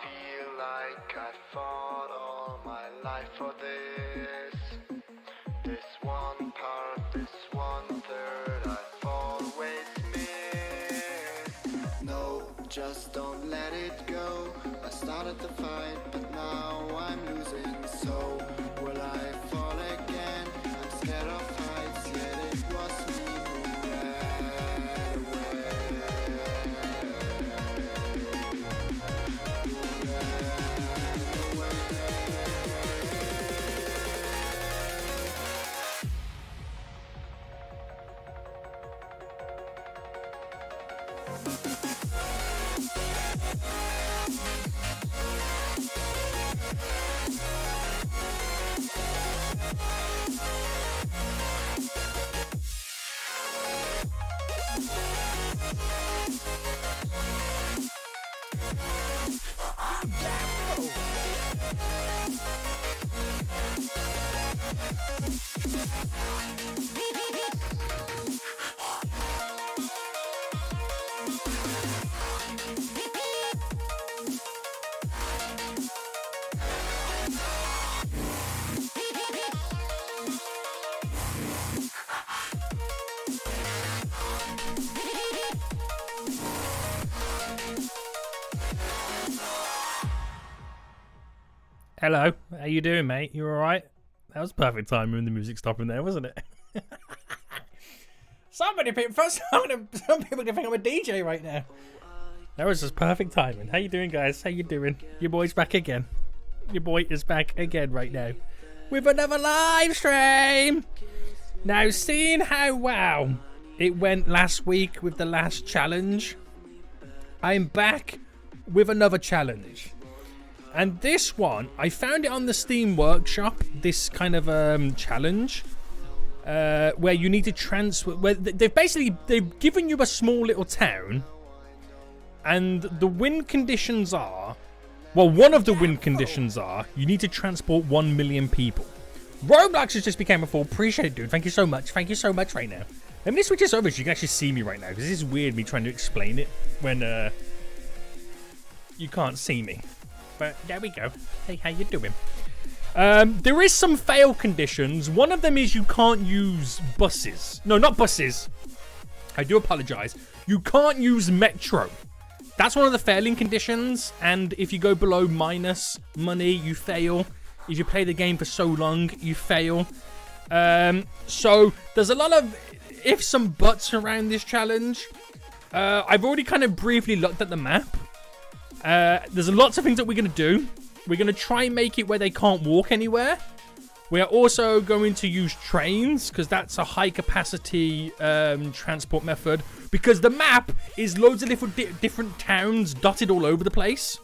feel like I fought all my life for this. This one part, this one third, I've always missed. No, just don't let it go. I started the fight, but now I'm losing. So will I fall again? I'm scared of heights, yet it was me who ran away. Hello, how you doing, mate? You alright? That was perfect timing when the music stopping there, wasn't it? Some people think I'm a DJ right now. That was just perfect timing. How you doing, guys? How you doing? Your boy's back again. Your boy is back again right now with another live stream. Now, seeing how well it went last week with the last challenge, I'm back with another challenge. And this one, I found it on the Steam Workshop, this kind of challenge, where you need to transfer, where they've given you a small little town, and the win conditions are, well, one of the win conditions are, you need to transport 1 million people. Roblox has just became a full. Appreciate it, dude. Thank you so much. Thank you so much right now. Let me switch this over so you can actually see me right now, because this is weird me trying to explain it when you can't see me. But there we go. Hey, how you doing? There is some fail conditions. One of them is you can't use buses. No, not buses. I do apologize. You can't use Metro. That's one of the failing conditions. And if you go below minus money, you fail. If you play the game for so long, you fail. So there's a lot of ifs and buts around this challenge. I've already kind of briefly looked at the map. There's lots of things that we're going to do. We're going to try and make it where they can't walk anywhere. We are also going to use trains, because that's a high capacity transport method. Because the map is loads of different towns dotted all over the place.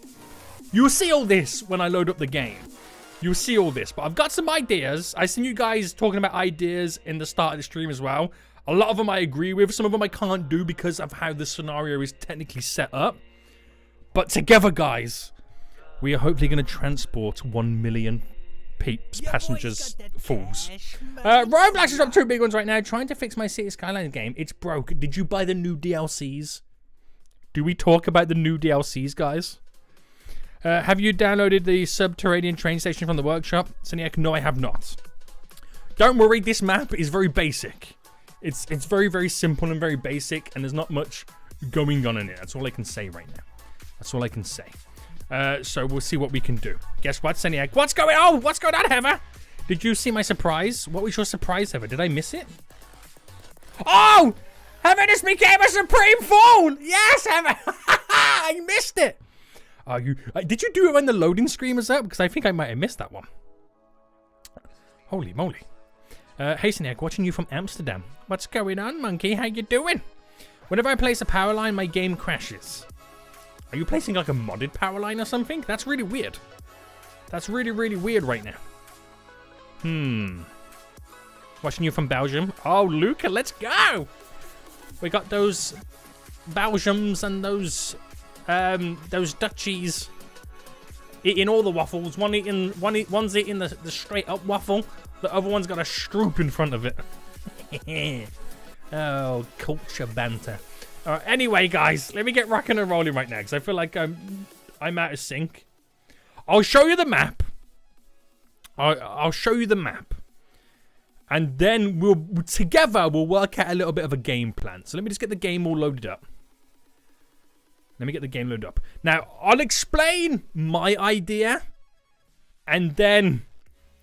You'll see all this when I load up the game. You'll see all this. But I've got some ideas. I've seen you guys talking about ideas in the start of the stream as well. A lot of them I agree with. Some of them I can't do because of how the scenario is technically set up. But together, guys, we are hopefully going to transport 1 million passengers, fools. Roblox is up 2 big ones right now. Trying to fix my City Skylines game. It's broke. Did you buy the new DLCs? Do we talk about the new DLCs, guys? Have you downloaded the subterranean train station from the workshop? Seniac, no, I have not. Don't worry, this map is very basic. It's very, very simple and very basic, and there's not much going on in it. That's all I can say right now. That's all I can say. So we'll see what we can do. Guess what, Seniac? What's going on? What's going on, Heather? Did you see my surprise? What was your surprise, Heather? Did I miss it? Oh! Heather just became a Supreme Fool! Yes, Heather! I missed it! Did you do it when the loading screen was up? Because I think I might have missed that one. Holy moly. Hey, Seniac, watching you from Amsterdam. What's going on, monkey? How you doing? Whenever I place a power line, my game crashes. Are you placing like a modded power line or something? That's really weird. That's really, really weird right now. Watching you from Belgium. Oh, Luca, let's go. We got those Belgiums and those Dutchies eating all the waffles. One's eating the straight up waffle. The other one's got a stroop in front of it. Oh, culture banter. Alright, anyway, guys, let me get rocking and rolling right now, because I feel like I'm out of sync. I'll show you the map. I'll show you the map. And then we'll work out a little bit of a game plan. So let me just get the game all loaded up. Let me get the game loaded up. Now, I'll explain my idea. And then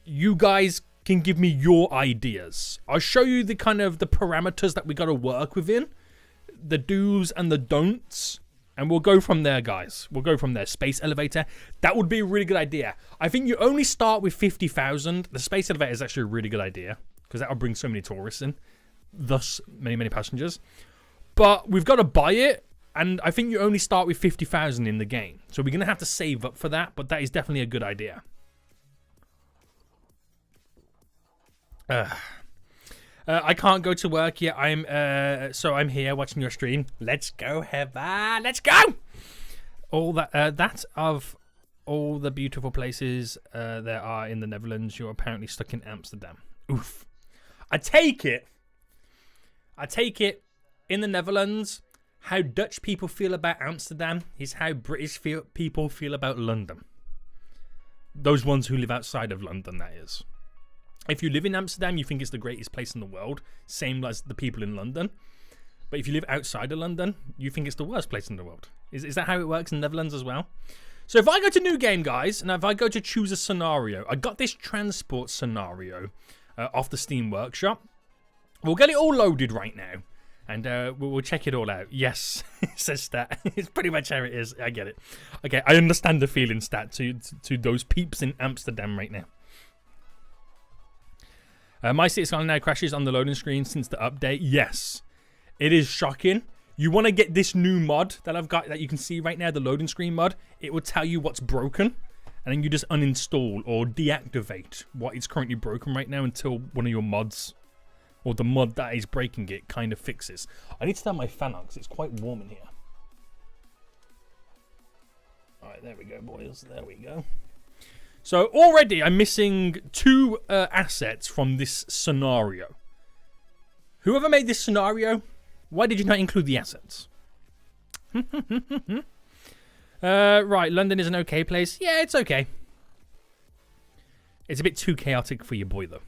you guys can give me your ideas. I'll show you the kind of the parameters that we got to work within. The do's and the don'ts. And we'll go from there, guys. We'll go from there. Space elevator. That would be a really good idea. I think you only start with 50,000. The space elevator is actually a really good idea. Because that will bring so many tourists in. Thus, many passengers. But we've got to buy it. And I think you only start with 50,000 in the game. So we're going to have to save up for that. But that is definitely a good idea. I can't go to work yet. So I'm here watching your stream. Let's go, Heva. Let's go. All that of all the beautiful places there are in the Netherlands, you're apparently stuck in Amsterdam. Oof. I take it in the Netherlands, how Dutch people feel about Amsterdam is how British people feel about London. Those ones who live outside of London, that is. If you live in Amsterdam, you think it's the greatest place in the world, same as the people in London. But if you live outside of London, you think it's the worst place in the world. Is that how it works in the Netherlands as well? So if I go to new game, guys, and if I go to choose a scenario, I got this transport scenario off the Steam Workshop. We'll get it all loaded right now, and we'll check it all out. Yes, it says stat. It's pretty much how it is. I get it. Okay, I understand the feeling stat to those peeps in Amsterdam right now. My City Skyline now crashes on the loading screen since the update. Yes, it is shocking. You want to get this new mod that I've got that you can see right now, the loading screen mod. It will tell you what's broken, and then you just uninstall or deactivate what is currently broken right now until one of your mods or the mod that is breaking it kind of fixes. I need to turn my fan on because it's quite warm in here. All right, there we go, boys. There we go. So already I'm missing 2 assets from this scenario. Whoever made this scenario, why did you not include the assets? Right, London is an okay place. Yeah, it's okay. It's a bit too chaotic for your boy, though.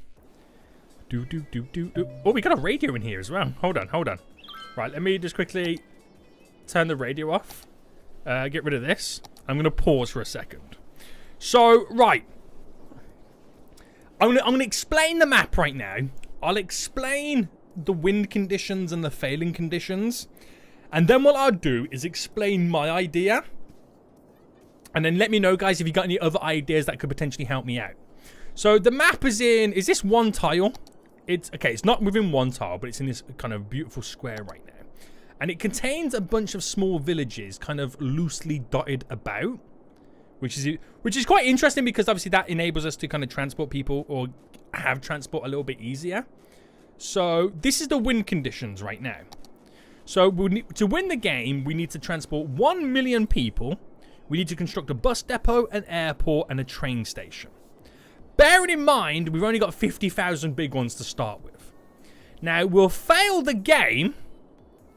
Oh, we got a radio in here as well. Hold on. Right, let me just quickly turn the radio off. Get rid of this. I'm going to pause for a second. So, right. I'm gonna explain the map right now. I'll explain the wind conditions and the failing conditions. And then what I'll do is explain my idea. And then let me know, guys, if you got any other ideas that could potentially help me out. So, the map is this one tile? It's not within one tile, but it's in this kind of beautiful square right now. And it contains a bunch of small villages kind of loosely dotted about. Which is quite interesting because obviously that enables us to kind of transport people or have transport a little bit easier. So this is the wind conditions right now. So to win the game, we need to transport 1 million people. We need to construct a bus depot, an airport, and a train station. Bearing in mind, we've only got 50,000 big ones to start with. Now, we'll fail the game.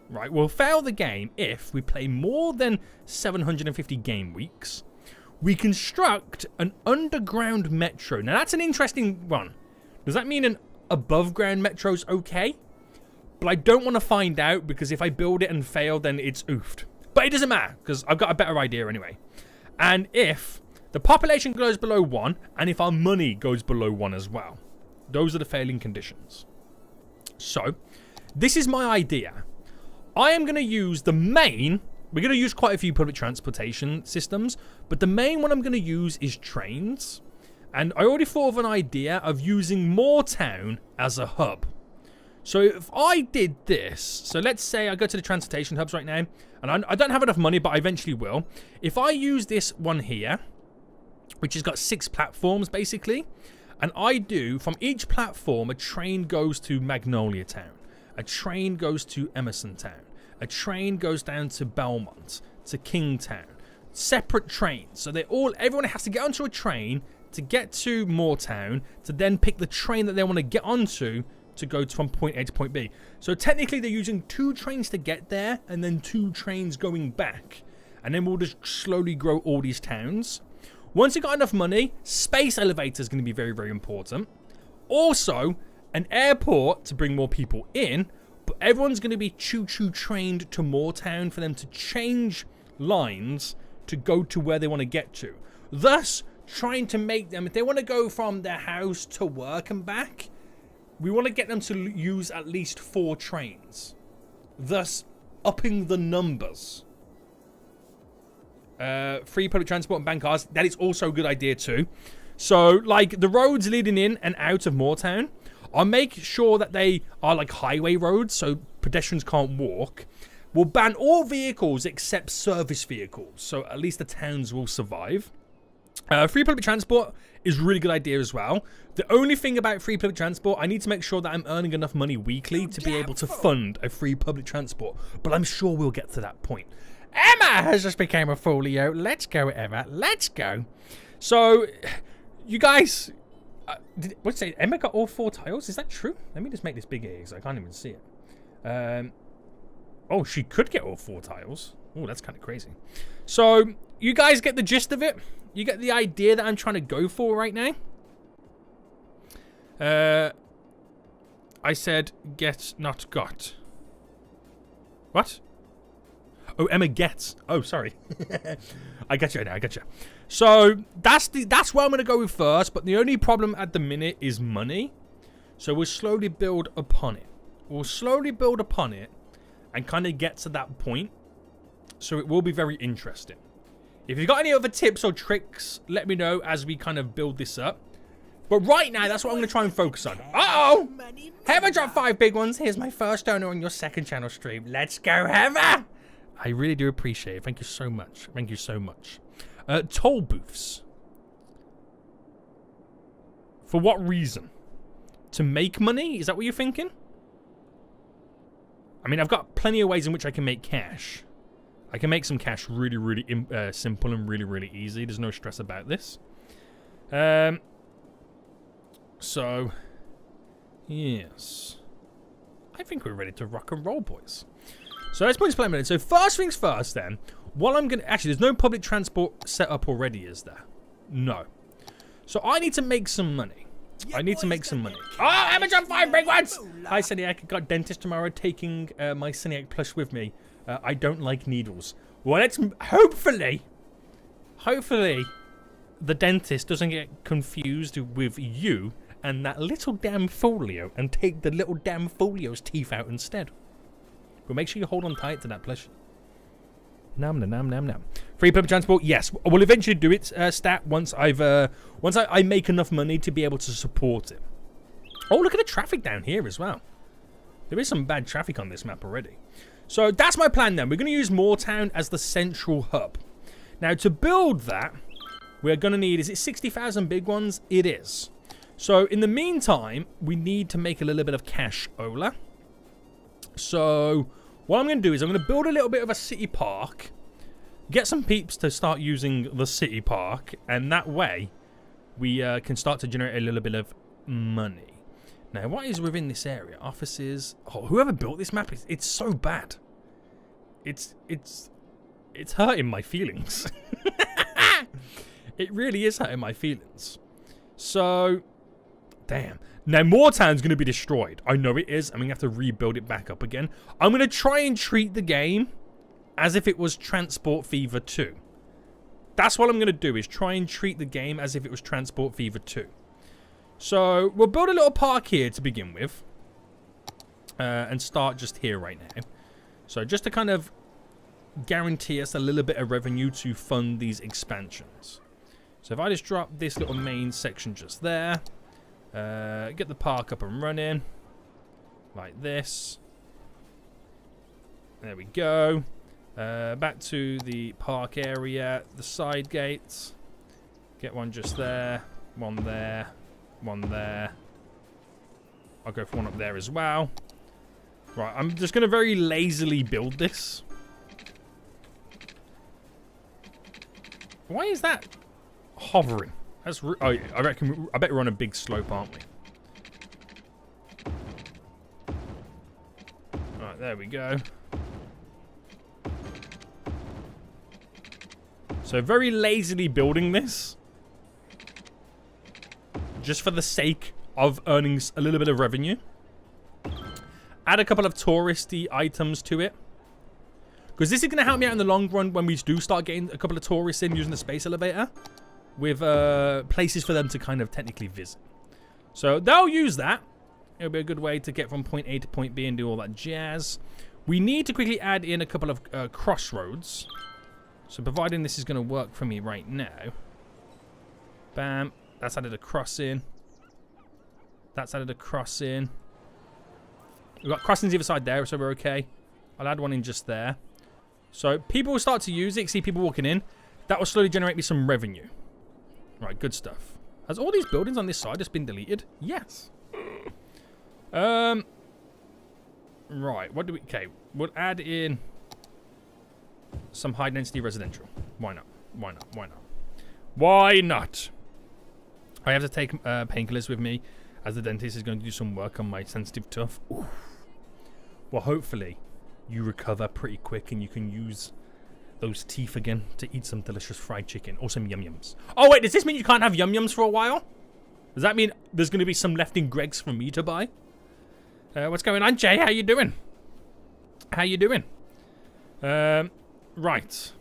Right, we'll fail the game if we play more than 750 game weeks. We construct an underground metro. Now, that's an interesting one. Does that mean an above-ground metro is okay? But I don't want to find out because if I build it and fail, then it's oofed. But it doesn't matter because I've got a better idea anyway. And if the population goes below 1 and if our money goes below 1 as well. Those are the failing conditions. So, this is my idea. I am going to use the main... We're going to use quite a few public transportation systems, but the main one I'm going to use is trains. And I already thought of an idea of using Moortown as a hub. So if I did this, so let's say I go to the transportation hubs right now, and I don't have enough money, but I eventually will. If I use this one here, which has got 6 platforms basically, and I do, from each platform, a train goes to Magnolia Town, a train goes to Emerson Town, a train goes down to Belmont, to Kingtown. Separate trains. So everyone has to get onto a train to get to Moortown, to then pick the train that they want to get onto to go from point A to point B. So technically they're using 2 trains to get there, and then 2 trains going back. and then we'll just slowly grow all these towns. Once you got enough money, space elevator is going to be very, very important. Also, an airport to bring more people in, but everyone's going to be choo-choo trained to Moortown for them to change lines to go to where they want to get to. Thus, trying to make them, if they want to go from their house to work and back, we want to get them to use at least 4 trains. Thus, upping the numbers. Free public transport and bank cars, that is also a good idea too. So, like, the roads leading in and out of Moortown, I'll make sure that they are like highway roads so pedestrians can't walk. We'll ban all vehicles except service vehicles, so at least the towns will survive. Free public transport is a really good idea as well. The only thing about free public transport, I need to make sure that I'm earning enough money weekly to be able to fund a free public transport. But I'm sure we'll get to that point. Emma has just become a folio. Let's go, Emma. Let's go. So, you guys... what's it say? Emma got all 4 tiles? Is that true? Let me just make this bigger because I can't even see it. Oh, she could get all 4 tiles. Oh, that's kind of crazy. So, you guys get the gist of it? You get the idea that I'm trying to go for right now? I said, get, not got. What? Oh, Emma gets. Oh, sorry. I get you now. I get you. So that's where I'm going to go with first. But the only problem at the minute is money. So we'll slowly build upon it. We'll slowly build upon it and kind of get to that point. So it will be very interesting. If you've got any other tips or tricks, let me know as we kind of build this up. But right now, that's what I'm going to try and focus on. Uh-oh! Heather dropped 5 big ones. Here's my first donor on your second channel stream. Let's go, Heather! I really do appreciate it. Thank you so much. Thank you so much. Toll booths. For what reason? To make money? Is that what you're thinking? I mean, I've got plenty of ways in which I can make cash. I can make some cash really, really simple and really, really easy. There's no stress about this. So, yes. I think we're ready to rock and roll, boys. So let's put this plan in. So first things first then. What I'm going to... Actually, there's no public transport set up already, is there? No. So I need to make some money. I need to make some money. Oh, Amazon 5 big ones! Hi, Seniac. I got dentist tomorrow taking my Seniac plush with me. I don't like needles. Well, let's... Hopefully, the dentist doesn't get confused with you and that little damn folio and take the little damn folio's teeth out instead. But make sure you hold on tight to that plush. Nam nam nam nam nam. Free public transport, yes. We'll eventually do it, Stat, once I make enough money to be able to support it. Oh, look at the traffic down here as well. There is some bad traffic on this map already. So that's my plan then. We're going to use Moortown as the central hub. Now to build that, we're going to need, is it 60,000 big ones? It is. So in the meantime, we need to make a little bit of cash, Ola. So what I'm going to do is I'm going to build a little bit of a city park, get some peeps to start using the city park, and that way we can start to generate a little bit of money. Now, what is within this area? Offices. Oh, whoever built this map, it's so bad. It's hurting my feelings. It really is hurting my feelings. So, damn. Now, Moortown's going to be destroyed. I know it is. I'm going to have to rebuild it back up again. I'm going to try and treat the game as if it was Transport Fever 2. That's what I'm going to do, is try and treat the game as if it was Transport Fever 2. So, we'll build a little park here to begin with. And start just here right now. So, just to kind of guarantee us a little bit of revenue to fund these expansions. So, if I just drop this little main section just there. Get the park up and running. Like this. There we go. Back to the park area. The side gates. Get one just there. One there. One there. I'll go for one up there as well. Right, I'm just going to very lazily build this. Why is that hovering? That's oh, I bet we're on a big slope, aren't we? Right, there we go. So very lazily building this. Just for the sake of earning a little bit of revenue. Add a couple of touristy items to it. Because this is going to help me out in the long run when we do start getting a couple of tourists in using the space elevator. With places for them to kind of technically visit. So they'll use that. It'll be a good way to get from point A to point B and do all that jazz. We need to quickly add in a couple of crossroads. So providing this is going to work for me right now. Bam. That's added a crossing. That's added a crossing. We've got crossings either side there, so we're okay. I'll add one in just there. So people will start to use it. See people walking in. That will slowly generate me some revenue. Right, good stuff. Has all these buildings on this side just been deleted? Yes. Right, what do we... Okay, we'll add in some high density residential. Why not? Why not? Why not? Why not? I have to take painkillers with me as the dentist is going to do some work on my sensitive tooth. Oof. Well, hopefully you recover pretty quick and you can use those teeth again to eat some delicious fried chicken or some yum-yums. Oh, wait, does this mean you can't have yum-yums for a while? Does that mean there's going to be some left in Greg's for me to buy? What's going on, Jay? How you doing? How you doing? Right.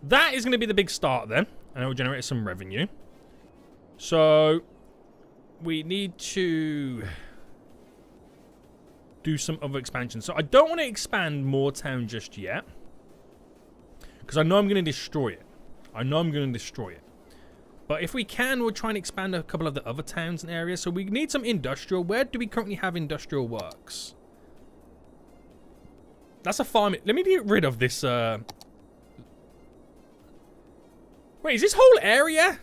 That is going to be the big start then. And it will generate some revenue. So we need to do some other expansion. So I don't want to expand Moortown just yet. Because I know I'm going to destroy it. I know I'm going to destroy it. But if we can, we'll try and expand a couple of the other towns and areas. So we need some industrial. Where do we currently have industrial works? That's a farm. Let me get rid of this. Wait, is this whole area?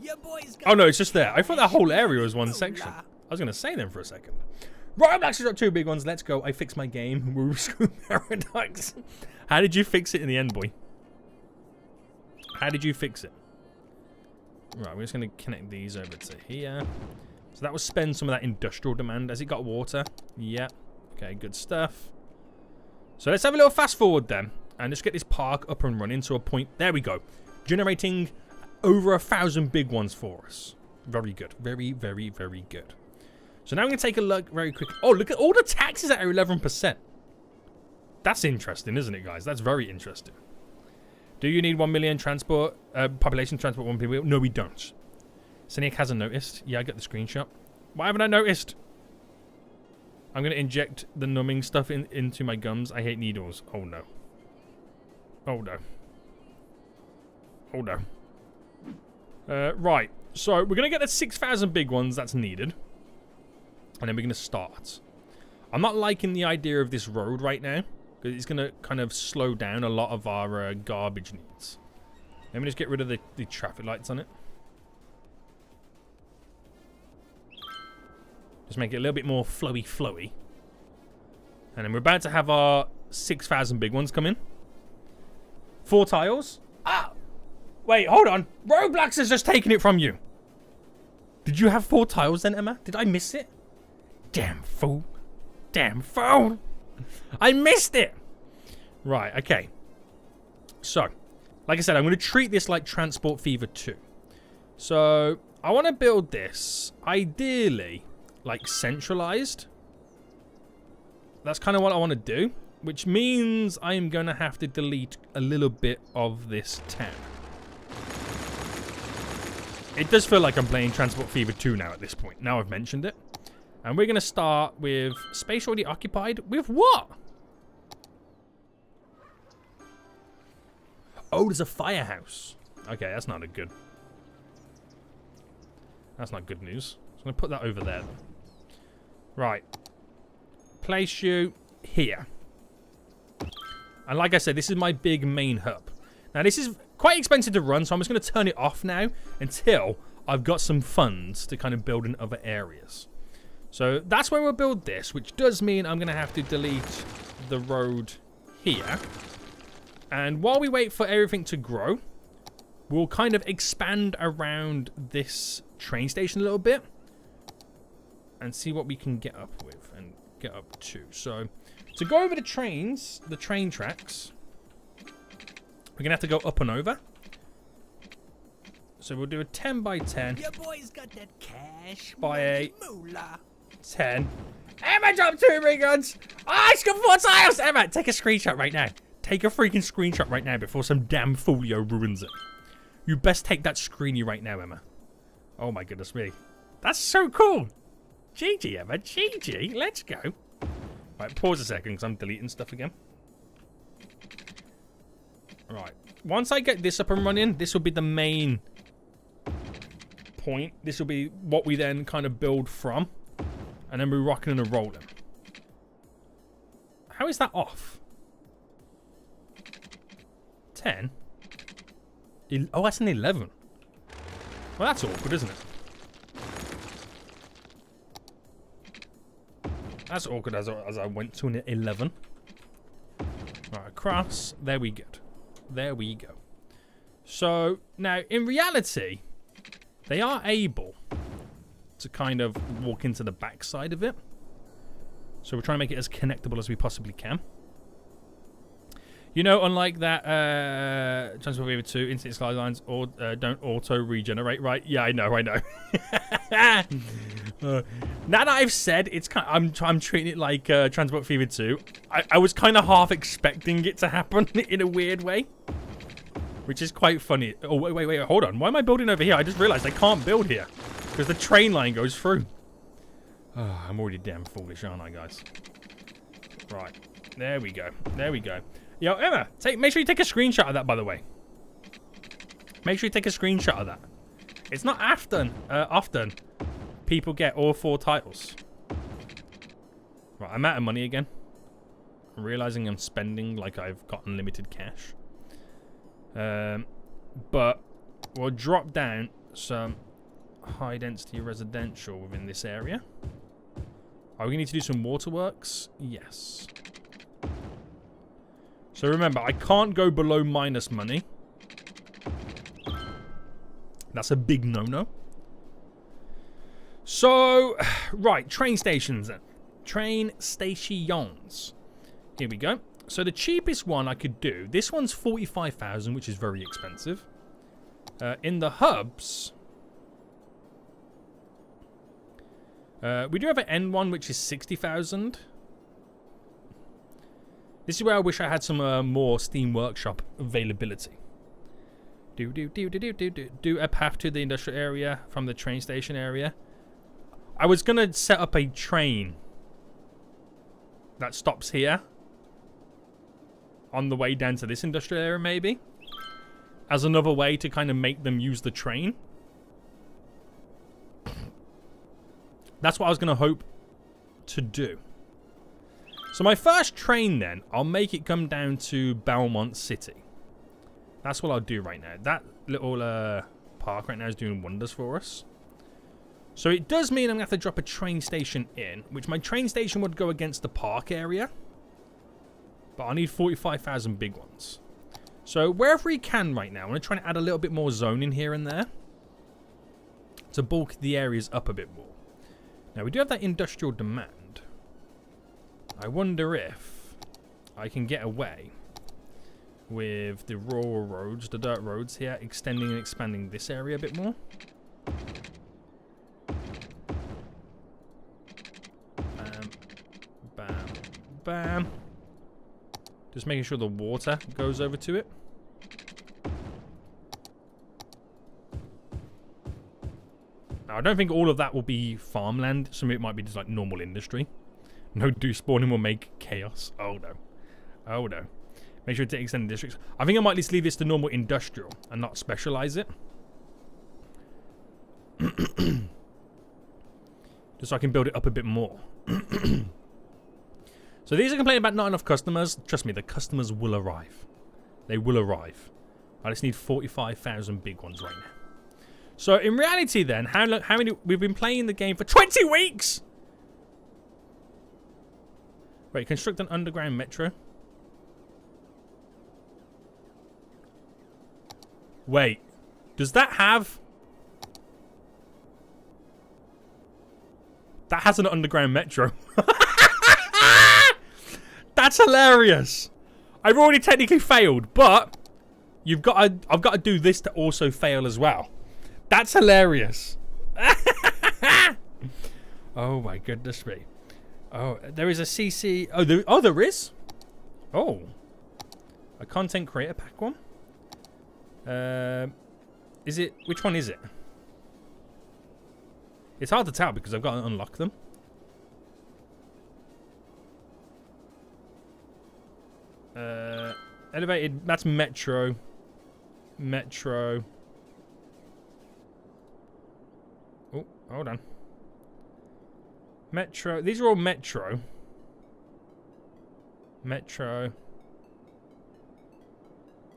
Your boy's Oh, no, it's just there. I thought that whole area was one section. I was going to say them for a second. Right, I've actually got two big ones. Let's go. I fixed my game. We're screwed paradox. How did you fix it in the end, boy? How did you fix it? Right, we're just going to connect these over to here. So that will spend some of that industrial demand. Has it got water? Yeah. Okay, good stuff. So let's have a little fast forward then. And just get this park up and running to a point. There we go. Generating over 1,000 big ones for us. Very good. Very, very, very good. So now I'm going to take a look very quick. Oh, look at all the taxes at 11%. That's interesting, isn't it, guys? That's very interesting. Do you need 1 million transport, population transport 1 people? No, we don't. Cynic hasn't noticed. Yeah, I got the screenshot. Why haven't I noticed? I'm going to inject the numbing stuff into my gums. I hate needles. Oh, no. Oh, no. Oh, no. Right. So, we're going to get the 6,000 big ones that's needed. And then we're going to start. I'm not liking the idea of this road right now. Because it's going to kind of slow down a lot of our garbage needs. Let me just get rid of the traffic lights on it. Just make it a little bit more flowy. And then we're about to have our 6,000 big ones come in. 4 tiles. Ah! Wait, hold on. Roblox has just taken it from you. Did you have 4 tiles then, Emma? Did I miss it? Damn fool. Damn fool. I missed it. Right, okay. So, like I said, I'm going to treat this like Transport Fever 2. So, I want to build this, ideally, like centralized. That's kind of what I want to do, which means I am going to have to delete a little bit of this town. It does feel like I'm playing Transport Fever 2 now at this point. Now I've mentioned it. And we're going to start with space already occupied. With what? Oh, there's a firehouse. Okay, that's not a good... That's not good news. So I'm going to put that over there. Then. Right. Place you here. And like I said, this is my big main hub. Now, this is quite expensive to run, so I'm just going to turn it off now until I've got some funds to kind of build in other areas. So that's where we'll build this, which does mean I'm going to have to delete the road here. And while we wait for everything to grow, we'll kind of expand around this train station a little bit and see what we can get up with and get up to. So to go over the trains, the train tracks, We're going to have to go up and over. So we'll do a 10 by 10. Your boy's got that cash. By a moolah. 10. Emma dropped 2 reguns. Oh, she's got 4 tiles. Emma, take a screenshot right now. Take a freaking screenshot right now before some damn folio ruins it. You best take that screeny right now, Emma. Oh my goodness me. That's so cool. GG, Emma. GG. Let's go. Right, pause a second because I'm deleting stuff again. Right. Once I get this up and running, this will be the main point. This will be what we then kind of build from. And then we're rocking and rolling. How is that off? 10? Oh, that's an 11. Well, that's awkward, isn't it? That's awkward as I went to an 11. Right, across. There we go. There we go. So, now, in reality, they are able to kind of walk into the backside of it. So we're trying to make it as connectable as we possibly can. You know, unlike that Transport Fever 2, Instant Skylines or don't auto-regenerate, right? Yeah, I know. Now that I've said it's kind of, I'm treating it like Transport Fever 2. I was kind of half expecting it to happen in a weird way. Which is quite funny. Oh, wait, hold on. Why am I building over here? I just realized I can't build here. Because the train line goes through. Oh, I'm already damn foolish, aren't I, guys? Right. There we go. There we go. Yo, Emma, make sure you take a screenshot of that, by the way. Make sure you take a screenshot of that. It's not often people get all 4 titles. Right, I'm out of money again. I'm realizing I'm spending like I've got unlimited cash. But we'll drop down some high density residential within this area. Are we going to need to do some waterworks? Yes. So remember, I can't go below minus money. That's a big no-no. So, right, train stations then. Train stations. Here we go. So the cheapest one I could do, this one's 45,000, which is very expensive. In the hubs, we do have an N one, which is 60,000. This is where I wish I had some more Steam Workshop availability. Do a path to the industrial area from the train station area. I was gonna set up a train that stops here on the way down to this industrial area, maybe, as another way to kind of make them use the train. That's what I was going to hope to do. So my first train then, I'll make it come down to Belmont City. That's what I'll do right now. That little park right now is doing wonders for us. So it does mean I'm going to have to drop a train station in, which my train station would go against the park area. But I need 45,000 big ones. So wherever we can right now, I'm going to try and add a little bit more zoning here and there to bulk the areas up a bit more. Now we do have that industrial demand. I wonder if I can get away with the rural roads, the dirt roads here, extending and expanding this area a bit more. Bam, bam, bam. Just making sure the water goes over to it. Now, I don't think all of that will be farmland. Some of it might be just like normal industry. No dew spawning will make chaos. Oh no. Oh no. Make sure to extend the districts. I think I might just leave this to normal industrial and not specialize it. Just so I can build it up a bit more. So these are complaining about not enough customers. Trust me, the customers will arrive. They will arrive. I just need 45,000 big ones right now. So in reality then, how many... We've been playing the game for 20 weeks! Wait, construct an underground metro? Wait, does that have... That has an underground metro. That's hilarious. I've already technically failed, but I've got to do this to also fail as well. That's hilarious. Oh my goodness me. Oh, there is a CC. Oh, there is. Oh, a content creator pack one. Is it? Which one is it? It's hard to tell because I've got to unlock them. Elevated. That's Metro. Metro. Oh, hold on. Metro. These are all Metro. Metro.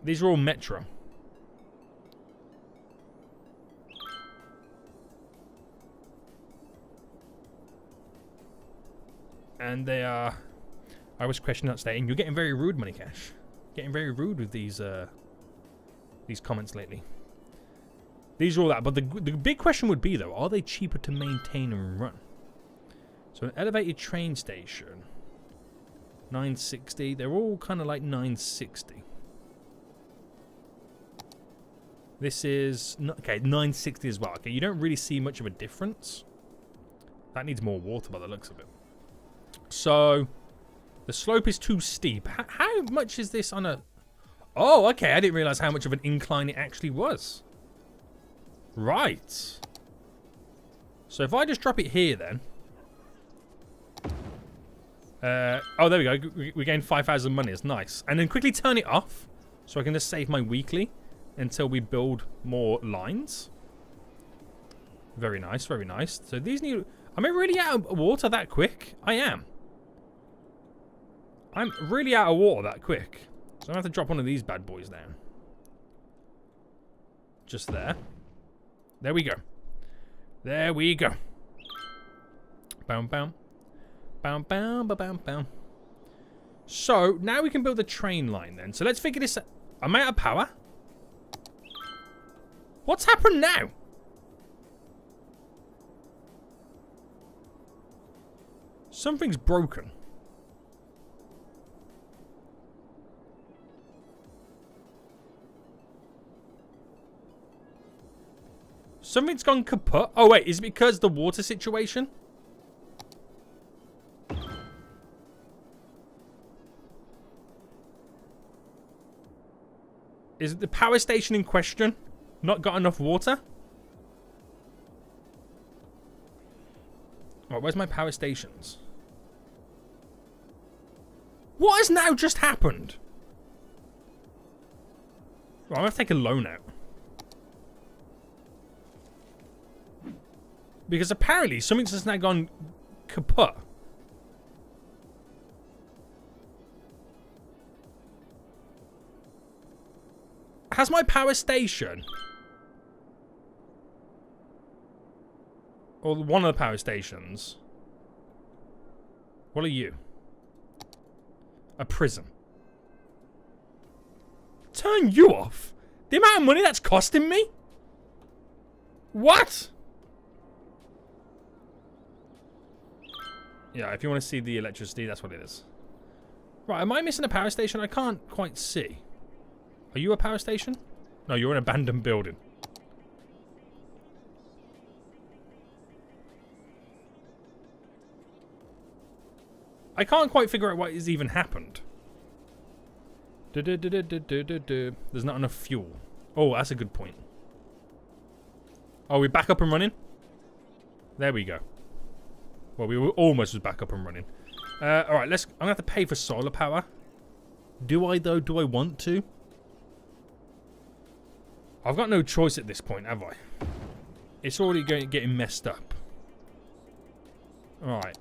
These are all Metro. And they are... I was questioning that stating, you're getting very rude, Money Cash. Getting very rude with these comments lately. These are all that, but the big question would be, though, are they cheaper to maintain and run? So an elevated train station, 960. They're all kind of like 960. This is... okay, 960 as well. Okay, you don't really see much of a difference. That needs more water by the looks of it. So, the slope is too steep. How much is this on a... oh, okay. I didn't realize how much of an incline it actually was. Right. So, if I just drop it here then... oh, there we go. We gained 5,000 money. It's nice. And then quickly turn it off. So I can just save my weekly until we build more lines. Very nice, very nice. So these need... am I really out of water that quick? I am. I'm really out of water that quick. So I'm going to have to drop one of these bad boys down. Just there. There we go. There we go. Bam, bam. Bam, bam, bam, bam, bam. So, now we can build a train line then. So let's figure this out. I'm out of power. What's happened now? Something's broken. Something's gone kaput. Oh, wait. Is it because the water situation? Is it the power station in question not got enough water? Right, where's my power stations? What has now just happened? Right, I'm going to take a loan out. Because apparently something's just now gone kaput. Has my power station, or one of the power stations, what are you? A prison. Turn you off? The amount of money that's costing me? What? Yeah, if you want to see the electricity, that's what it is. Right, am I missing a power station? I can't quite see. Are you a power station? No, you're an abandoned building. I can't quite figure out what has even happened. There's not enough fuel. Oh, that's a good point. Oh, we're back up and running? There we go. Well, we were almost was back up and running. Alright, I'm going to have to pay for solar power. Do I, though? Do I want to? I've got no choice at this point, have I? It's already getting messed up. Alright.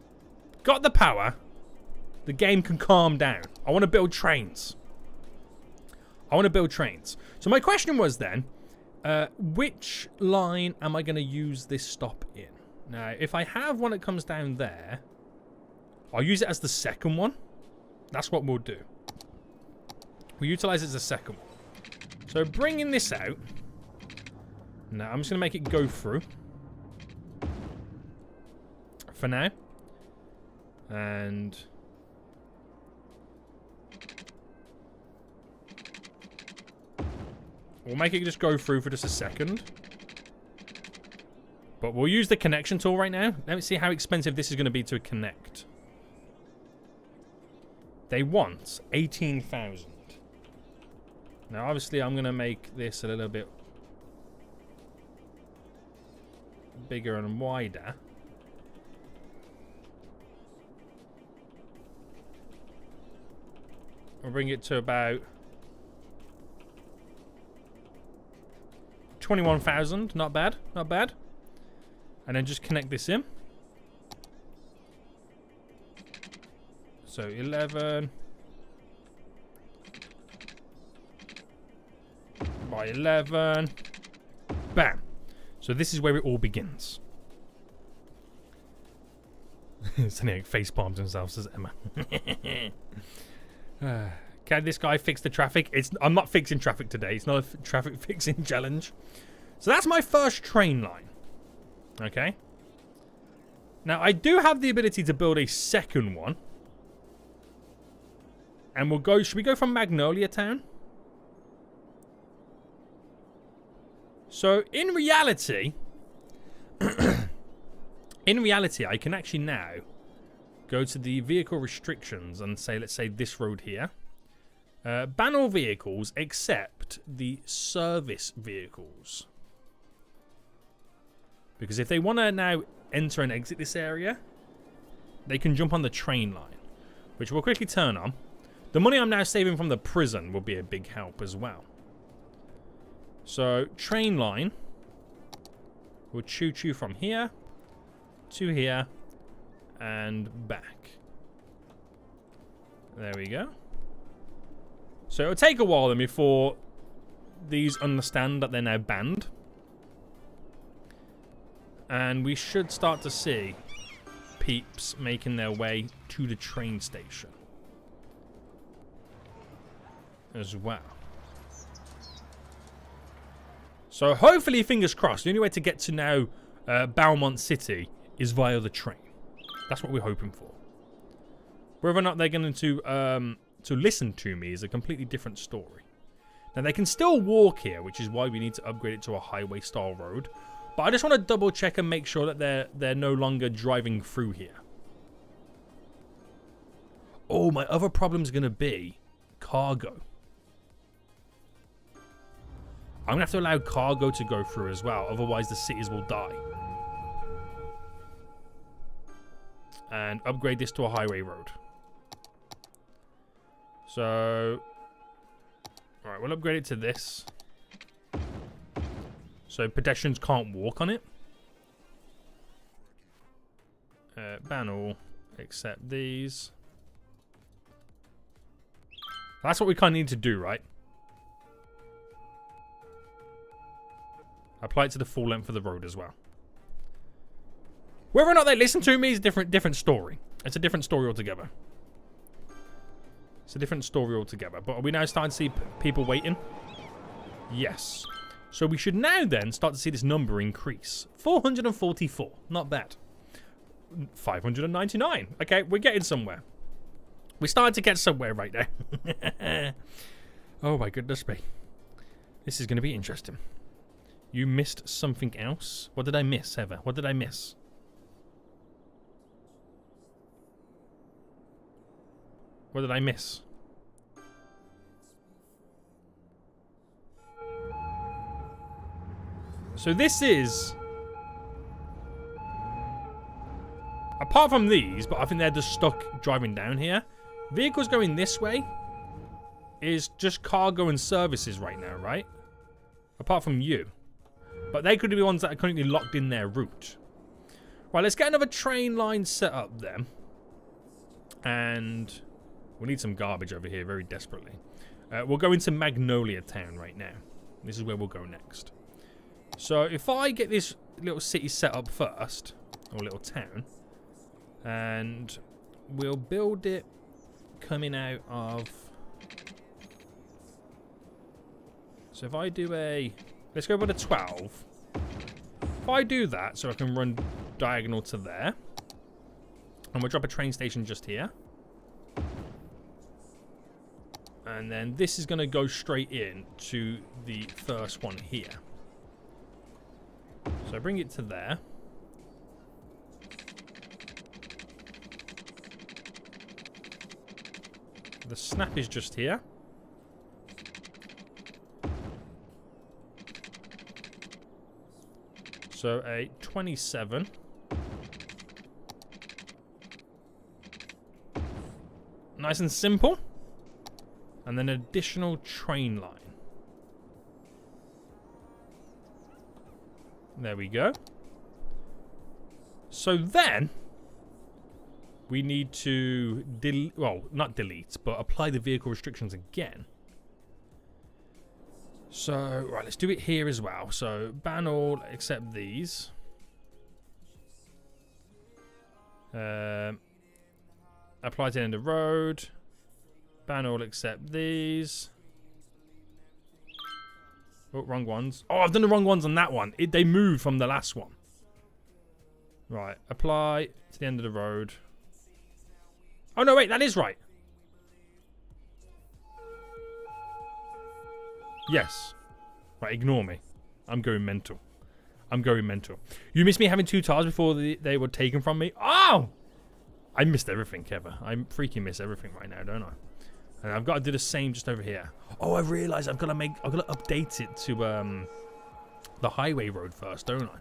Got the power. The game can calm down. I want to build trains. I want to build trains. So my question was then, which line am I going to use this stop in? Now, if I have one that comes down there, I'll use it as the second one. That's what we'll do. We'll utilize it as the second one. So bringing this out. Now, I'm just going to make it go through. For now. And... We'll make it just go through for just a second. But we'll use the connection tool right now. Let me see how expensive this is going to be to connect. They want 18,000. Now, obviously, I'm going to make this a little bit bigger and wider. We'll bring it to about 21,000. Not bad. Not bad. And then just connect this in. So 11 by 11. Bam. So this is where it all begins. Something like face palms himself, says Emma. Can this guy fix the traffic? I'm not fixing traffic today. It's not a traffic fixing challenge. So that's my first train line. Okay. Now I do have the ability to build a second one. And we'll go, should we go from Magnolia Town? So in reality, I can actually now go to the vehicle restrictions and say, let's say this road here. Ban all vehicles except the service vehicles. Because if they want to now enter and exit this area, they can jump on the train line, which we'll quickly turn on. The money I'm now saving from the prison will be a big help as well. So, train line. We'll choo-choo from here to here and back. There we go. So it'll take a while then before these understand that they're now banned. And we should start to see peeps making their way to the train station as well. So hopefully, fingers crossed, the only way to get to now Beaumont City is via the train. That's what we're hoping for. Whether or not they're going to listen to me is a completely different story. Now they can still walk here, which is why we need to upgrade it to a highway style road. But I just want to double check and make sure that they're no longer driving through here. Oh, my other problem is going to be cargo. I'm going to have to allow cargo to go through as well. Otherwise, the cities will die. And upgrade this to a highway road. So, alright, we'll upgrade it to this. So pedestrians can't walk on it. Ban all, except these. That's what we kind of need to do, right? Apply it to the full length of the road as well. Whether or not they listen to me is a different story. It's a different story altogether. It's a different story altogether. But are we now starting to see people waiting? Yes. So we should now then start to see this number increase. 444. Not bad. 599. Okay, we're getting somewhere. We're starting to get somewhere right now. Oh my goodness me. This is going to be interesting. You missed something else? What did I miss, Heather? What did I miss? What did I miss? So this is... apart from these, but I think they're just stuck driving down here. Vehicles going this way is just cargo and services right now, right? Apart from you. But they could be the ones that are currently locked in their route. Right, let's get another train line set up then. And we need some garbage over here very desperately. We'll go into Magnolia Town right now. This is where we'll go next. So if I get this little city set up first, or little town, and we'll build it coming out of... So if I do a... let's go with a 12. If I do that, so I can run diagonal to there, and we'll drop a train station just here. And then this is going to go straight in to the first one here. So bring it to there. The snap is just here. So a 27. Nice and simple. And then additional train line. There we go. So then we need to well, not delete, but apply the vehicle restrictions again. So, right, let's do it here as well. So, ban all except these. Apply to the end of road. Ban all except these. Oh, wrong ones. Oh, I've done the wrong ones on that one. They moved from the last one. Right, apply to the end of the road. Oh, no, wait, that is right. Yes. Right, ignore me. I'm going mental. I'm going mental. You missed me having 2 tires before they were taken from me? Oh! I missed everything, Kevin. I freaking miss everything right now, don't I? And I've got to do the same just over here. Oh, I realised I've got to update it to the highway road first, don't I?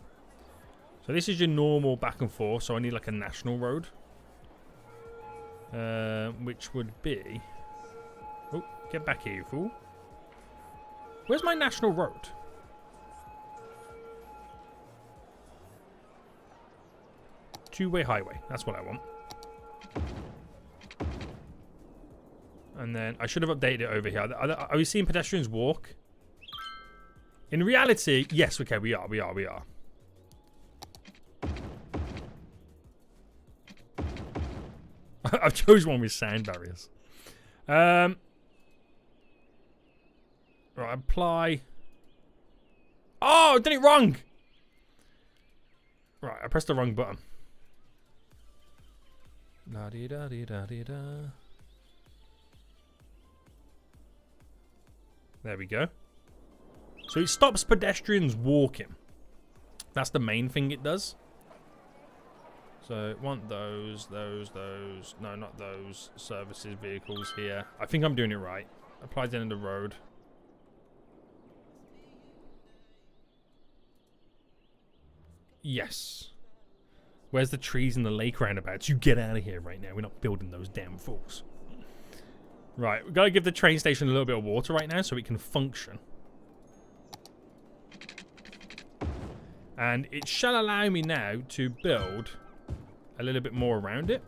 So this is your normal back and forth, so I need like a national road. Which would be... Oh, get back here, you fool. Where's my national road? Two-way highway. That's what I want. And then I should have updated it over here. Are we seeing pedestrians walk? In reality, yes, okay, we are. I've chose one with sound barriers. Right, apply. Oh, I did it wrong. Right, I pressed the wrong button. La di da di da di da. There we go. So it stops pedestrians walking. That's the main thing it does. So want those. No, not those. Services, vehicles here. I think I'm doing it right. Apply to the end of the road. Yes. Where's the trees and the lake roundabouts? You get out of here right now. We're not building those damn fools. Right, we've got to give the train station a little bit of water right now so it can function. And it shall allow me now to build a little bit more around it.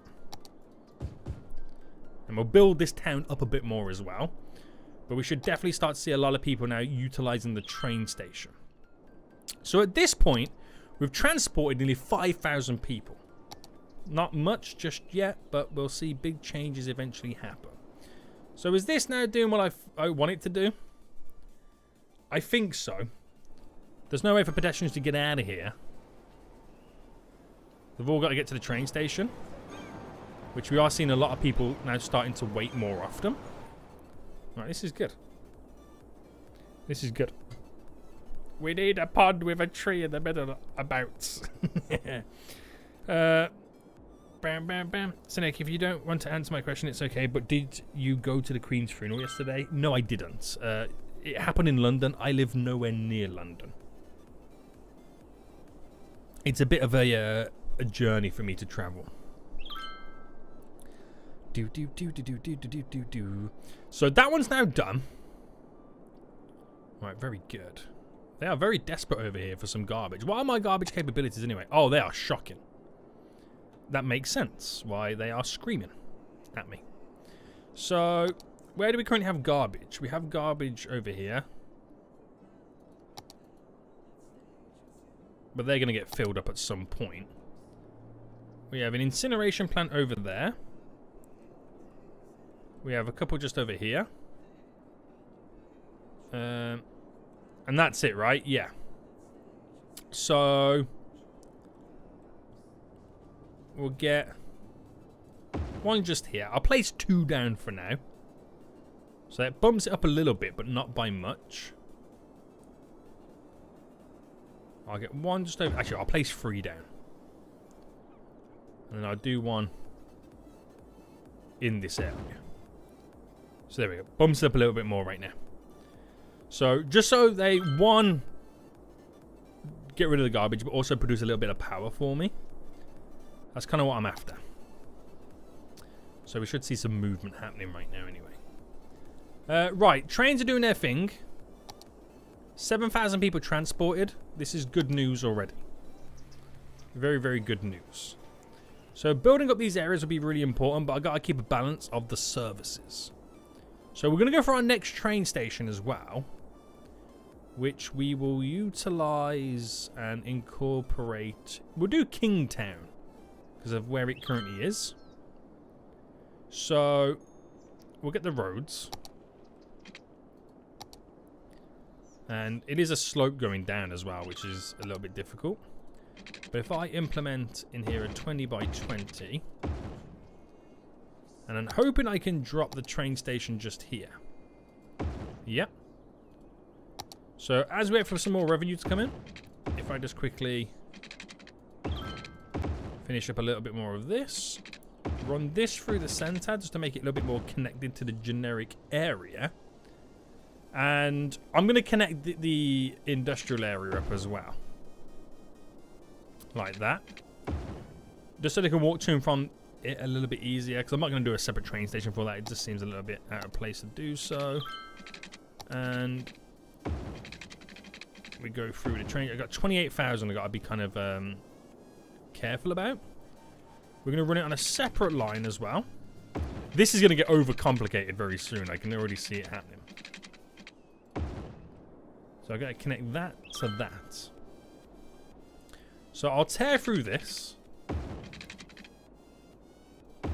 And we'll build this town up a bit more as well. But we should definitely start to see a lot of people now utilizing the train station. So at this point, we've transported nearly 5,000 people. Not much just yet, but we'll see big changes eventually happen. So is this now doing what I want it to do? I think so. There's no way for pedestrians to get out of here. They've all got to get to the train station. Which we are seeing a lot of people now starting to wait more often. Right, this is good. This is good. We need a pond with a tree in the middle about. Bam, bam, bam. So, Nick, if you don't want to answer my question, it's okay. But did you go to the Queen's funeral yesterday? No, I didn't. It happened in London. I live nowhere near London. It's a bit of a journey for me to travel. So that one's now done. Right, very good. They are very desperate over here for some garbage. What are my garbage capabilities anyway? Oh, they are shocking. That makes sense why they are screaming at me. So, where do we currently have garbage? We have garbage over here. But they're going to get filled up at some point. We have an incineration plant over there. We have a couple just over here. And that's it, right? Yeah. So we'll get one just here. I'll place 2 down for now. So that bumps it up a little bit, but not by much. I'll get one just over. Actually, I'll place 3 down. And then I'll do one in this area. So there we go. Bumps it up a little bit more right now. So just so they, one, get rid of the garbage, but also produce a little bit of power for me. That's kind of what I'm after. So we should see some movement happening right now anyway. Right, trains are doing their thing. 7,000 people transported. This is good news already. Very, very good news. So building up these areas will be really important, but I got to keep a balance of the services. So we're going to go for our next train station as well, which we will utilize and incorporate. We'll do Kingtown because of where it currently is. So we'll get the roads. And it is a slope going down as well, which is a little bit difficult. But if I implement in here a 20 by 20, and I'm hoping I can drop the train station just here. Yep. So as we wait for some more revenue to come in, if I just quickly finish up a little bit more of this, run this through the center just to make it a little bit more connected to the generic area. And I'm going to connect the industrial area up as well. Like that. Just so they can walk to and from it a little bit easier. Because I'm not going to do a separate train station for that. It just seems a little bit out of place to do so. And we go through the train. I've got 28,000 I've got to be kind of careful about. We're going to run it on a separate line as well. This is going to get overcomplicated very soon. I can already see it happening. So I've got to connect that to that. So I'll tear through this. And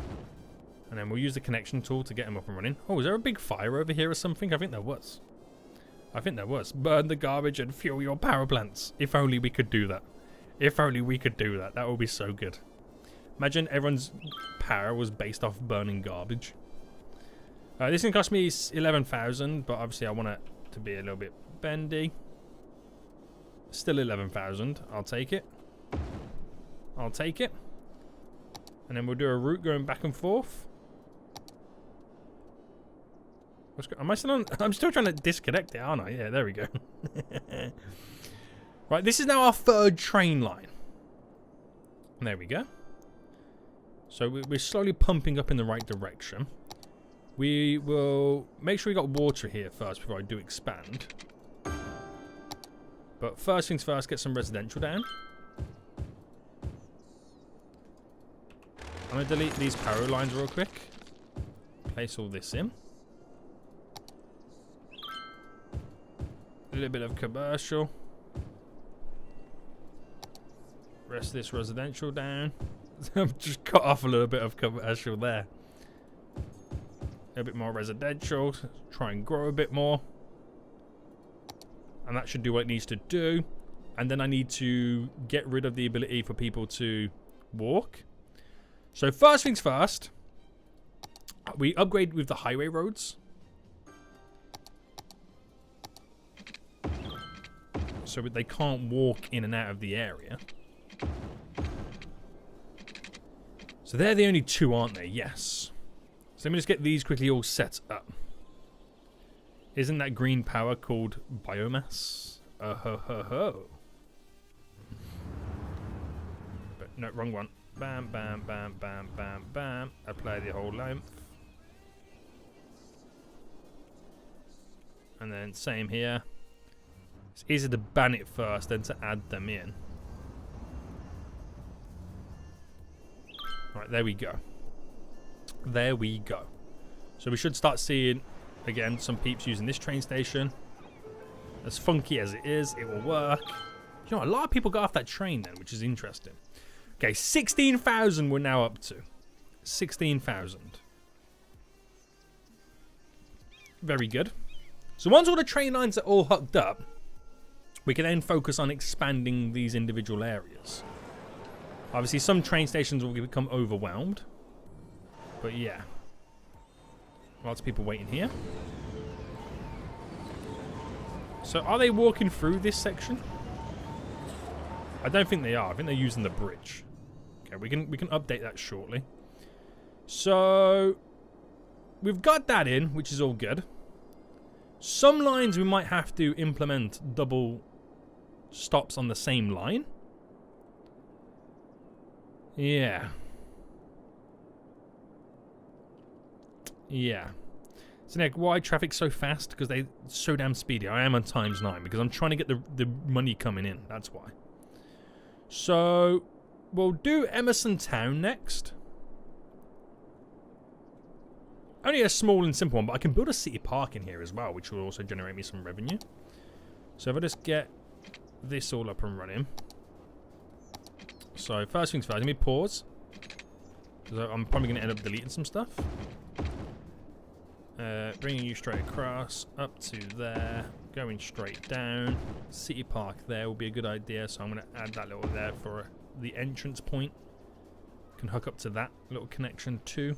then we'll use the connection tool to get them up and running. Oh, is there a big fire over here or something? I think there was. Burn the garbage and fuel your power plants. If only we could do that. If only we could do that. That would be so good. Imagine everyone's power was based off burning garbage. This can cost me 11,000, but obviously I want it to be a little bit bendy. Still 11,000. I'll take it. I'll take it. And then we'll do a route going back and forth. Am I still on? I'm still trying to disconnect it, aren't I? Yeah, there we go. Right, this is now our 3rd train line. There we go. So we're slowly pumping up in the right direction. We will make sure we got water here first before I do expand. But first things first, get some residential down. I'm going to delete these power lines real quick. Place all this in. A little bit of commercial. Rest of this residential down. I've just cut off a little bit of commercial there. A bit more residential. Try and grow a bit more. And that should do what it needs to do. And then I need to get rid of the ability for people to walk. So first things first. We upgrade with the highway roads. So they can't walk in and out of the area. So they're the only 2, aren't they? Yes. So let me just get these quickly all set up. Isn't that green power called biomass? Ho ho ho. But no, wrong one. Bam, bam, bam, bam, bam, bam. Apply the whole length. And then same here. It's easier to ban it first than to add them in. Right, there we go. There we go. So we should start seeing, again, some peeps using this train station. As funky as it is, it will work. You know, a lot of people got off that train then, which is interesting. Okay, 16,000 we're now up to. 16,000. Very good. So once all the train lines are all hooked up, we can then focus on expanding these individual areas. Obviously, some train stations will become overwhelmed. But yeah. Lots of people waiting here. So are they walking through this section? I don't think they are. I think they're using the bridge. Okay, we can update that shortly. So we've got that in, which is all good. Some lines we might have to implement double stops on the same line. Yeah. Yeah. So Nick, why traffic's so fast? Because they're so damn speedy. I am on ×9 because I'm trying to get the money coming in. That's why. So we'll do Emerson Town next. Only a small and simple one, but I can build a city park in here as well, which will also generate me some revenue. So if I just get this all up and running. So first things first, let me pause. Because I'm probably going to end up deleting some stuff. Bringing you straight across, up to there, going straight down. City park there will be a good idea, so I'm going to add that little there for the entrance point. Can hook up to that little connection too.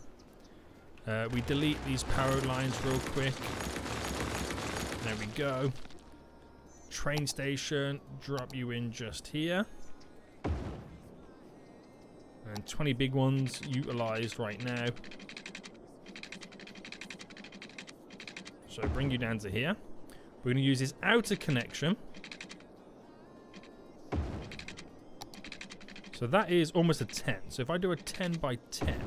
We delete these power lines real quick. There we go. Train station, drop you in just here. And 20 big ones utilized right now. So bring you down to here. We're going to use this outer connection. So that is almost a 10. So if I do a 10 by 10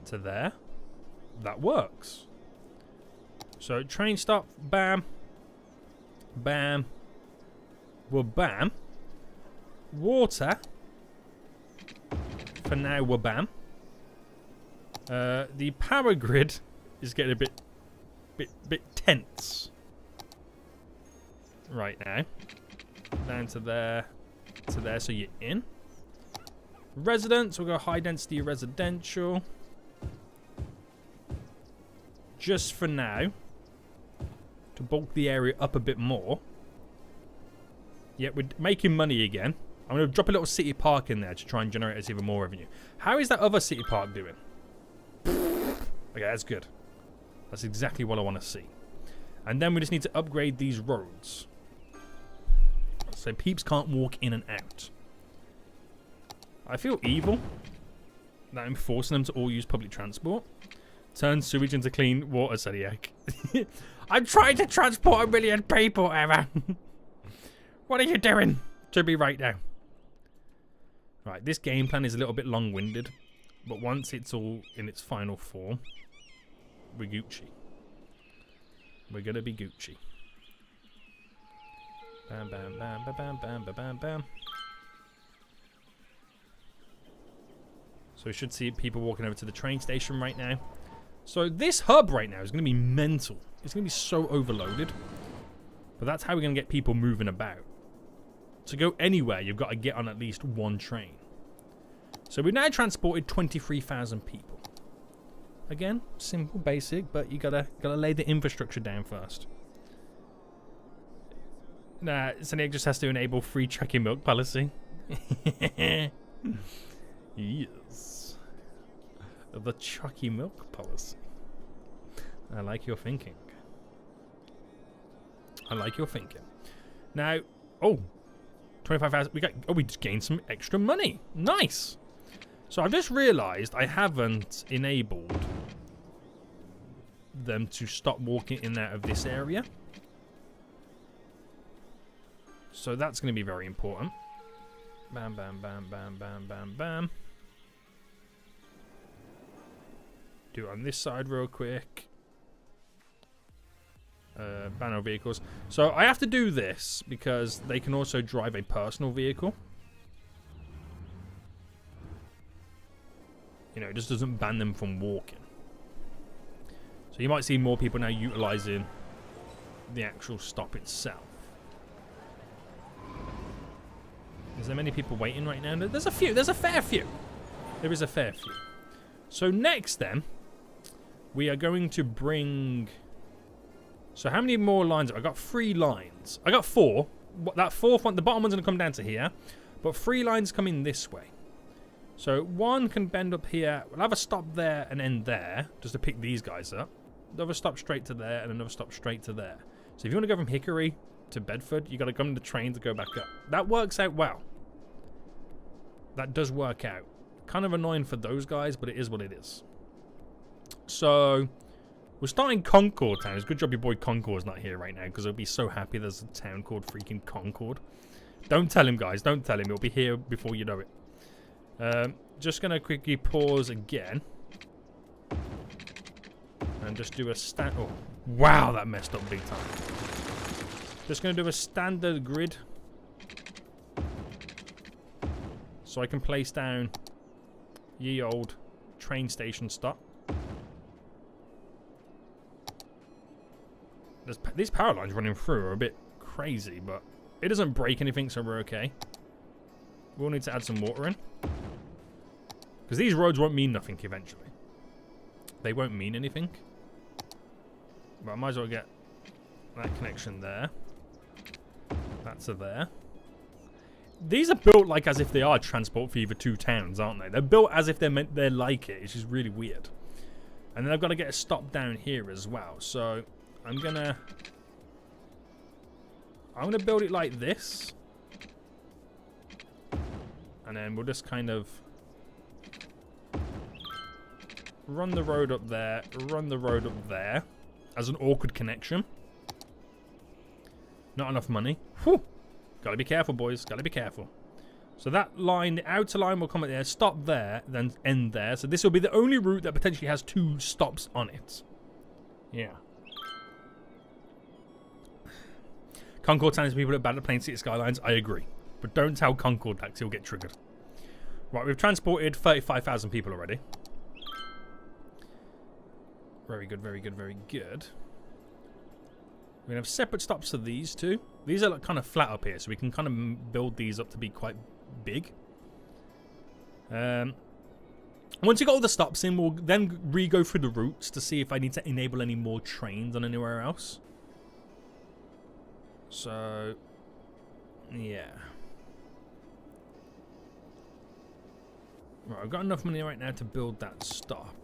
to there, that works. So train stop, bam, bam, well, bam. Water, for now, we're bam. The power grid is getting a bit tense right now. Down to there, so you're in. Residents, we'll go high density residential. Just for now, to bulk the area up a bit more. Yeah, we're making money again. I'm going to drop a little city park in there to try and generate us even more revenue. How is that other city park doing? Okay, that's good. That's exactly what I want to see. And then we just need to upgrade these roads. So peeps can't walk in and out. I feel evil that I'm forcing them to all use public transport. Turn sewage into clean water, Zodiac. I'm trying to transport 1 million people, Emma. What are you doing to me right now? Right, this game plan is a little bit long-winded, but once it's all in its final form, we're Gucci. We're gonna be Gucci. Bam, bam, bam, bam, bam, bam, bam, bam, bam. So we should see people walking over to the train station right now. So this hub right now is gonna be mental. It's gonna be so overloaded. But that's how we're gonna get people moving about. To go anywhere, you've got to get on at least one train. So we've now transported 23,000 people. Again, simple, basic, but you gotta lay the infrastructure down first. Nah, Sonic just has to enable free chucky milk policy. Yes. The chucky milk policy. I like your thinking. I like your thinking. Now, oh. 25,000. We just gained some extra money. Nice. So I've just realized I haven't enabled them to stop walking in and out of this area. So that's going to be very important. Bam, bam, bam, bam, bam, bam, bam. Do it on this side real quick. Ban our vehicles. So I have to do this because they can also drive a personal vehicle. You know, it just doesn't ban them from walking. So you might see more people now utilizing the actual stop itself. Is there many people waiting right now? There's a few. There's a fair few. There is a fair few. So next then, we are going to bring... So how many more lines? I got 3 lines. I got 4. That fourth one, the bottom one's going to come down to here. But 3 lines coming this way. So one can bend up here. We'll have a stop there and end there. Just to pick these guys up. another stop straight to there, and another stop straight to there. So if you want to go from Hickory to Bedford, you got to come in the train to go back up. That works out well. That does work out. Kind of annoying for those guys, but it is what it is. So we're starting Concord Town. It's a good job your boy Concord's not here right now, because he'll be so happy there's a town called freaking Concord. Don't tell him, guys. Don't tell him. He'll be here before you know it. Just going to quickly pause again. And just do a stand... Oh, wow, that messed up big time. Just going to do a standard grid. So I can place down ye old train station stop. These power lines running through are a bit crazy, but it doesn't break anything, so we're okay. We'll need to add some water in. Because these roads won't mean nothing eventually. They won't mean anything. But I might as well get that connection there. That's a there. These are built like as if they are transport for either two towns, aren't they? They're built as if they're like it, which is really weird. And then I've got to get a stop down here as well. So I'm gonna build it like this. And then we'll just kind of run the road up there, run the road up there as an awkward connection. Not enough money. Whew. Gotta be careful, boys. Gotta be careful. So that line, the outer line will come at there, stop there, then end there. So this will be the only route that potentially has 2 stops on it. Yeah. Concord Town is people that are bad at playing City Skylines. I agree. But don't tell Concord that, 'cause he'll get triggered. Right, we've transported 35,000 people already. Very good, very good, very good. We're going to have separate stops for these two. These are like kind of flat up here, so we can kind of build these up to be quite big. Once you got all the stops in, we'll then re-go through the routes to see if I need to enable any more trains on anywhere else. So, yeah. Right, I've got enough money right now to build that stop.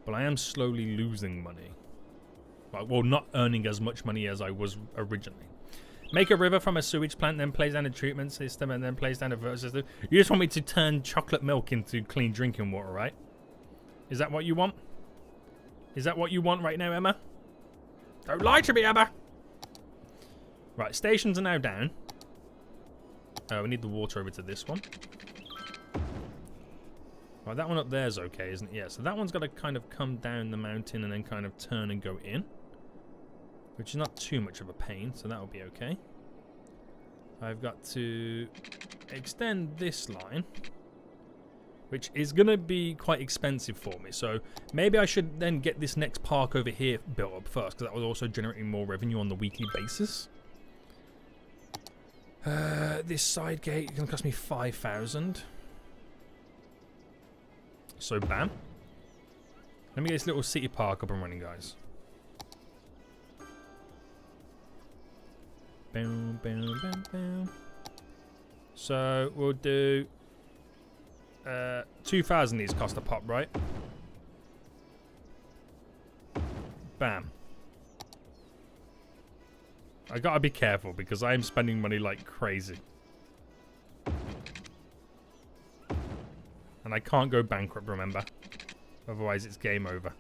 But I am slowly losing money. Well, not earning as much money as I was originally. Make a river from a sewage plant, then place down a treatment system, and then place down a water system. You just want me to turn chocolate milk into clean drinking water, right? Is that what you want? Is that what you want right now, Emma? Don't lie to me, Emma! Right, stations are now down. We need the water over to this one. Right, that one up there is okay, isn't it? Yeah, so that one's got to kind of come down the mountain and then kind of turn and go in. Which is not too much of a pain, so that'll be okay. I've got to extend this line, which is going to be quite expensive for me. So maybe I should then get this next park over here built up first, because that was also generating more revenue on the weekly basis. This side gate is going to cost me 5,000. So bam. Let me get this little city park up and running, guys. Boom, boom, boom, boom. So we'll do 2,000 these cost a pop, right? Bam. I gotta be careful because I am spending money like crazy. And I can't go bankrupt, remember? Otherwise it's game over.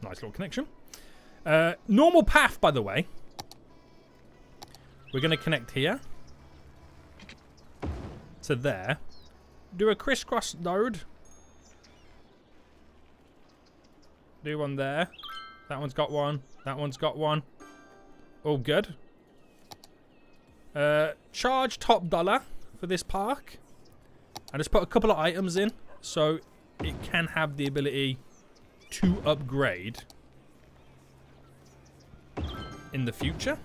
Nice little connection. Normal path, by the way. We're going to connect here. To there. Do a crisscross node. Do one there. That one's got one. That one's got one. All good. Charge top dollar for this park. I just put a couple of items in so it can have the ability to upgrade in the future.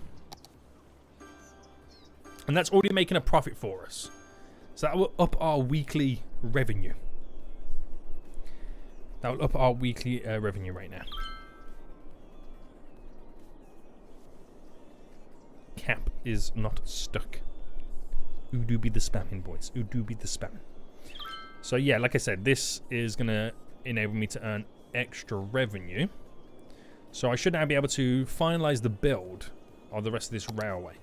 And that's already making a profit for us. So that will up our weekly revenue. That will up our weekly revenue right now. Cap is not stuck. Who do be the spamming, boys? Who do be the spamming? So yeah, like I said, this is going to enable me to earn extra revenue. So I should now be able to finalize the build of the rest of this railway.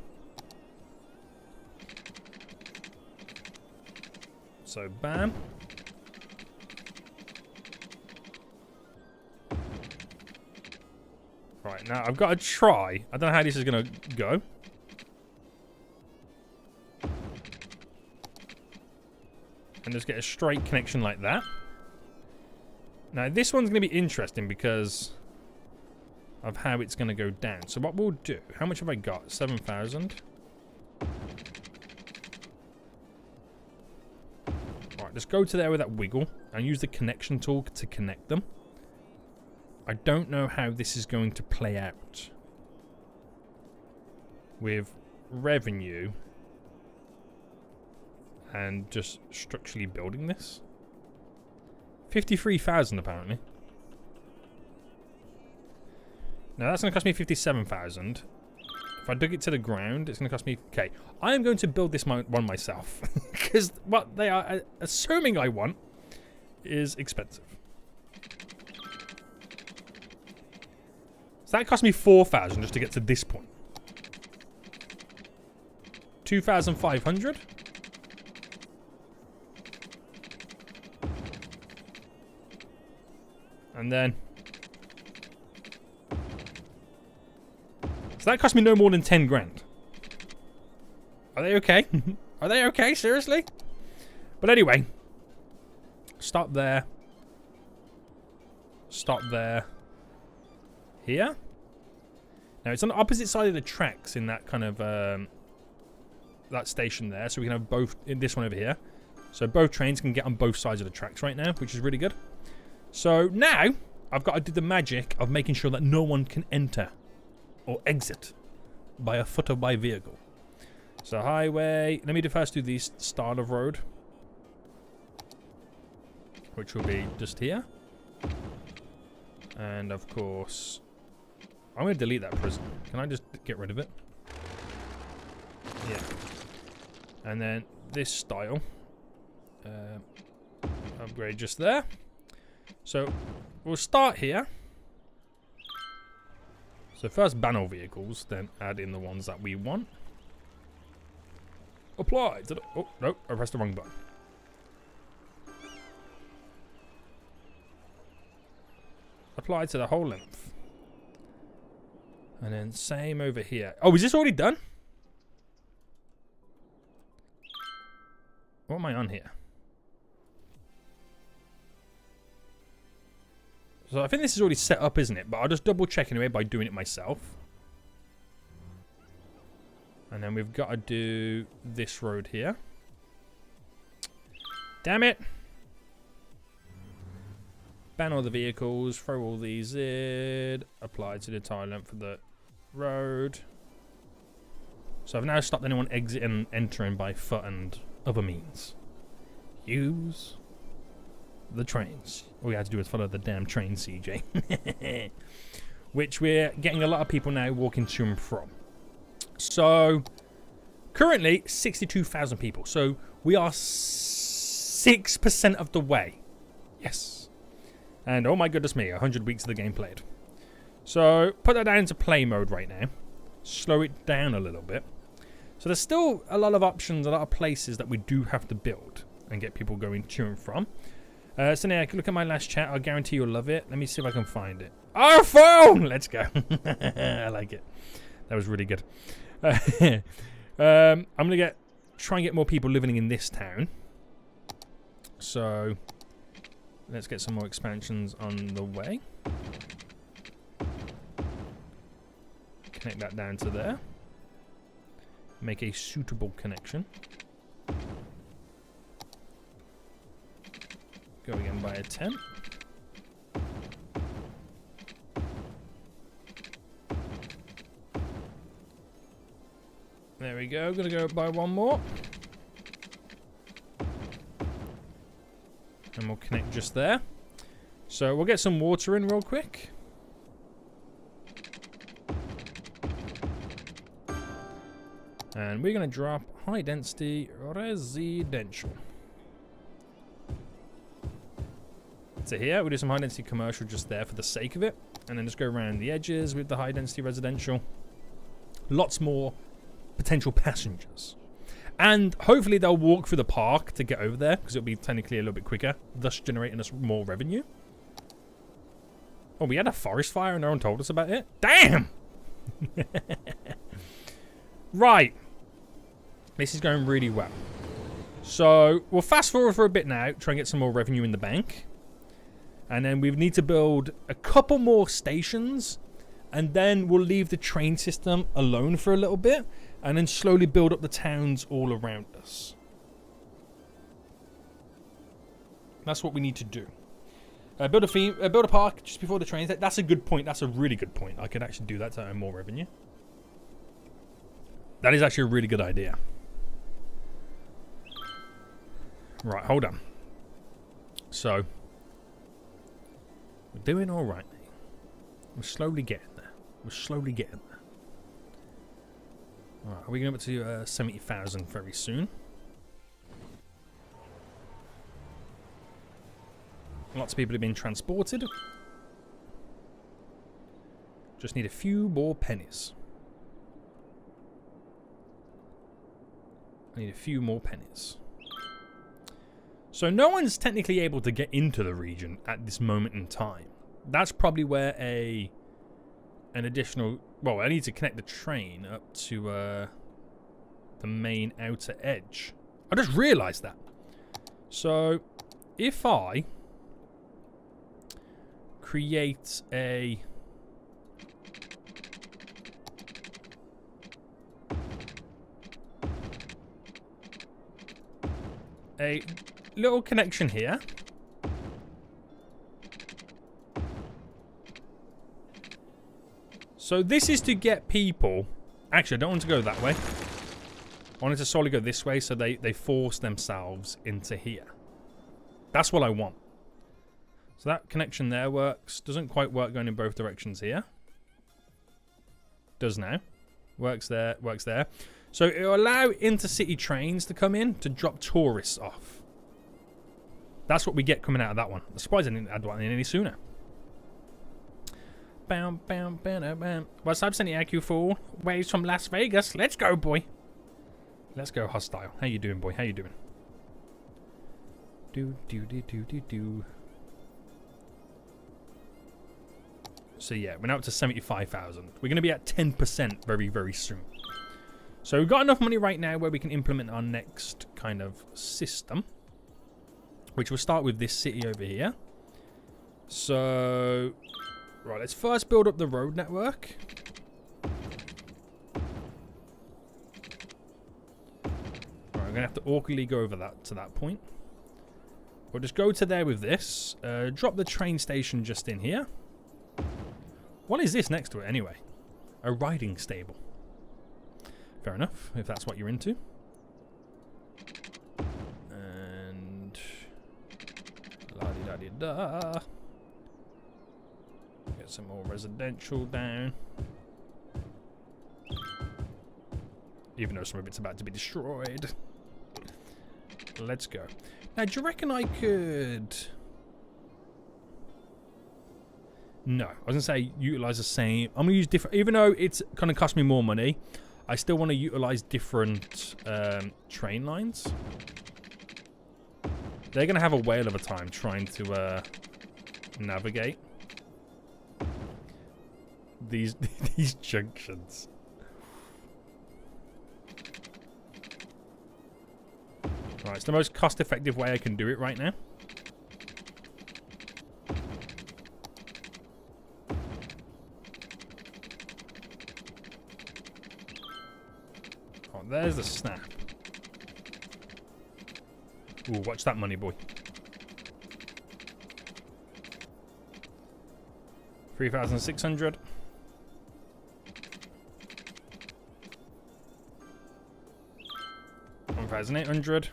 So bam. Right, now I've got to try. I don't know how this is going to go. And just get a straight connection like that. Now this one's going to be interesting because of how it's going to go down. So what we'll do, how much have I got? 7,000. Alright, let's go to there with that wiggle and use the connection tool to connect them. I don't know how this is going to play out with revenue and just structurally building this. 53,000 apparently. Now that's going to cost me 57,000. If I dug it to the ground, it's going to cost me... Okay, I am going to build this one myself. Because what they are assuming I want is expensive. So that cost me 4,000 just to get to this point. 2,500. And then... So that cost me no more than 10 grand. Are they okay? Are they okay? Seriously? But anyway. Stop there. Stop there. Here. Now it's on the opposite side of the tracks in that kind of... that station there. So we can have both... in this one over here. So both trains can get on both sides of the tracks right now, which is really good. So now, I've got to do the magic of making sure that no one can enter or exit by a foot or by vehicle. So highway, let me first do the start of road, which will be just here. And of course, I'm going to delete that prison. Can I just get rid of it? Yeah. And then this style, upgrade just there. So, we'll start here. So first ban all vehicles, then add in the ones that we want. Apply to the... Oh, no, I pressed the wrong button. Apply to the whole length. And then same over here. Oh, is this already done? What am I on here? So I think this is already set up, isn't it? But I'll just double check anyway by doing it myself. And then we've got to do this road here. Damn it! Ban all the vehicles, throw all these in, apply to the entire length of the road. So I've now stopped anyone exiting and entering by foot and other means. Use the trains. All you have to do is follow the damn train, CJ. Which we're getting a lot of people now walking to and from. So, currently, 62,000 people. So, we are 6% of the way. Yes. And, oh my goodness me, 100 weeks of the game played. So, put that down into play mode right now. Slow it down a little bit. So, there's still a lot of options, a lot of places that we do have to build and get people going to and from. So now, look at my last chat. I'll guarantee you'll love it. Let me see if I can find it. Our phone! Let's go. I like it. That was really good. I'm going to try and get more people living in this town. So, let's get some more expansions on the way. Connect that down to there. Make a suitable connection. Go again by a 10. There we go. Gonna go by one more. And we'll connect just there. So we'll get some water in real quick. And we're gonna drop high density residential. to here. We'll do some high density commercial just there for the sake of it. And then just go around the edges with the high density residential. Lots more potential passengers. And hopefully they'll walk through the park to get over there, because it'll be technically a little bit quicker, thus generating us more revenue. Oh, we had a forest fire and no one told us about it? Damn! Right. This is going really well. So, we'll fast forward for a bit now, try and get some more revenue in the bank. And then we need to build a couple more stations. And then we'll leave the train system alone for a little bit. And then slowly build up the towns all around us. That's what we need to do. Build a park just before the trains. That's a good point. That's a really good point. I could actually do that to earn more revenue. That is actually a really good idea. Right, hold on. So, we're doing all right. We're slowly getting there. We're slowly getting there. All right, are we going up to 70,000 very soon? Lots of people have been transported. Just need a few more pennies. I need a few more pennies. So no one's technically able to get into the region at this moment in time. That's probably where an additional... Well, I need to connect the train up to the main outer edge. I just realised that. So if I create a... little connection here. So this is to get people... Actually, I don't want to go that way. I wanted to solely go this way so they force themselves into here. That's what I want. So that connection there works. Doesn't quite work going in both directions here. Does now. Works there, works there. So it'll allow intercity trains to come in to drop tourists off. That's what we get coming out of that one. I'm surprised I didn't add one in any sooner. Bam, bam, bam, bam. What's up, Sandy IQ4? Waves from Las Vegas. Let's go, boy. Let's go, hostile. How you doing, boy? How you doing? Do. So yeah, we're now up to 75,000. We're going to be at 10% very, very soon. So we've got enough money right now where we can implement our next kind of system. Which will start with this city over here. So... Right, let's first build up the road network. Right, we're going to have to awkwardly go over that to that point. We'll just go to there with this. Drop the train station just in here. What is this next to it anyway? A riding stable. Fair enough, if that's what you're into. And... La-di-da-di-da. Get some more residential down. Even though some of it's about to be destroyed. Let's go. Now, do you reckon I could... No, I was going to say utilize the same. I'm going to use different... Even though it's going to cost me more money, I still want to utilize different train lines. They're going to have a whale of a time trying to navigate these junctions. Right, it's the most cost-effective way I can do it right now. Oh, there's the snap. Ooh, watch that money, boy. 3,600. 1,800.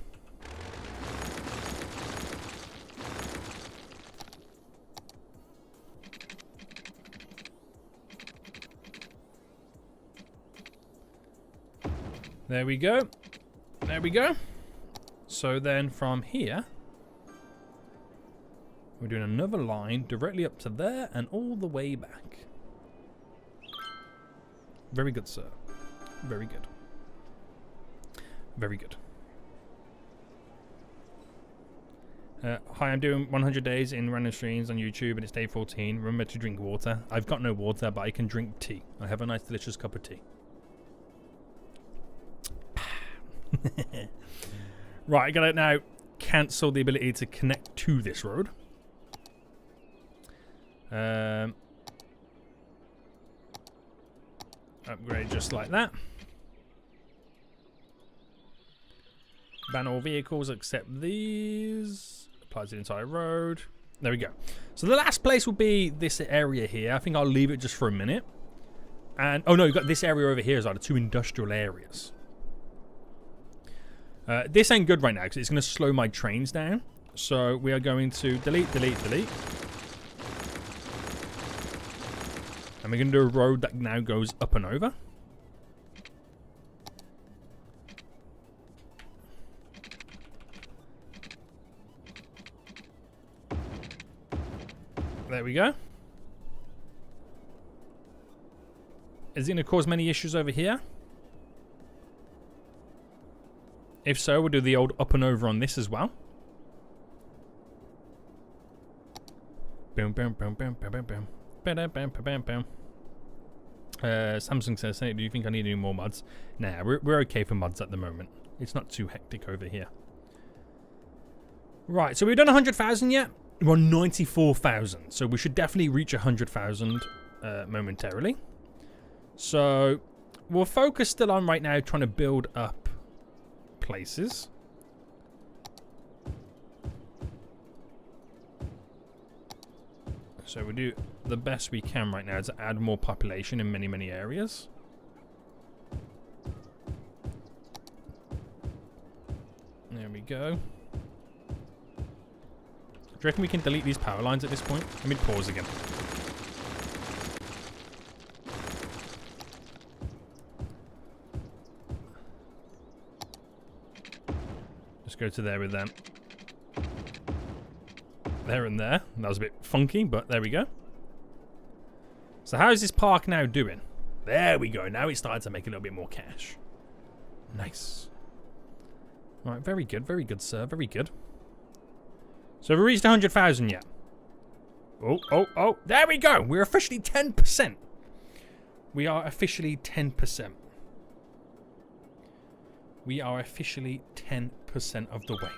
There we go. There we go. So then from here, We're doing another line directly up to there and all the way back. Very good, sir. Very good. Very good. Hi, I'm doing 100 days in random streams on YouTube and it's day 14. Remember to drink water. I've got no water, but I can drink tea. I have a nice delicious cup of tea. Right, I gotta now cancel the ability to connect to this road. Upgrade just like that. Ban all vehicles except these. Applies to the entire road. There we go. So the last place will be this area here. I think I'll leave it just for a minute. And oh no, you've got this area over here as well, the two industrial areas. This ain't good right now because it's going to slow my trains down. So we are going to delete, delete, delete. And we're going to do a road that now goes up and over. There we go. Is it going to cause many issues over here? If so, we'll do the old up and over on this as well. Boom, boom, boom, boom, boom, boom, boom. Bam, bam, bam, bam. Samsung says, hey, do you think I need any more mods? Nah, we're okay for mods at the moment. It's not too hectic over here. Right, so we've done 100,000 yet. We're on 94,000. So we should definitely reach 100,000 momentarily. So we'll focus still on right now trying to build up places. So we do the best we can right now to add more population in many, many areas. There we go. Do you reckon we can delete these power lines at this point? Let me pause again. Just go to there with them. There and there. That was a bit funky, but there we go. So how is this park now doing? There we go. Now it's starting to make a little bit more cash. Nice. Right, very good, sir. Very good. So have we reached 100,000 yet? Oh. There we go. We're officially 10%. We are officially 10%. We are officially 10% of the way.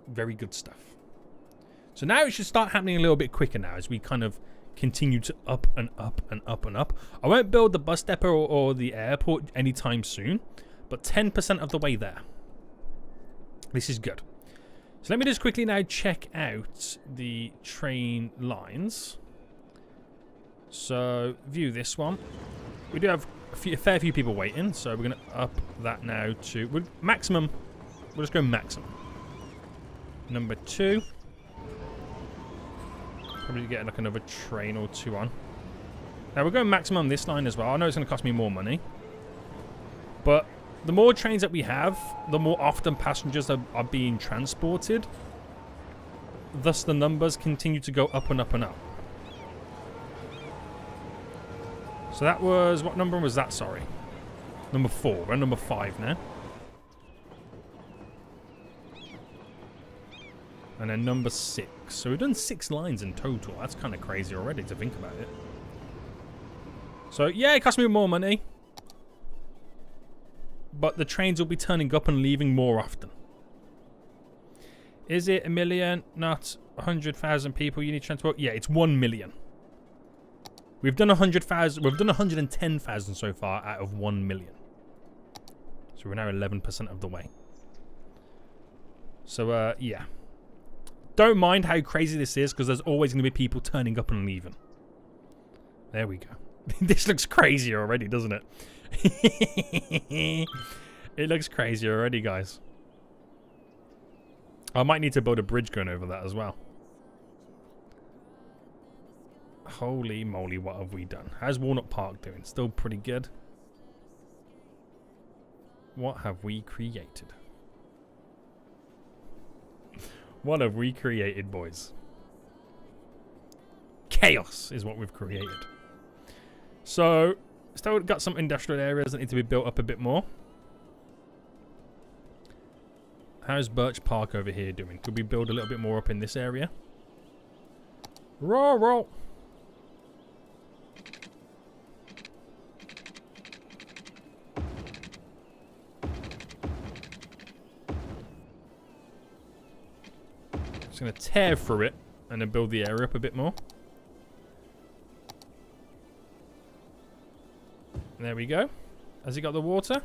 Very good stuff. So now it should start happening a little bit quicker now as we kind of continue to up and up and up and up. I won't build the bus depot or the airport anytime soon, but 10% of the way there. This is good. So let me just quickly now check out the train lines. So view this one. We do have a fair few people waiting, so we're going to up that now to maximum. We'll just go maximum. Number 2. Probably get like another train or two on. Now we're going maximum this line as well. I know it's going to cost me more money, but the more trains that we have, the more often passengers are being transported. Thus the numbers continue to go up and up and up. So that was, what number was that, sorry? Number 4, we're on number 5 now. And then number 6. So we've done 6 lines in total. That's kind of crazy already to think about it. So yeah, it cost me more money. But the trains will be turning up and leaving more often. Is it 1 million, not 100,000 people you need to transport? Yeah, it's 1 million. We've done 100,000. We've done 110,000 so far out of 1 million. So we're now 11% of the way. So yeah. Don't mind how crazy this is because there's always going to be people turning up and leaving. There we go. This looks crazy already, doesn't it? It looks crazy already, guys. I might need to build a bridge going over that as well. Holy moly, what have we done? How's Walnut Park doing? Still pretty good. What have we created? What have we created, boys? Chaos is what we've created. So, still got some industrial areas that need to be built up a bit more. How's Birch Park over here doing? Could we build a little bit more up in this area? Roll. Just going to tear through it and then build the area up a bit more. There we go. Has it got the water?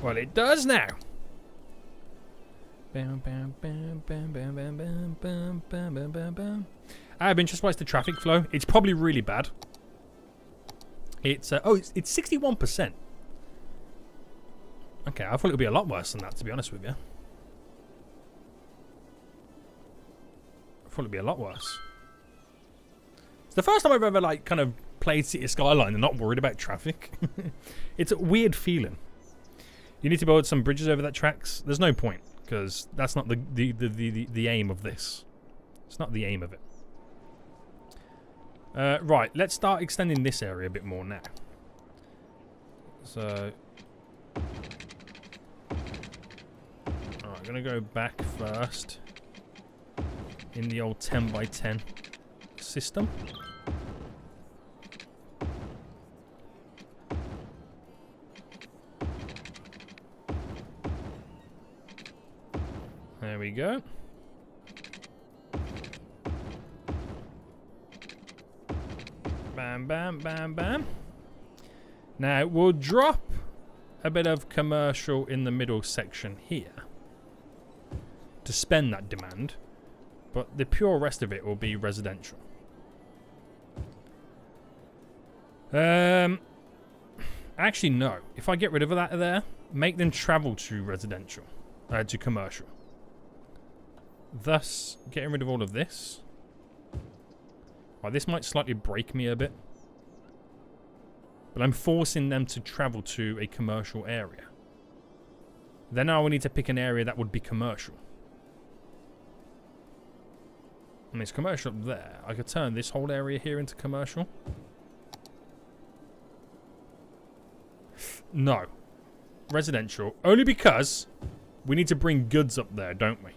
Well, it does now. I have interest. What's the traffic flow? It's probably really bad. It's 61%. Okay, I thought it would be a lot worse than that, to be honest with you. I thought it'd be a lot worse. It's the first time I've ever kind of played City Skyline and not worried about traffic. It's a weird feeling. You need to build some bridges over that tracks. There's no point because that's not the aim of this. It's not the aim of it. Right, let's start extending this area a bit more now. So, I'm gonna go back first in the old 10 by 10 system. There we go. Bam, bam, bam, bam. Now, we'll drop a bit of commercial in the middle section here to spend that demand, but the rest of it will be residential. Actually, no. If I get rid of that there, make them travel to residential, to commercial. Thus, getting rid of all of this. Well, this might slightly break me a bit. But I'm forcing them to travel to a commercial area. Then I will need to pick an area that would be commercial. I mean, it's commercial up there. I could turn this whole area here into commercial. No. Residential. Only because we need to bring goods up there, don't we?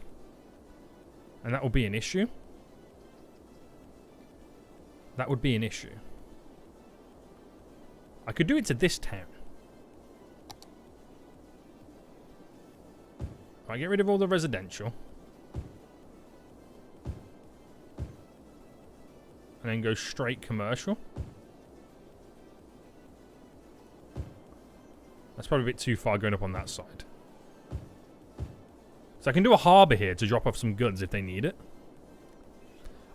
And that will be an issue. That would be an issue. I could do it to this town. I get rid of all the residential. And then go straight commercial. That's probably a bit too far going up on that side. So I can do a harbour here to drop off some goods if they need it.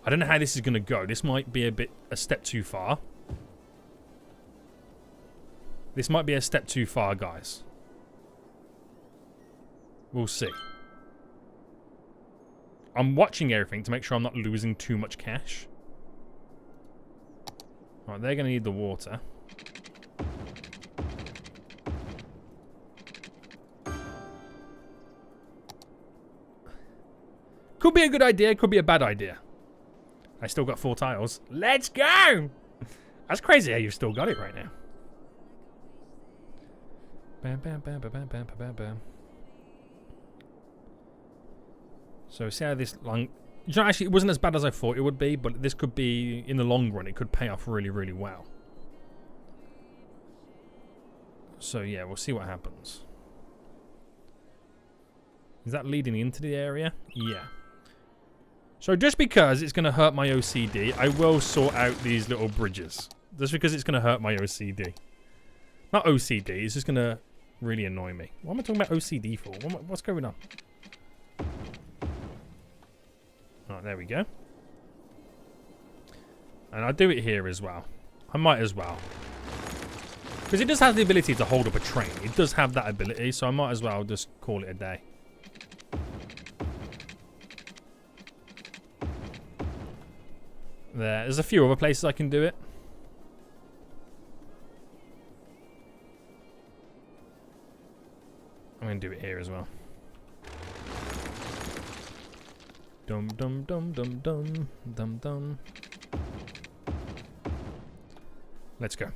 I don't know how this is going to go. This might be a step too far. This might be a step too far, guys. We'll see. I'm watching everything to make sure I'm not losing too much cash. Right, they're going to need the water. Could be a good idea, could be a bad idea. I still got 4 tiles. Let's go! That's crazy how you've still got it right now. Bam, bam, bam, bam, bam, bam, bam, bam. So see how this long... You know, actually, it wasn't as bad as I thought it would be, but this could be, in the long run, it could pay off really, really well. So yeah, we'll see what happens. Is that leading into the area? Yeah. So just because it's going to hurt my OCD, I will sort out these little bridges. Just because it's going to hurt my OCD. Not OCD, it's just going to really annoy me. What am I talking about OCD for? What's going on? Alright, there we go. And I'll do it here as well. I might as well. Because it does have the ability to hold up a train. It does have that ability, so I might as well just call it a day. There's a few other places I can do it. I'm going to do it here as well. Dum dum dum dum dum dum dum. Let's go.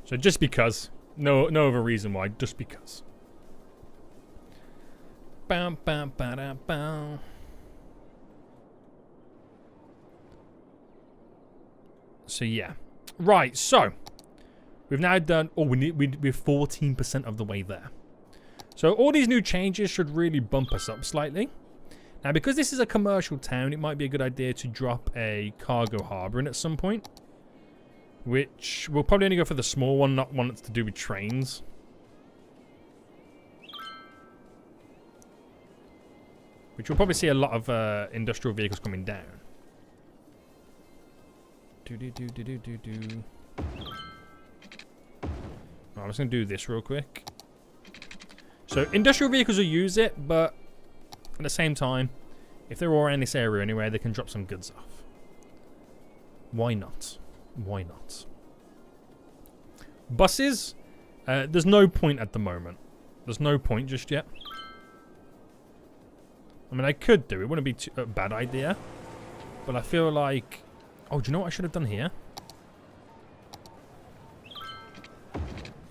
So just because, no other reason why, just because. Bam bam ba da bam. So yeah, right. So we've now done. Oh, we're 14% of the way there. So all these new changes should really bump us up slightly. Now, because this is a commercial town, it might be a good idea to drop a cargo harbour in at some point. Which we'll probably only go for the small one, not one that's to do with trains. Which we'll probably see a lot of industrial vehicles coming down. I'm just going to do this real quick. So, industrial vehicles will use it, but at the same time, if they're all around this area anyway, they can drop some goods off. Why not? Why not? Buses, there's no point at the moment. There's no point just yet. I mean, I could do it. It wouldn't be a bad idea. But I feel like... Oh, do you know what I should have done here?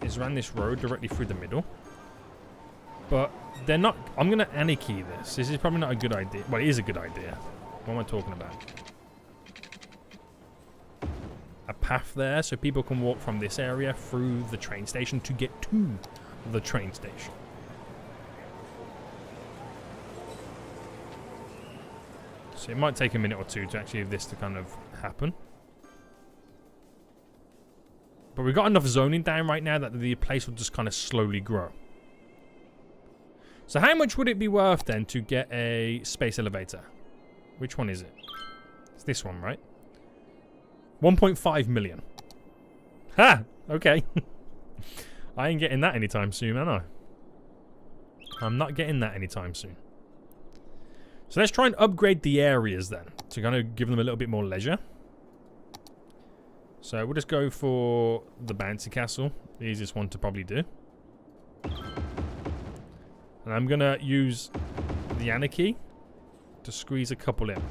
Is ran this road directly through the middle. But they're not... I'm going to anarchy this. This is probably not a good idea. Well, it is a good idea. What am I talking about? A path there so people can walk from this area through the train station to get to the train station. So it might take a minute or two to actually have this to kind of happen. But we've got enough zoning down right now that the place will just kind of slowly grow. So how much would it be worth then to get a space elevator? Which one is it? It's this one, right? 1.5 million. Ha! Okay. I ain't getting that anytime soon, am I? I'm not getting that anytime soon. So let's try and upgrade the areas then, to kind of give them a little bit more leisure. So we'll just go for the bouncy castle, the easiest one to probably do. And I'm going to use the anarchy to squeeze a couple in.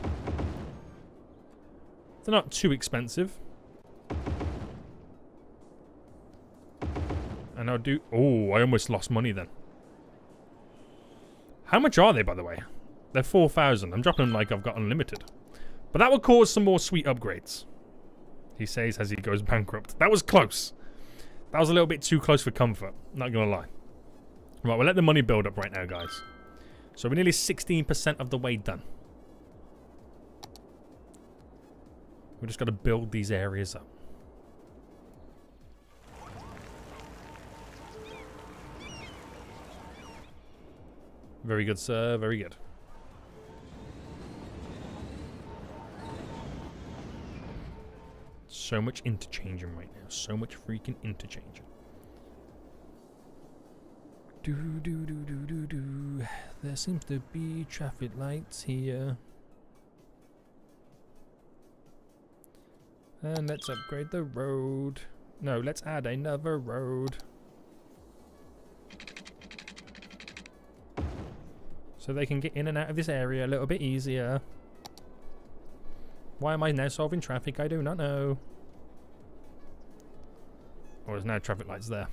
They're not too expensive. And I'll do... Oh, I almost lost money then. How much are they, by the way? They're 4,000. I'm dropping them like I've got unlimited. But that will cause some more sweet upgrades. He says as he goes bankrupt. That was close. That was a little bit too close for comfort. Not going to lie. Right, we'll let the money build up right now, guys. So we're nearly 16% of the way done. We just got to build these areas up. Very good, sir. Very good. So much interchanging right now. So much freaking interchanging. Do do do do do do. There seems to be traffic lights here. And let's upgrade the road. No, let's add another road. So they can get in and out of this area a little bit easier. Why am I now solving traffic? I do not know. Or there's now traffic lights there.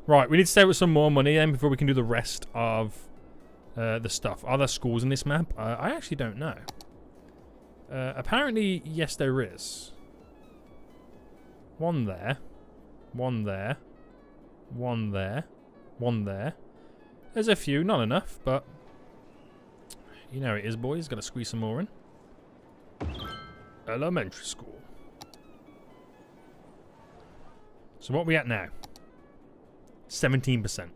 Right, we need to save up some more money then before we can do the rest of the stuff. Are there schools in this map? I actually don't know. Apparently, yes, there is. One there. One there. One there. One there. There's a few, not enough, but you know it is, boys. Got to squeeze some more in. Elementary school. So what are we at now? 17%.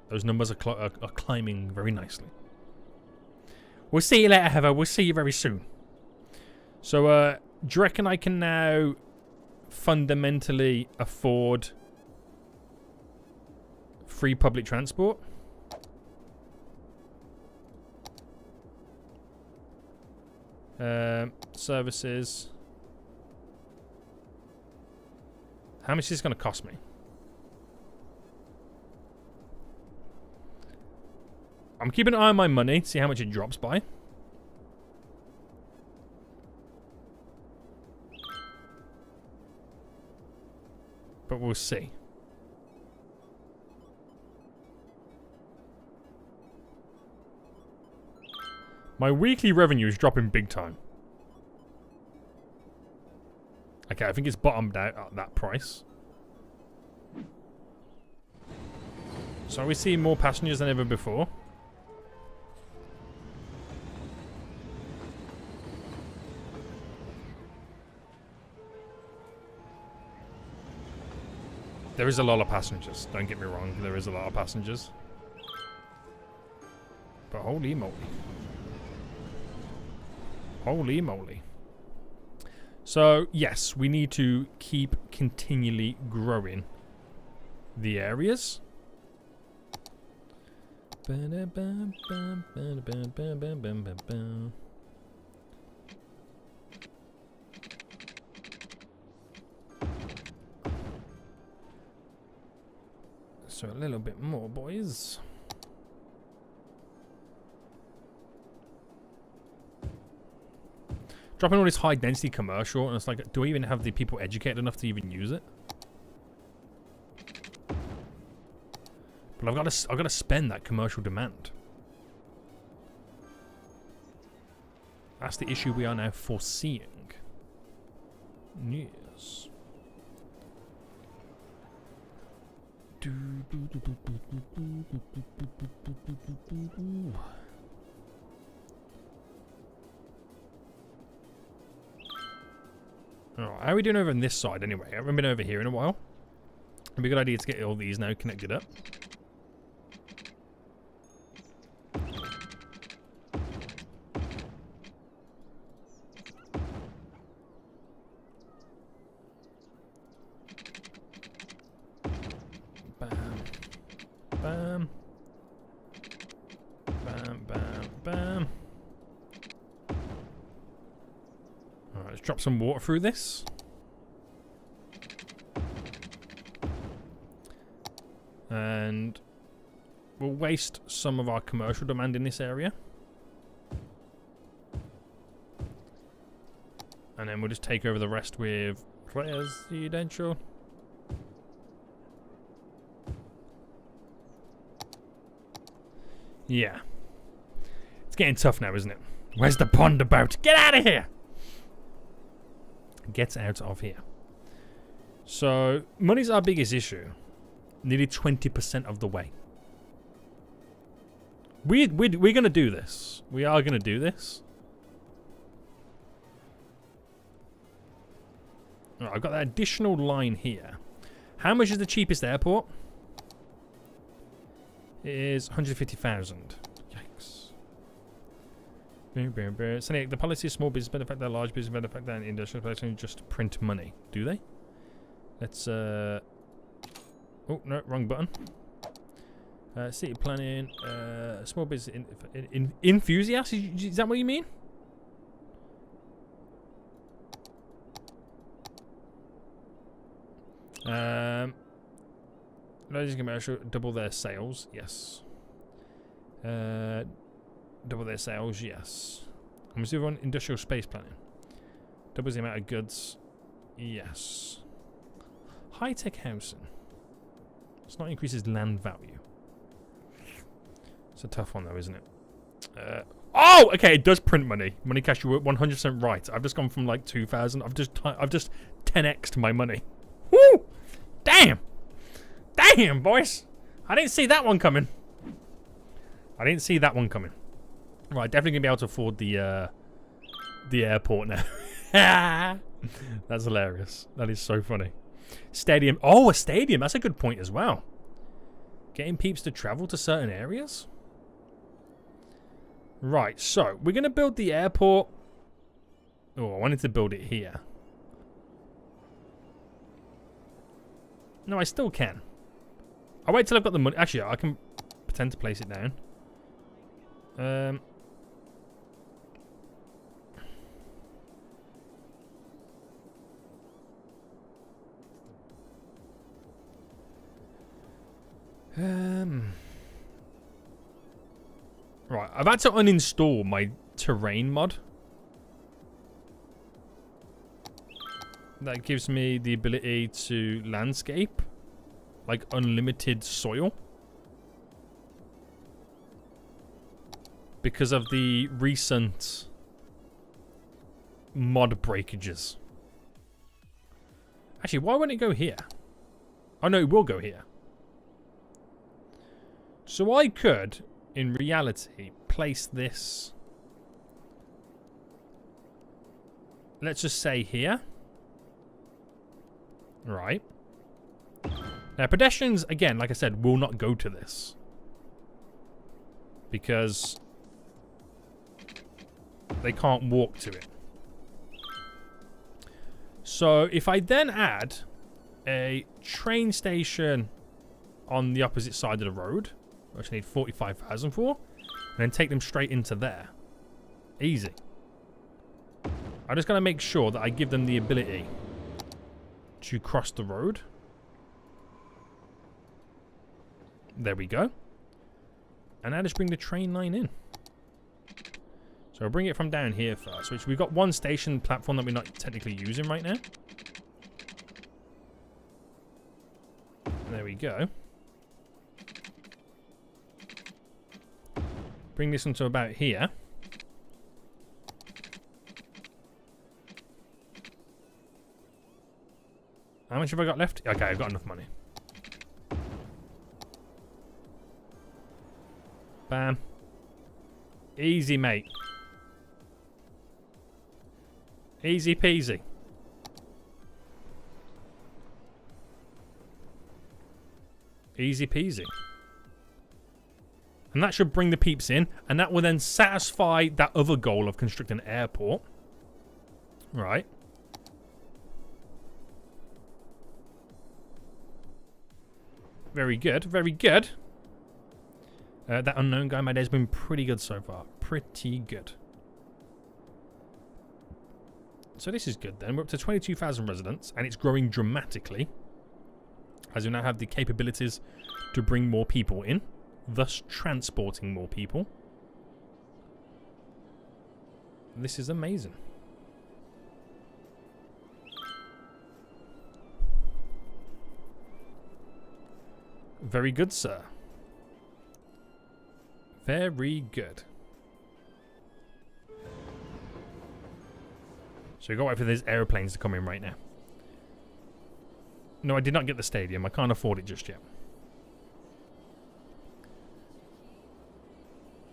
Those numbers are climbing very nicely. We'll see you later, Heather. We'll see you very soon. So, do you reckon I can now fundamentally afford free public transport? Services. How much is this going to cost me? I'm keeping an eye on my money to see how much it drops by. But we'll see. My weekly revenue is dropping big time. Okay, I think it's bottomed out at that price. So are we seeing more passengers than ever before? There is a lot of passengers, don't get me wrong, there is a lot of passengers. But holy moly. Holy moly. So, yes, we need to keep continually growing the areas. So a little bit more, boys. Dropping all this high density commercial, and it's like, do I even have the people educated enough to even use it? But I've got to spend that commercial demand. That's the issue we are now foreseeing. Yes. Alright, how are we doing over on this side anyway? I haven't been over here in a while. It'd be a good idea to get all these now connected up. Bam. Bam. Bam, bam, bam. Alright, let's drop some water through this. And we'll waste some of our commercial demand in this area. And then we'll just take over the rest with residential. Yeah. It's getting tough now, isn't it? Where's the pond about? Get out of here! Get out of here. So, money's our biggest issue. Nearly 20% of the way. We're going to do this. We are going to do this. Right, I've got that additional line here. How much is the cheapest airport? It is 150,000. Yikes. So the policy is small business benefactor, large business benefactor, and industrial person just print money. Do they? Let's oh no, wrong button. City planning, small business enthusiast. Is that what you mean? Ladies commercial, double their sales, yes. Double their sales, yes. I'm going to do on industrial space planning. Doubles the amount of goods, yes. High-tech housing. It's not increases land value. It's a tough one though, isn't it? Oh, okay, it does print money. Money cash, you were 100% right. I've just gone from like 2,000. I've just 10x'd my money. Woo! Damn! Damn, boys! I didn't see that one coming. I didn't see that one coming. Right, definitely gonna be able to afford the airport now. That's hilarious. That is so funny. Stadium. Oh, a stadium. That's a good point as well. Getting peeps to travel to certain areas. Right, so we're gonna build the airport. Oh, I wanted to build it here. No, I still can. I'll wait till I've got the money. Actually, I can pretend to place it down. Right, I've had to uninstall my terrain mod. That gives me the ability to landscape, like unlimited soil. Because of the recent mod breakages. Actually, why won't it go here? Oh no, it will go here. So I could, in reality, place this, let's just say here. Right. Now, pedestrians, again, like I said, will not go to this. Because they can't walk to it. So, if I then add a train station on the opposite side of the road, which I need 45,000 for, and then take them straight into there. Easy. I'm just going to make sure that I give them the ability to cross the road. There we go. And now just bring the train line in. So I'll bring it from down here first, which we've got one station platform that we're not technically using right now. There we go. Bring this onto about here. How much have I got left? Okay, I've got enough money. Bam. Easy, mate. Easy peasy. Easy peasy. And that should bring the peeps in, and that will then satisfy that other goal of constructing an airport. Right. Very good, very good. That unknown guy, my day's been pretty good so far. Pretty good. So this is good then. We're up to 22,000 residents, and it's growing dramatically. As we now have the capabilities to bring more people in, thus transporting more people. This is amazing. Very good, sir. Very good. So we've got to wait for these aeroplanes to come in right now. No, I did not get the stadium. I can't afford it just yet.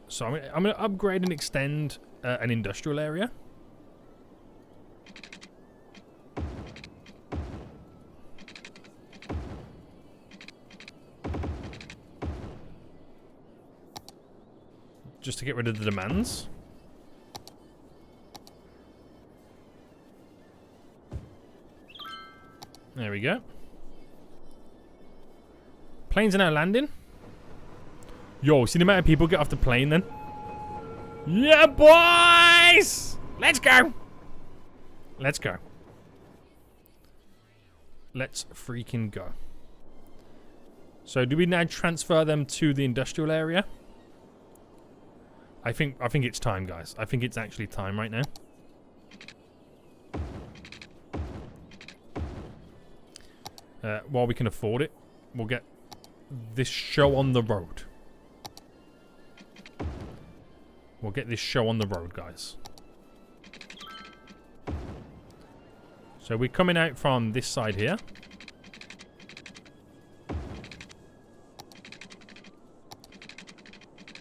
So I'm going to upgrade and extend an industrial area. Just to get rid of the demands. There we go. Planes are now landing. Yo, see the amount of people get off the plane then? Yeah, boys! Let's go! Let's go. Let's freaking go. So do we now transfer them to the industrial area? I think it's time, guys. I think it's actually time right now. While we can afford it, we'll get this show on the road. We'll get this show on the road, guys. So we're coming out from this side here.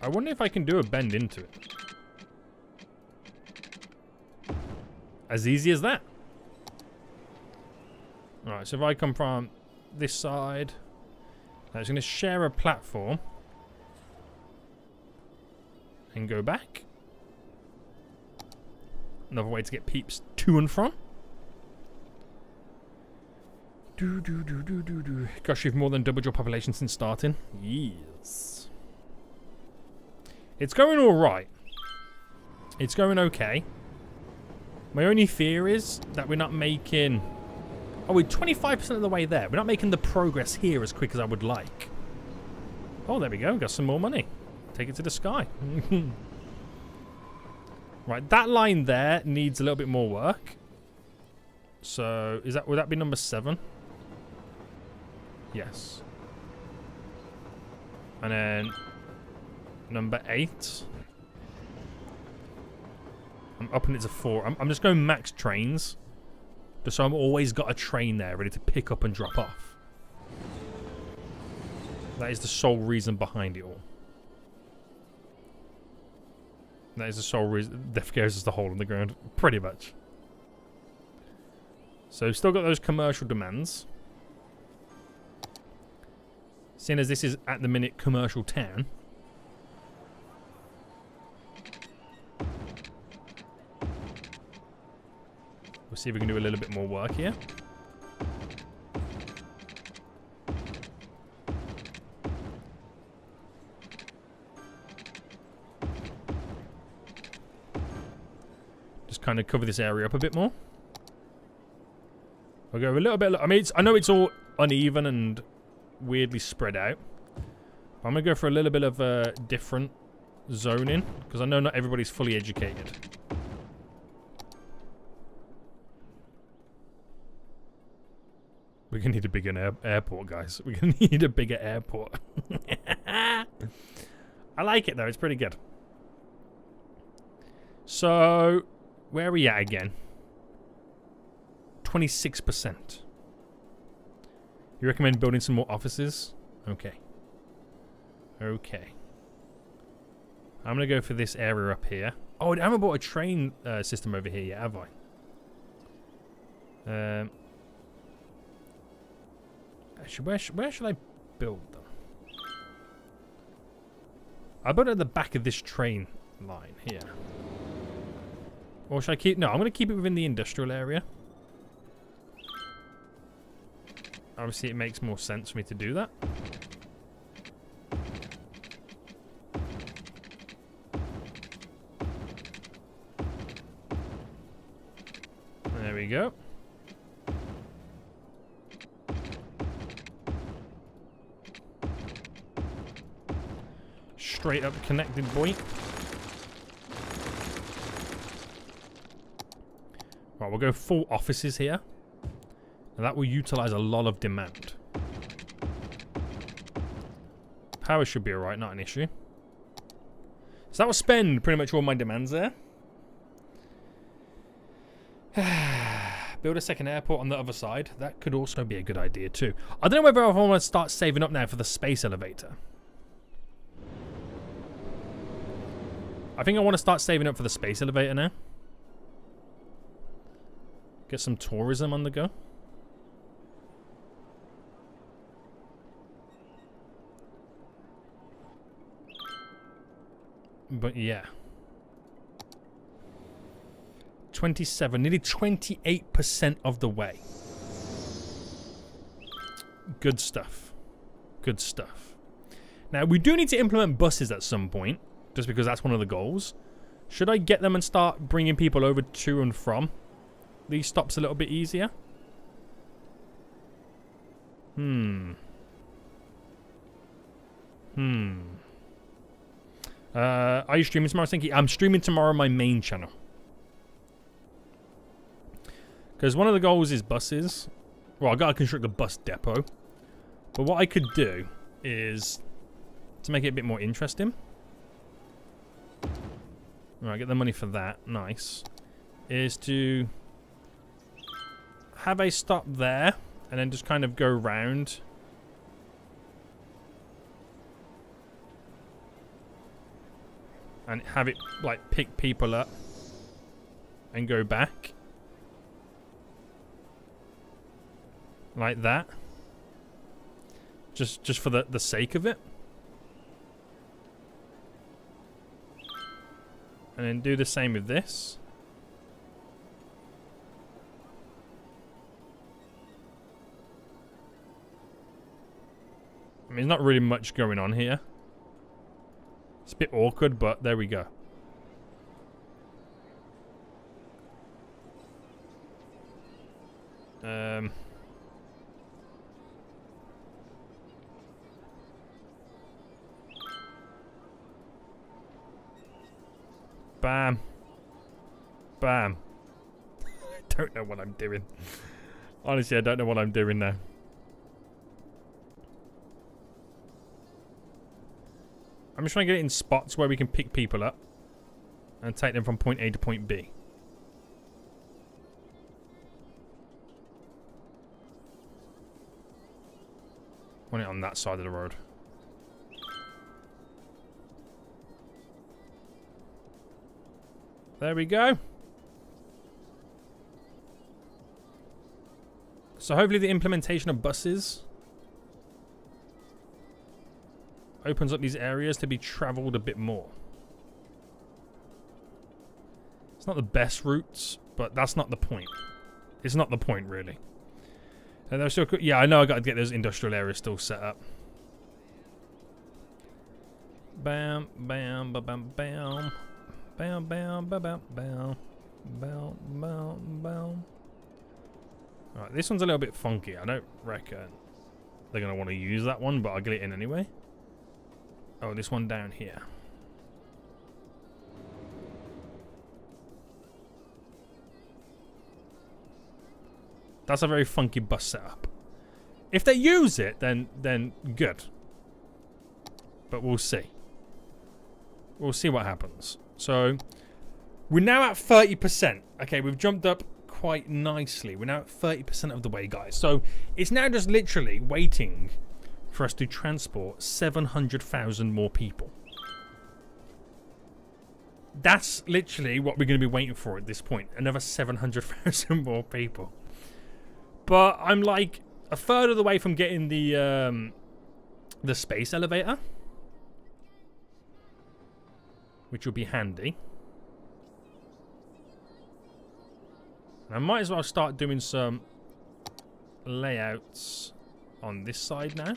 I wonder if I can do a bend into it. As easy as that. Alright, so if I come from this side, I'm just going to share a platform and go back. Another way to get peeps to and from. Gosh, you've more than doubled your population since starting. Yes. It's going alright. It's going okay. My only fear is that we're not making... Oh, we're 25% of the way there. We're not making the progress here as quick as I would like. Oh, there we go. Got some more money. take it to the sky. Right, that line there needs a little bit more work. So, would that be number 7? Yes. And then number 8. I'm upping it to 4. I'm just going max trains. Just so I've always got a train there ready to pick up and drop off. That is the sole reason behind it all. That is the sole reason. There goes as the hole in the ground. Pretty much. So we've still got those commercial demands. Seeing as this is at the minute commercial town. We'll see if we can do a little bit more work here. Just kind of cover this area up a bit more. We'll go a little bit. I mean, I know it's all uneven and weirdly spread out. I'm gonna go for a little bit of different zoning because I know not everybody's fully educated. We're gonna need a bigger airport, guys. We're gonna need a bigger airport. I like it though. It's pretty good. So, where are we at again? 26%. You recommend building some more offices? Okay. Okay. I'm going to go for this area up here. Oh, I haven't bought a train system over here yet, have I? Actually, where should I build them? I'll build it at the back of this train line here. Or should I keep... No, I'm going to keep it within the industrial area. Obviously, it makes more sense for me to do that. There we go. Straight up connected, boy. Right, we'll go full offices here. And that will utilize a lot of demand. Power should be alright, not an issue. So that will spend pretty much all my demands there. Build a second airport on the other side. That could also be a good idea too. I don't know whether I want to start saving up now for the space elevator. I think I want to start saving up for the space elevator now. Get some tourism on the go. But yeah. 27, nearly 28% of the way. Good stuff. Good stuff. Now, we do need to implement buses at some point, just because that's one of the goals. Should I get them and start bringing people over to and from these stops a little bit easier? Are you streaming tomorrow, Stinky? I'm streaming tomorrow on my main channel. Because one of the goals is buses. Well, I gotta construct a bus depot. But what I could do is to make it a bit more interesting. Alright, get the money for that. Nice. Is to have a stop there and then just kind of go round. And have it like pick people up and go back. Like that. Just for the sake of it. And then do the same with this. I mean, there's not really much going on here. It's a bit awkward, but there we go. Bam. Bam. I don't know what I'm doing. Honestly, I don't know what I'm doing now. I'm just trying to get it in spots where we can pick people up and take them from point A to point B. Want it on that side of the road. There we go. So hopefully the implementation of buses opens up these areas to be travelled a bit more. It's not the best routes, but that's not the point. It's not the point, really. And they're still, yeah, I know I got to get those industrial areas still set up. Bam, bam, ba bam, bam, bam, bam, ba bam, bam, bam, bam, bam. All right, this one's a little bit funky. I don't reckon they're gonna want to use that one, but I'll get it in anyway. Oh, this one down here. That's a very funky bus setup. If they use it, then good. But we'll see. We'll see what happens. So, we're now at 30%. Okay, we've jumped up quite nicely. We're now at 30% of the way, guys. So, it's now just literally waiting for us to transport 700,000 more people. That's literally what we're going to be waiting for at this point. Another 700,000 more people. But I'm like a third of the way from getting the space elevator, which will be handy. And I might as well start doing some layouts on this side now.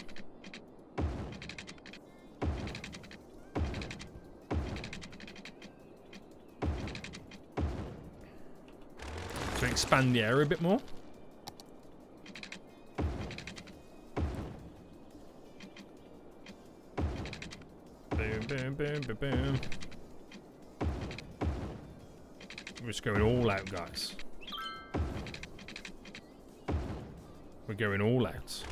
To expand the area a bit more. Boom, boom, boom, boom. We're just going all out, guys. We're going all out.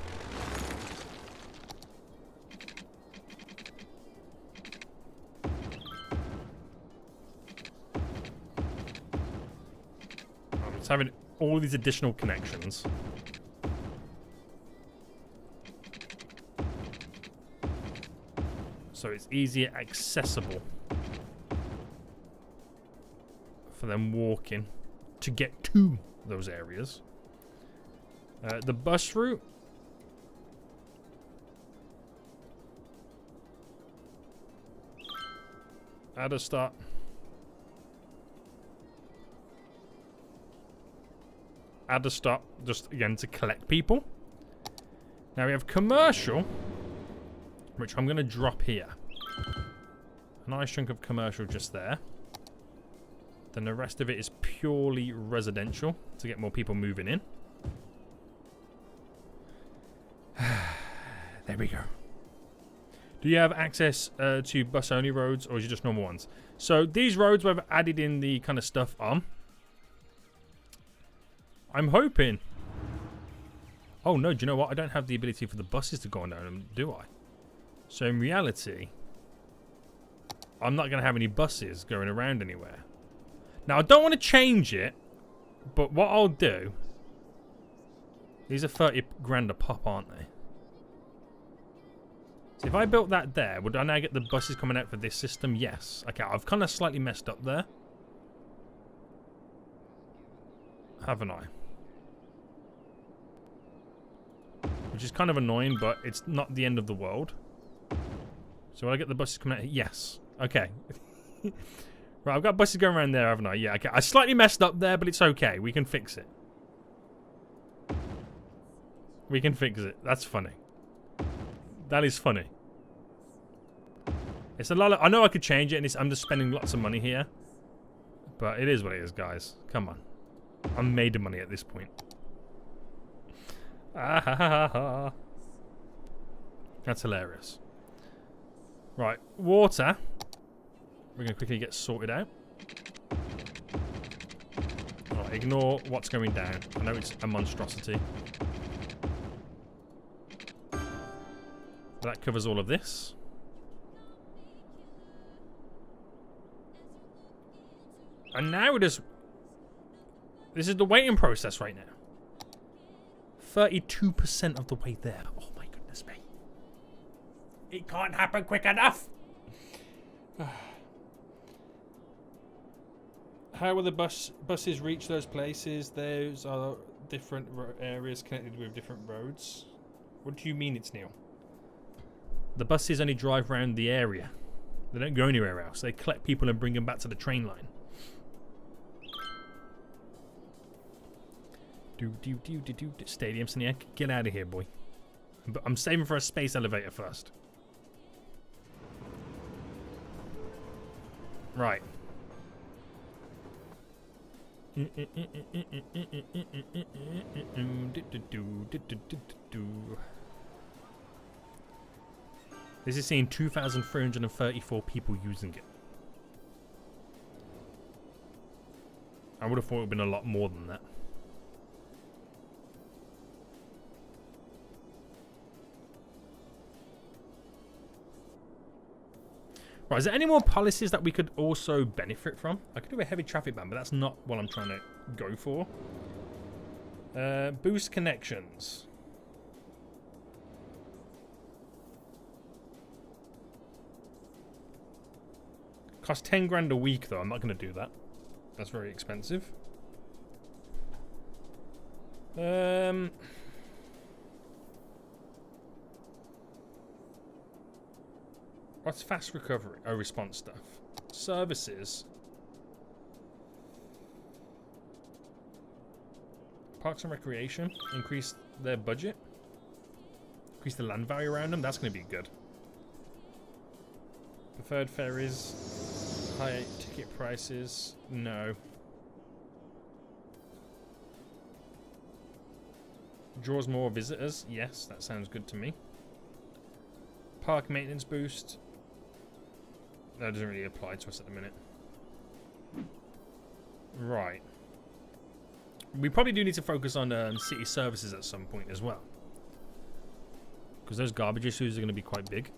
I'm just having all these additional connections. So it's easier accessible for them walking to get to those areas. The bus route. Add a stop. Add a stop, just again to collect people. Now we have commercial, which I'm going to drop here. A nice chunk of commercial just there. Then the rest of it is purely residential to get more people moving in. There we go. Do you have access to bus-only roads, or is it just normal ones? So these roads where I've added in the kind of stuff on. I'm hoping. Oh no, do you know what? I don't have the ability for the buses to go on down them, do I? So in reality, I'm not going to have any buses going around anywhere. Now, I don't want to change it, but what I'll do... These are 30 grand a pop, aren't they? So if I built that there, would I now get the buses coming out for this system? Yes. Okay, I've kind of slightly messed up there. Haven't I? Which is kind of annoying, but it's not the end of the world. So will I get the buses coming out? Yes. Okay. Right, I've got buses going around there, haven't I? Yeah, okay. I slightly messed up there, but it's okay. We can fix it. We can fix it. That's funny. That is funny. It's a lot of, I know I could change it, and I'm just spending lots of money here. But it is what it is, guys. Come on. I'm made of money at this point. Ah ha ha ha. That's hilarious. Right, water. We're going to quickly get sorted out. Alright, ignore what's going down. I know it's a monstrosity. That covers all of this. And now it is... This is the waiting process right now. 32% of the way there. Oh my goodness me. It can't happen quick enough. How will the buses reach those places? Those are different areas connected with different roads. What do you mean it's Neil? The buses only drive around the area. They don't go anywhere else. They collect people and bring them back to the train line. Stadium Sneak, get out of here, boy. But I'm saving for a space elevator first. Right. This is seeing 2,334 people using it. I would have thought it would have been a lot more than that. Right, is there any more policies that we could also benefit from? I could do a heavy traffic ban, but that's not what I'm trying to go for. Boost connections. Cost 10 grand a week, though. I'm not going to do that. That's very expensive. What's fast recovery? Oh, response stuff. Services. Parks and Recreation. Increase their budget. Increase the land value around them. That's going to be good. Preferred ferries. High ticket prices. No. Draws more visitors. Yes, that sounds good to me. Park maintenance boost. That doesn't really apply to us at the minute. Right. We probably do need to focus on city services at some point as well. Because those garbage issues are going to be quite big.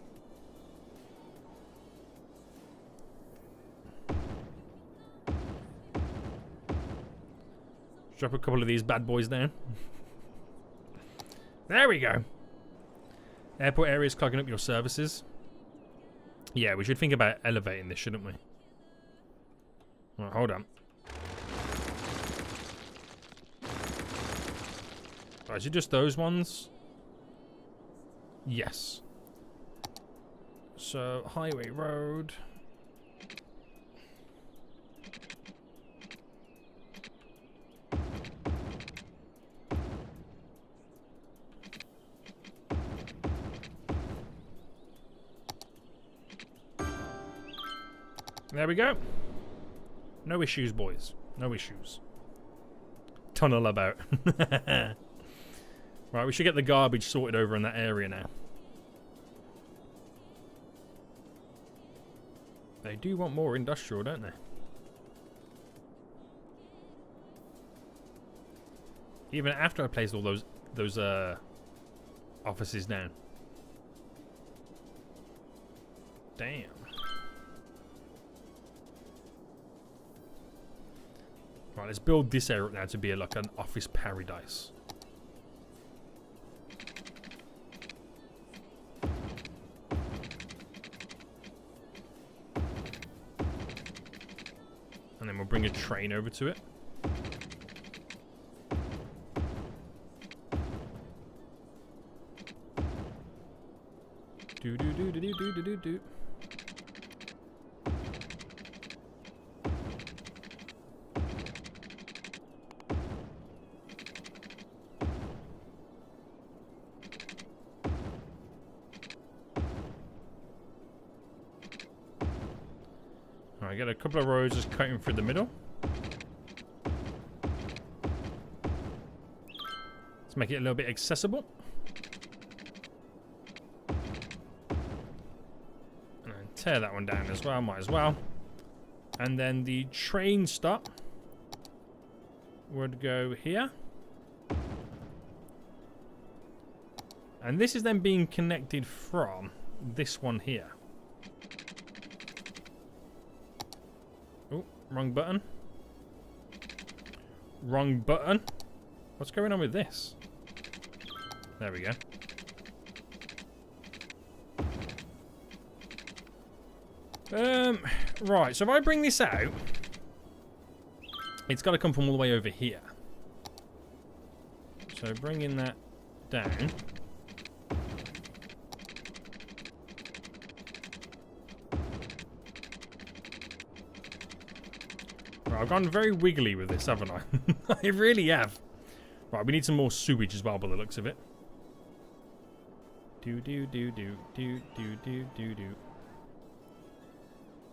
Drop a couple of these bad boys down. There we go. Airport areas clogging up your services. Yeah, we should think about elevating this, shouldn't we? Right, hold on. Right, is it just those ones? Yes. So, highway road. There we go. No issues, boys. No issues. Tunnel about. Right, we should get the garbage sorted over in that area now. They do want more industrial, don't they? Even after I placed all those offices down. Damn. Right, let's build this area up now to be like an office paradise. And then we'll bring a train over to it. Do do do do do do do do. Alright, get a couple of roads just cutting through the middle. Let's make it a little bit accessible. And tear that one down as well, might as well. And then the train stop would go here. And this is then being connected from this one here. Oh, wrong button. Wrong button. What's going on with this? There we go. Right, so if I bring this out, it's got to come from all the way over here. So bringing that down. Right, I've gone very wiggly with this, haven't I? I really have. Right, we need some more sewage as well by the looks of it. Do do do do do do do do do.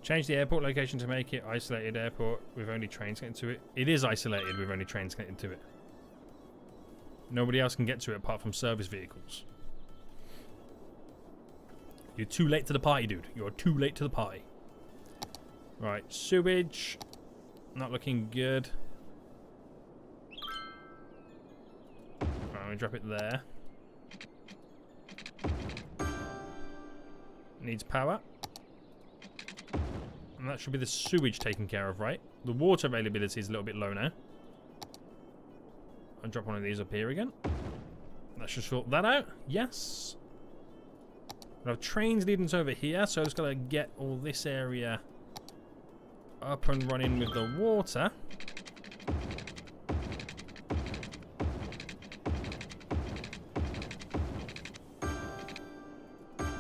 Change the airport location to make it isolated airport with only trains getting to it. It is isolated with only trains getting to it. Nobody else can get to it apart from service vehicles. You're too late to the party, dude. You're too late to the party. Right, sewage. Not looking good. Right, I'm going to drop it there. Needs power. And that should be the sewage taken care of, right? The water availability is a little bit low now. I'll drop one of these up here again. That should sort that out. Yes. I have trains leading us over here, so I just got to get all this area up and running with the water.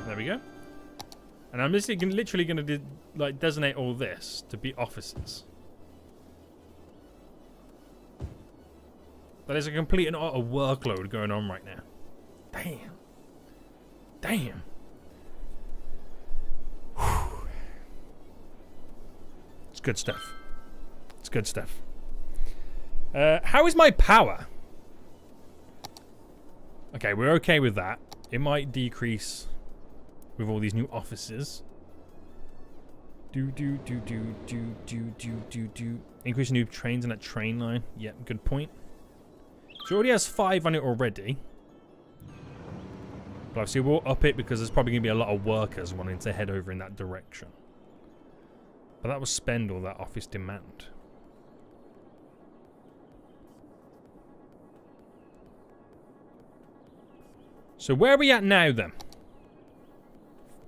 There we go. And I'm literally going to like designate all this to be offices. That is a complete and utter workload going on right now. Damn. Damn. Whew. It's good stuff. It's good stuff. How is my power? Okay, we're okay with that. It might decrease with all these new offices. Do. Increase new trains on that train line. Yep, good point. So it already has 5 on it already. But obviously we'll up it because there's probably going to be a lot of workers wanting to head over in that direction. But that will spend all that office demand. So where are we at now then?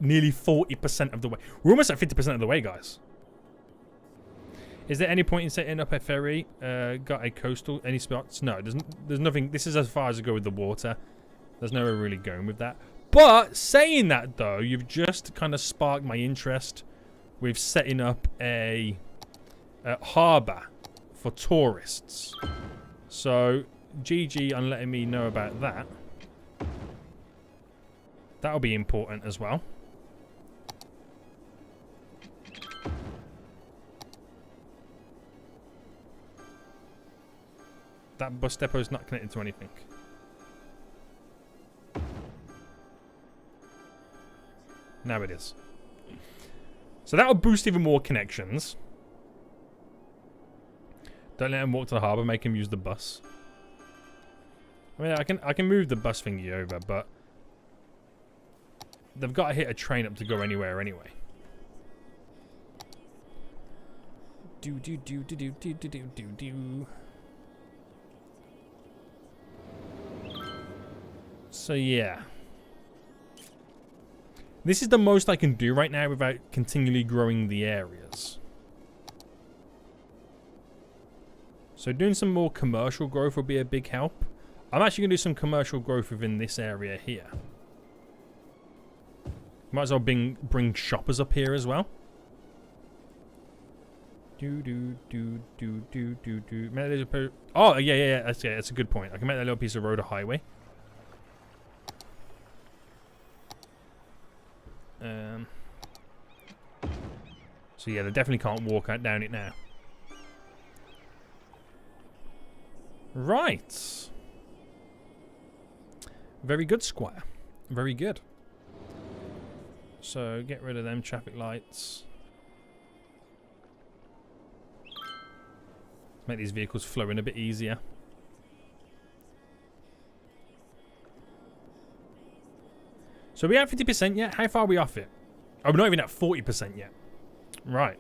Nearly 40% of the way. We're almost at 50% of the way, guys. Is there any point in setting up a ferry? Got a coastal? Any spots? No, there's nothing. This is as far as I go with the water. There's nowhere really going with that. But saying that though, you've just kind of sparked my interest with setting up a harbour for tourists. So GG on letting me know about that. That'll be important as well. That bus depot is not connected to anything. Now it is. So that'll boost even more connections. Don't let him walk to the harbour, make him use the bus. I mean, I can move the bus thingy over, but they've got to hit a train up to go anywhere anyway. Do. So yeah. This is the most I can do right now without continually growing the areas. So doing some more commercial growth will be a big help. I'm actually going to do some commercial growth within this area here. Might as well bring shoppers up here as well. Do. Oh, yeah. That's a good point. I can make that little piece of road a highway. So yeah, they definitely can't walk out down it now. Right. Very good, Squire. Very good. So get rid of them traffic lights. make these vehicles flow in a bit easier. So are we at 50% yet? How far are we off it? Oh, we're not even at 40% yet. Right.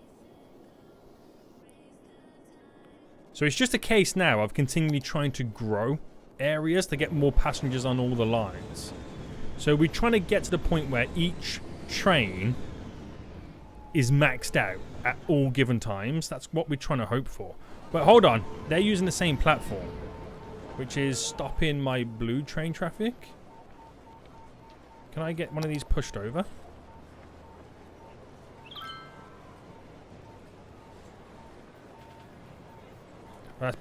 So it's just a case now of continually trying to grow areas to get more passengers on all the lines. So we're trying to get to the point where each train is maxed out at all given times. That's what we're trying to hope for. But hold on. They're using the same platform, which is stopping my blue train traffic. Can I get one of these pushed over? What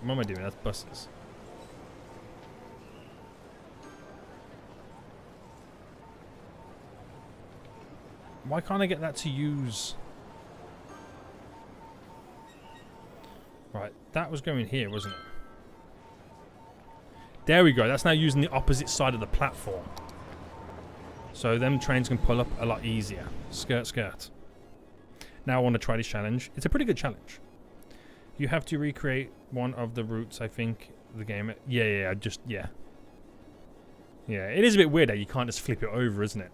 am I doing? That's buses. Why can't I get that to use? Right, that was going here, wasn't it? There we go. That's now using the opposite side of the platform. So them trains can pull up a lot easier. Skirt, skirt. Now I want to try this challenge. It's a pretty good challenge. You have to recreate one of the routes, I think, the game. Yeah, it is a bit weird that you can't just flip it over, isn't it?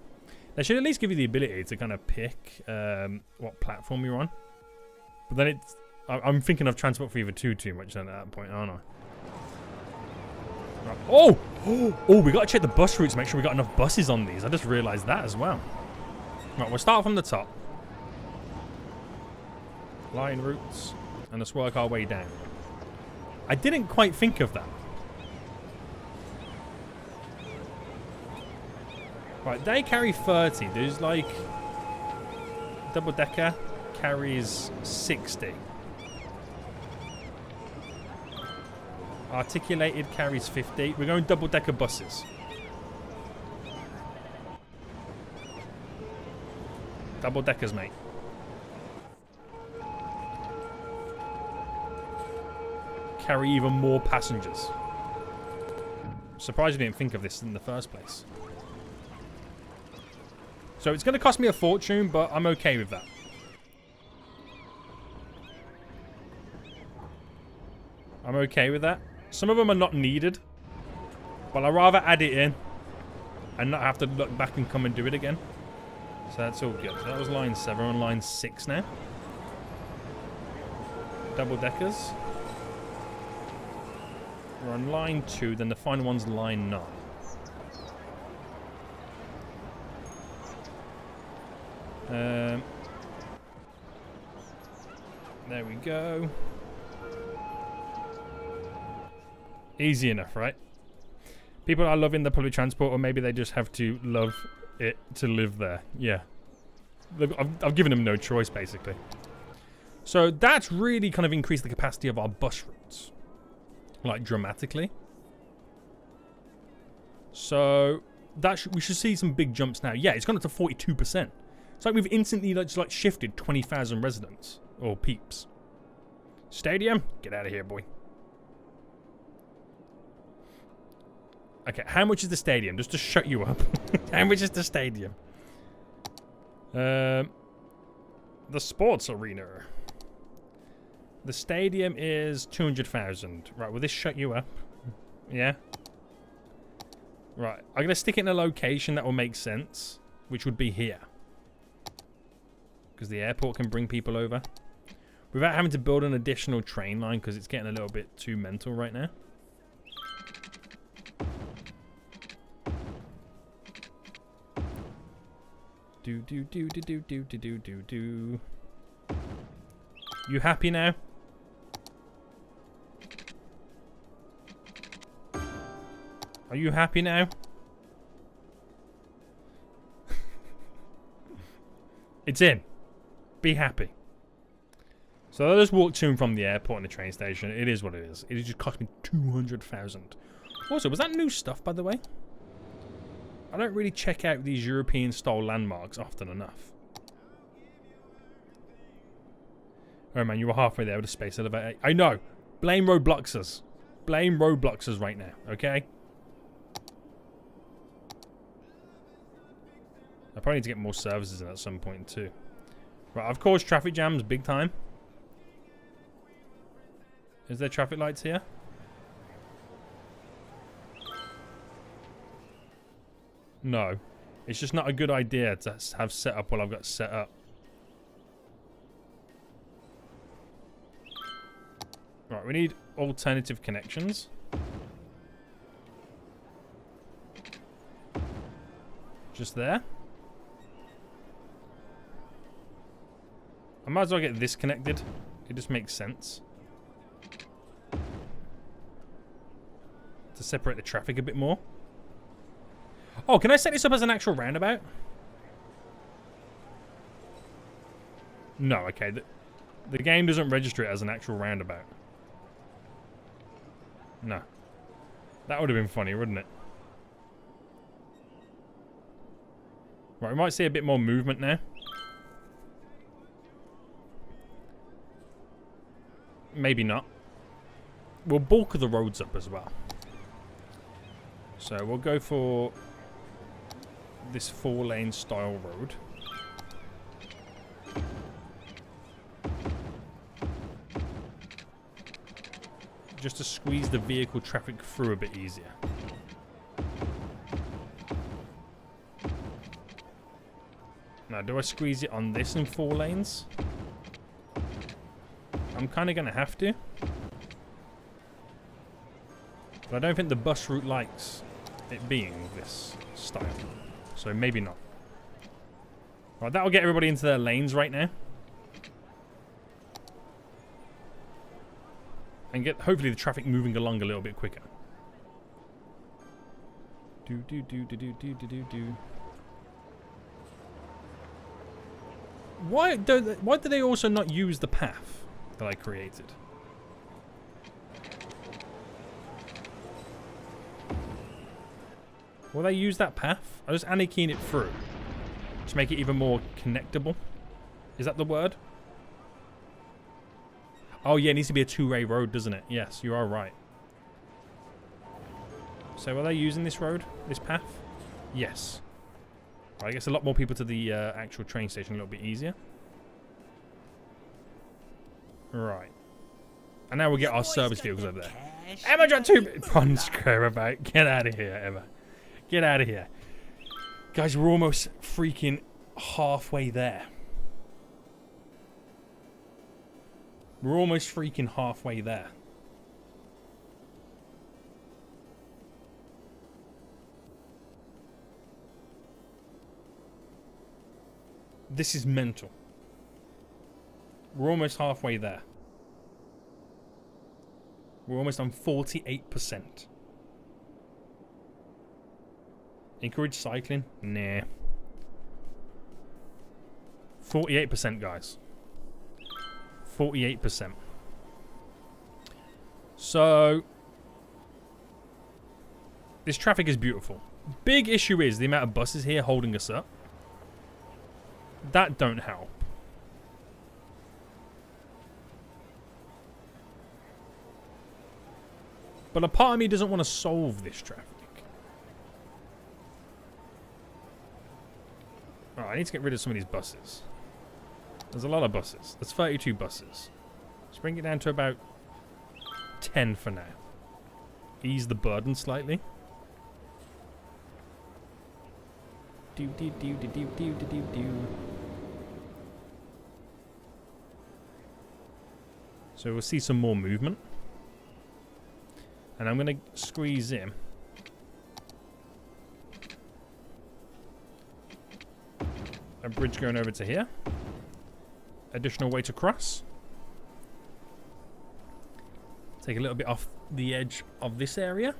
They should at least give you the ability to kind of pick what platform you're on. But then it's... I'm thinking of Transport Fever 2 too much then at that point, aren't I? Right. Oh! Oh, we got to check the bus routes to make sure we got enough buses on these. I just realised that as well. Right, we'll start from the top. Line routes. And let's work our way down. I didn't quite think of that. Right, they carry 30. There's like... Double decker carries 60. Articulated carries 50. We're going double decker buses. Double deckers, mate. Carry even more passengers. Surprised you didn't think of this in the first place. So it's going to cost me a fortune, but I'm okay with that. I'm okay with that. Some of them are not needed, but I'd rather add it in and not have to look back and come and do it again. So that's all good. So that was line 7. We're on line 6 now. Double deckers. We're on line 2, then the final one's line 9. There we go. Easy enough, right? People are loving the public transport, or maybe they just have to love it to live there. Yeah. I've given them no choice, basically. So that's really kind of increased the capacity of our bus routes. Like, dramatically. So that we should see some big jumps now. Yeah, it's gone up to 42%. It's like we've instantly just like shifted 20,000 residents. Or peeps. Stadium? Get out of here, boy. Okay, how much is the stadium? Just to shut you up. How much is the stadium? The sports arena. The stadium is 200,000. Right, will this shut you up? Yeah? Right, I'm going to stick it in a location that will make sense, which would be here. Because the airport can bring people over. Without having to build an additional train line, because it's getting a little bit too mental right now. Do. You happy now? Are you happy now? It's in. Be happy. So I just walked to and from the airport and the train station. It is what it is. It just cost me 200,000. Also, was that new stuff, by the way? I don't really check out these European-style landmarks often enough. Oh man, you were halfway there with a space elevator. I know. Blame roadblocksers. Blame roadblocksers right now, okay? I probably need to get more services in at some point too. Right, I've caused traffic jams big time. Is there traffic lights here? No. It's just not a good idea to have set up while I've got set up. Right, we need alternative connections. Just there. I might as well get this connected. It just makes sense. To separate the traffic a bit more. Oh, can I set this up as an actual roundabout? No, okay. The game doesn't register it as an actual roundabout. No. That would have been funny, wouldn't it? Right, we might see a bit more movement now. Maybe not. We'll bulk the roads up as well. So we'll go for this 4-lane style road. Just to squeeze the vehicle traffic through a bit easier. Now, do I squeeze it on this in 4 lanes? I'm kind of going to have to. But I don't think the bus route likes it being this style. So maybe not. Right, that'll get everybody into their lanes right now. And get, hopefully, the traffic moving along a little bit quicker. Why do they also not use the path that I created? Will they use that path? I just anti-keying it through to make it even more connectable. Is that the word? Oh yeah, it needs to be a 2-way road, doesn't it? Yes, you are right. So are they using this road? This path? Yes. Well, I guess a lot more people to the actual train station a little bit easier. Right. And now we'll get our service vehicles over there. Emma got 2 pond square about. Get out of here, Emma. Get out of here. Guys, we're almost freaking halfway there. We're almost freaking halfway there. This is mental. We're almost halfway there. We're almost on 48%. Encourage cycling? Nah. 48%, guys. 48%. So, this traffic is beautiful. Big issue is the amount of buses here holding us up. That don't help. But a part of me doesn't want to solve this traffic. Alright, I need to get rid of some of these buses. There's a lot of buses. There's 32 buses. Let's bring it down to about 10 for now. Ease the burden slightly. Do do do do do do do do. So we'll see some more movement. And I'm going to squeeze in. A bridge going over to here. Additional way to cross. Take a little bit off the edge of this area.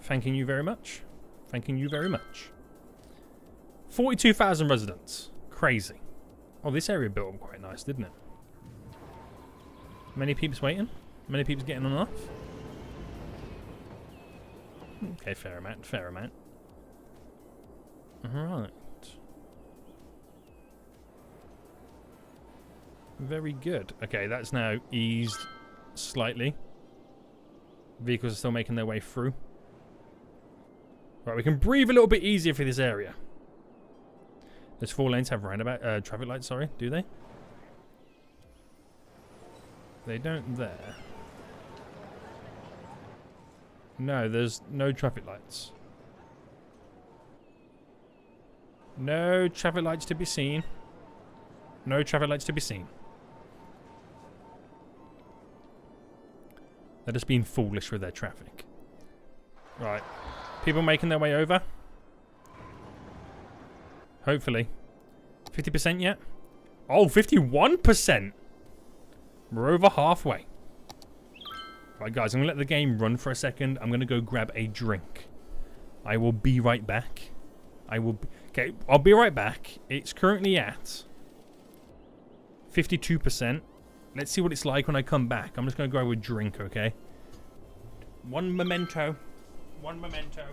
Thanking you very much. Thanking you very much. 42,000 residents. Crazy. Oh, this area built up quite nice, didn't it? Many peeps waiting? Many peeps getting on and off? Okay, fair amount, fair amount. Alright. Very good. Okay, that's now eased slightly. Vehicles are still making their way through. Right, we can breathe a little bit easier for this area. Those 4 lanes have roundabout traffic lights, sorry, do they? They don't there. No, there's no traffic lights. No traffic lights to be seen. No traffic lights to be seen. They're just being foolish with their traffic. Right. People making their way over. Hopefully. 50% yet? Oh, 51%! We're over halfway. Right, guys, I'm going to let the game run for a second. I'm going to go grab a drink. I will be right back. Okay, I'll be right back. It's currently at 52%. Let's see what it's like when I come back. I'm just going to grab a drink, okay? One memento. One memento.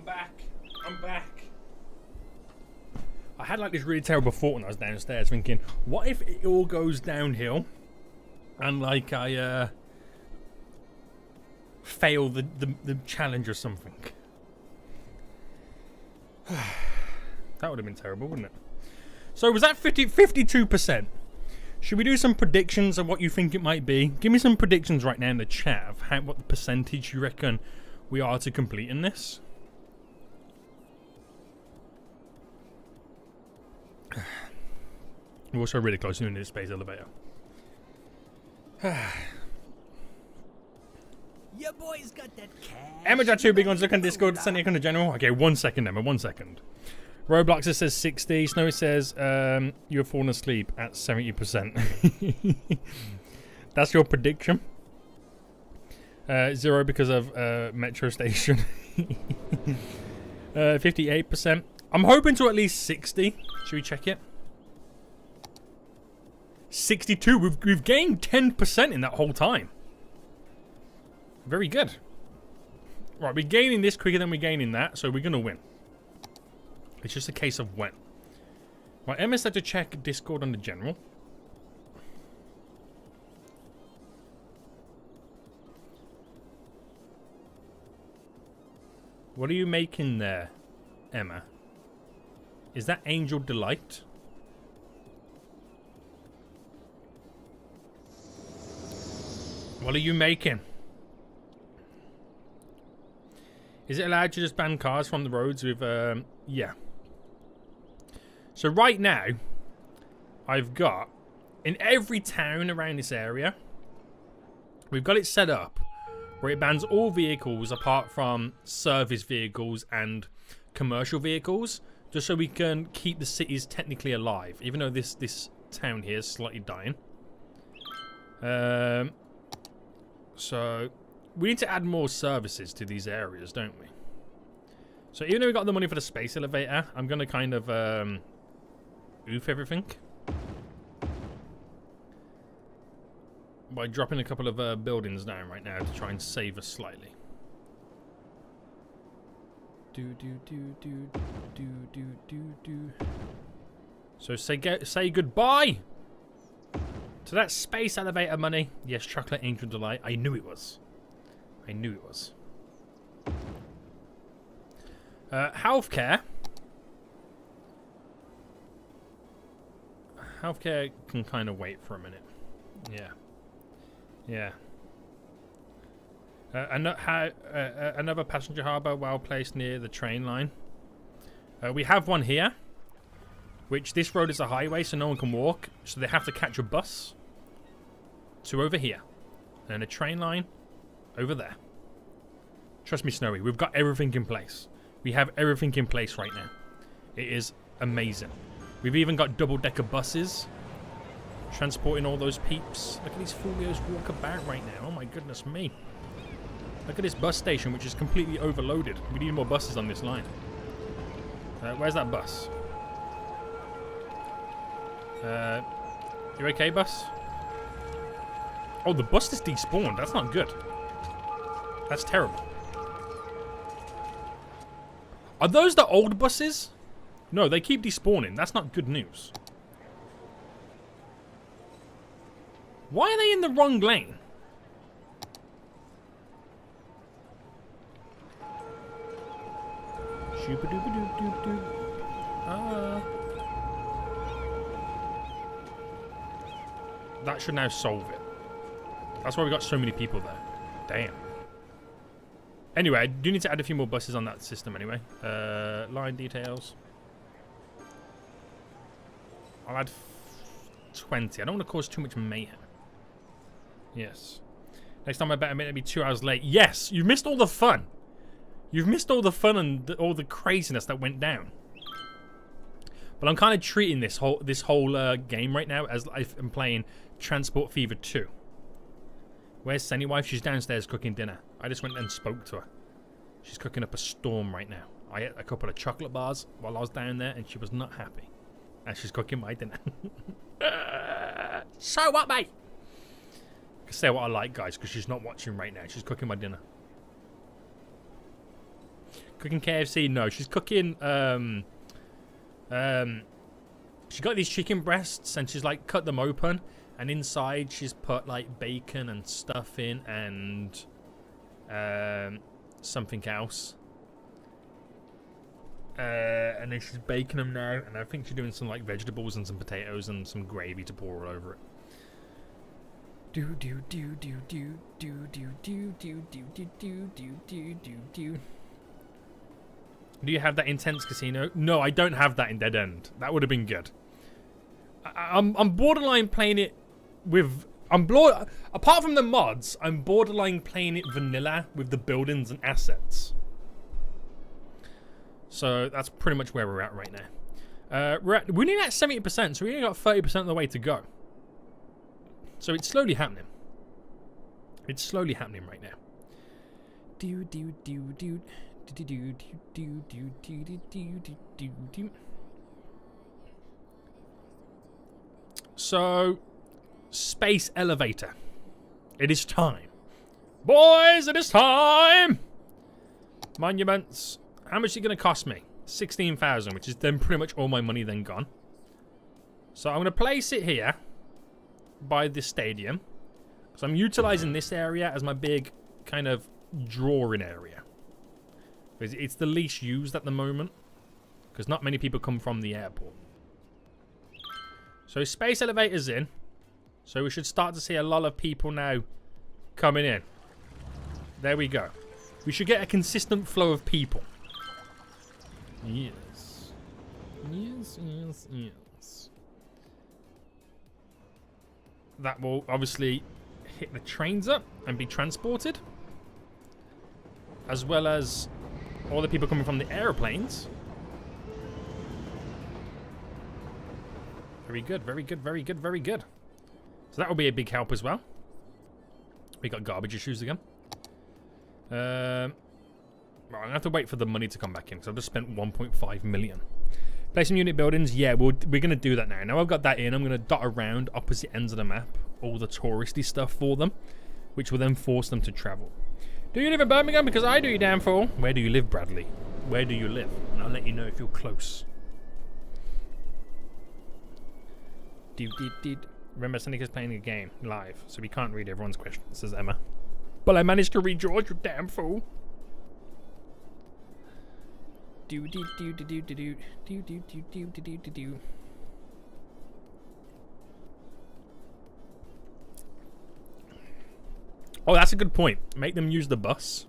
I'm back. I'm back. I had like this really terrible thought when I was downstairs thinking, what if it all goes downhill and like I fail the challenge or something? That would have been terrible, wouldn't it? So was that 52%? Should we do some predictions of what you think it might be? Give me some predictions right now in the chat of what the percentage you reckon we are to completing this. We're also really close to the space elevator. Your boy's got that cash. Emma got 2 big ones. Look on Discord. Send it on the general. Okay, 1 second, Emma. 1 second. Roblox says 60. Snowy says you're falling asleep at 70%. That's your prediction. 0 because of Metro Station. 58%. I'm hoping to at least 60. Should we check it? 62. We've gained 10% in that whole time. Very good. Right, we're gaining this quicker than we're gaining that, so we're going to win. It's just a case of when. Right, Emma said to check Discord on the general. What are you making there, Emma? Is that Angel Delight? What are you making? Is it allowed to just ban cars from the roads with, yeah. So right now, I've got, in every town around this area, we've got it set up where it bans all vehicles apart from service vehicles and commercial vehicles, just so we can keep the cities technically alive, even though this town here is slightly dying. So we need to add more services to these areas, don't we? So even though we got the money for the space elevator, I'm going to kind of oof everything by dropping a couple of buildings down right now to try and save us slightly. So say goodbye to that space elevator money. Yes, Chocolate Angel Delight. I knew it was. I knew it was. Healthcare. Healthcare can kind of wait for a minute. Yeah. Yeah. Another passenger harbour well placed near the train line. We have one here, which this road is a highway, so no one can walk. So they have to catch a bus to over here. And a train line over there. Trust me, Snowy, we've got everything in place. We have everything in place right now. It is amazing. We've even got double-decker buses transporting all those peeps. Look at these folios walk about right now. Oh my goodness me. Look at this bus station, which is completely overloaded. We need more buses on this line. Where's that bus? You okay, bus? Oh, the bus is despawned. That's not good. That's terrible. Are those the old buses? No, they keep despawning. That's not good news. Why are they in the wrong lane? That should now solve it. That's why we got so many people there. Damn. Anyway, I do need to add a few more buses on that system anyway. Line details. I'll add 20. I don't want to cause too much mayhem. Yes. Next time I bet I'm going to be 2 hours late. Yes, you've missed all the fun. You've missed all the fun and all the craziness that went down. But I'm kind of treating this whole game right now as I'm playing Transport Fever 2. Where's Sunny Wife? She's downstairs cooking dinner. I just went and spoke to her. She's cooking up a storm right now. I ate a couple of chocolate bars while I was down there, and she was not happy. And she's cooking my dinner. So what, mate? I can say what I like, guys, because she's not watching right now. She's cooking my dinner. Cooking KFC? No, she's cooking. She got these chicken breasts and she's like cut them open, and inside she's put like bacon and stuff in and something else. And then she's baking them now, and I think she's doing some like vegetables and some potatoes and some gravy to pour all over it. Do do do do do do do do do do do do do do do. Do you have that intense casino? No, I don't have that in Dead End. That would have been good. I'm borderline playing it with. Apart from the mods, I'm borderline playing it vanilla with the buildings and assets. So that's pretty much where we're at right now. We're nearly at 70%, so we only got 30% of the way to go. So it's slowly happening. It's slowly happening right now. Do do do do do do do do do do do do. So, space elevator. It is time, boys. It is time. Monuments. How much is it going to cost me? 16,000, which is then pretty much all my money then gone. So I'm going to place it here by the stadium. So I'm utilizing this area as my big kind of drawing area. Because it's the least used at the moment. Because not many people come from the airport. So space elevator's in. So we should start to see a lot of people now coming in. There we go. We should get a consistent flow of people. Yes. Yes, yes, yes. That will obviously hit the trains up and be transported. As well as all the people coming from the airplanes. Very good, very good, very good, very good. So that will be a big help as well. We got garbage issues again. Right, I'm going to have to wait for the money to come back in because I've just spent 1.5 million. Play some unit buildings. Yeah, we're going to do that now. Now I've got that in, I'm going to dot around opposite ends of the map all the touristy stuff for them, which will then force them to travel. Do you live in Birmingham? Because I do, you damn fool. Where do you live, Bradley? Where do you live? And I'll let you know if you're close. Remember, Seneca's playing a game live, so we can't read everyone's questions, says Emma. But I managed to read George, you damn fool. Oh, that's a good point. Make them use the bus.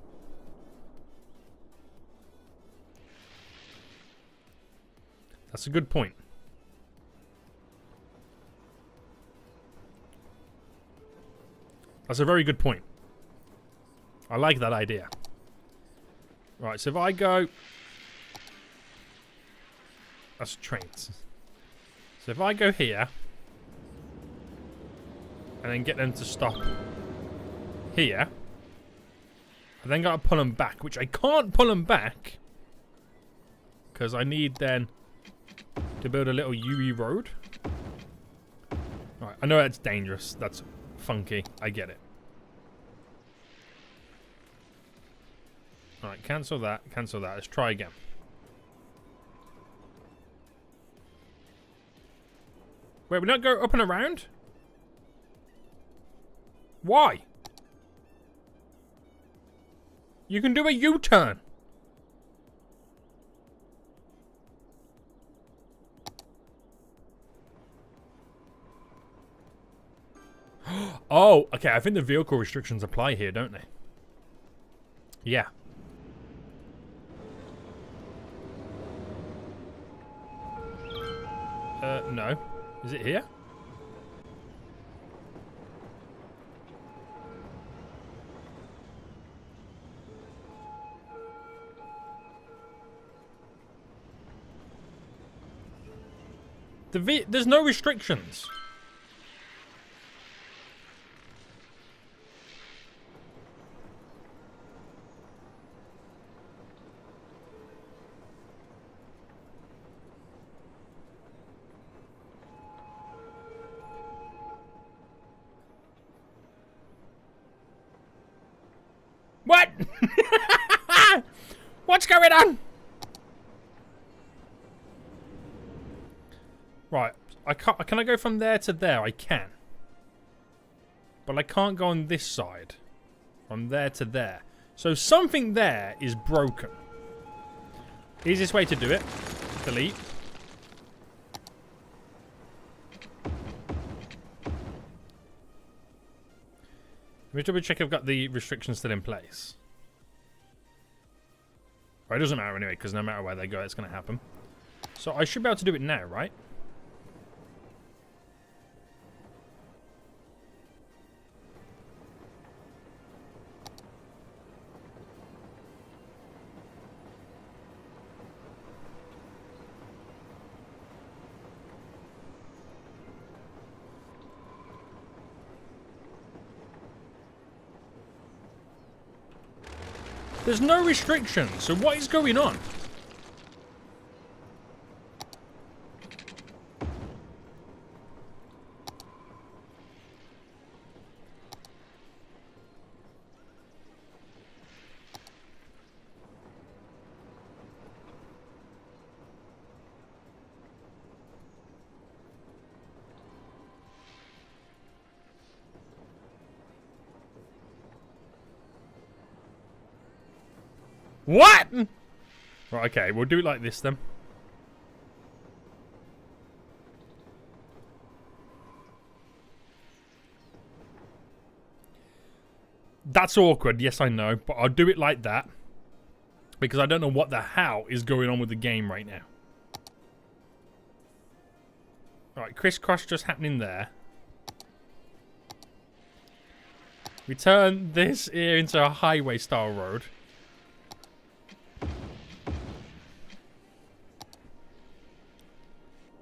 That's a good point. That's a very good point. I like that idea. Right, so if I go... That's trains. So if I go here... And then get them to stop here... I then got to pull them back, which I can't pull them back... Because I need then... to build a little UE road. Right, I know that's dangerous. That's funky. I get it. Alright, cancel that. Cancel that. Let's try again. Wait, we not go up and around? Why? You can do a U-turn. Oh, okay. I think the vehicle restrictions apply here, don't they? Yeah. No. Is it here? There's no restrictions. What? What's going on? Right. I can't. Can I go from there to there? I can. But I can't go on this side. From there to there. So something there is broken. Easiest way to do it. Delete. Let me double check I've got the restrictions still in place. Well, it doesn't matter anyway, because no matter where they go, it's going to happen. So I should be able to do it now, right? There's no restrictions, so what is going on? What? Right, okay, we'll do it like this then. That's awkward, yes I know, but I'll do it like that. Because I don't know what the hell is going on with the game right now. Alright, crisscross just happening there. We turn this here into a highway style road.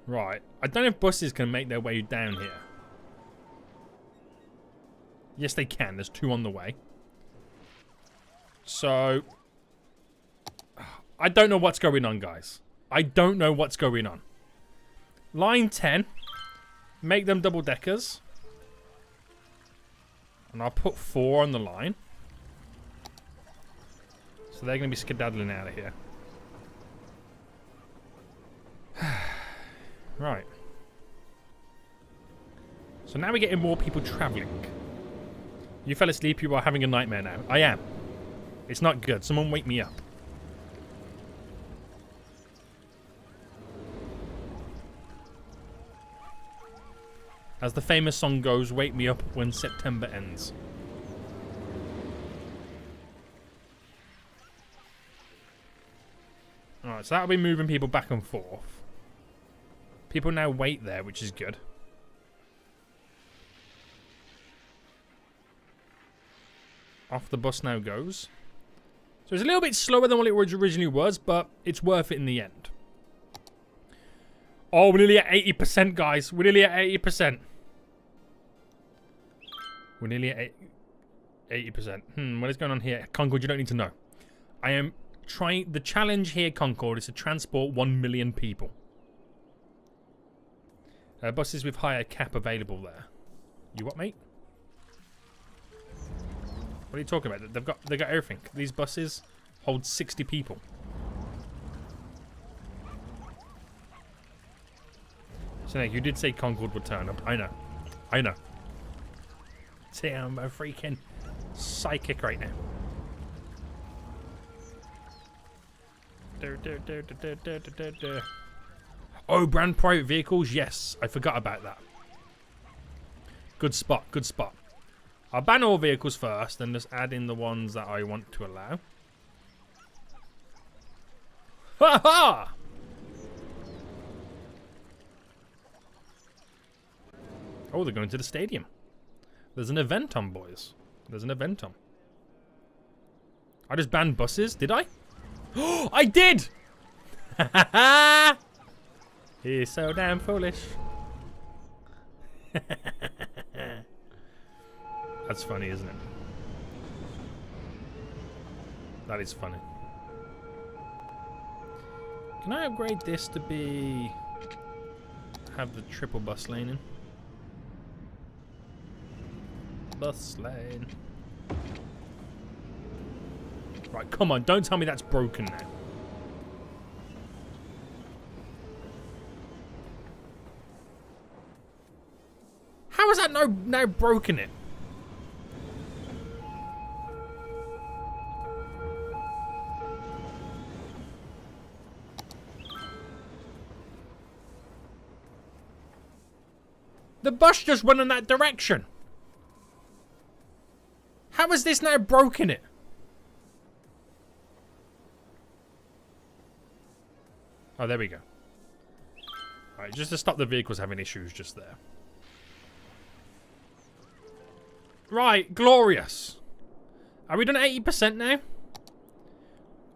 Right. I don't know if buses can make their way down here. Yes, they can. There's 2 on the way. So, I don't know what's going on, guys. I don't know what's going on. Line 10. Make them double-deckers. And I'll put 4 on the line. So they're going to be skedaddling out of here. Right. So now we're getting more people travelling. You fell asleep, you are having a nightmare now. I am. It's not good. Someone wake me up. As the famous song goes, wake me up when September ends. Alright, so that'll be moving people back and forth. People now wait there, which is good. Off the bus now goes. So it's a little bit slower than what it originally was, but it's worth it in the end. Oh, we're nearly at 80%, guys. We're nearly at 80%. We're nearly at 80%. What is going on here? Concord, you don't need to know. I am trying... The challenge here, Concord, is to transport 1 million people. Buses with higher cap available there. You what, mate? What are you talking about? They've got everything. These buses hold 60 people. So Nick, you did say Concord would turn up. I know. I know. See, I'm a freaking psychic right now. Oh, brand private vehicles? Yes, I forgot about that. Good spot, good spot. I'll ban all vehicles first, then just add in the ones that I want to allow. Ha ha! Oh, they're going to the stadium. There's an event on, boys. There's an event on. I just banned buses, did I? Oh, I did! Ha ha ha! He's so damn foolish. That's funny, isn't it? That is funny. Can I upgrade this to be... have the triple bus lane in? Bus lane. Right, come on. Don't tell me that's broken now. How is that now broken it? The bus just went in that direction. How has this now broken it? Oh, there we go. Alright, just to stop the vehicles having issues just there. Right, glorious. Are we done at 80% now?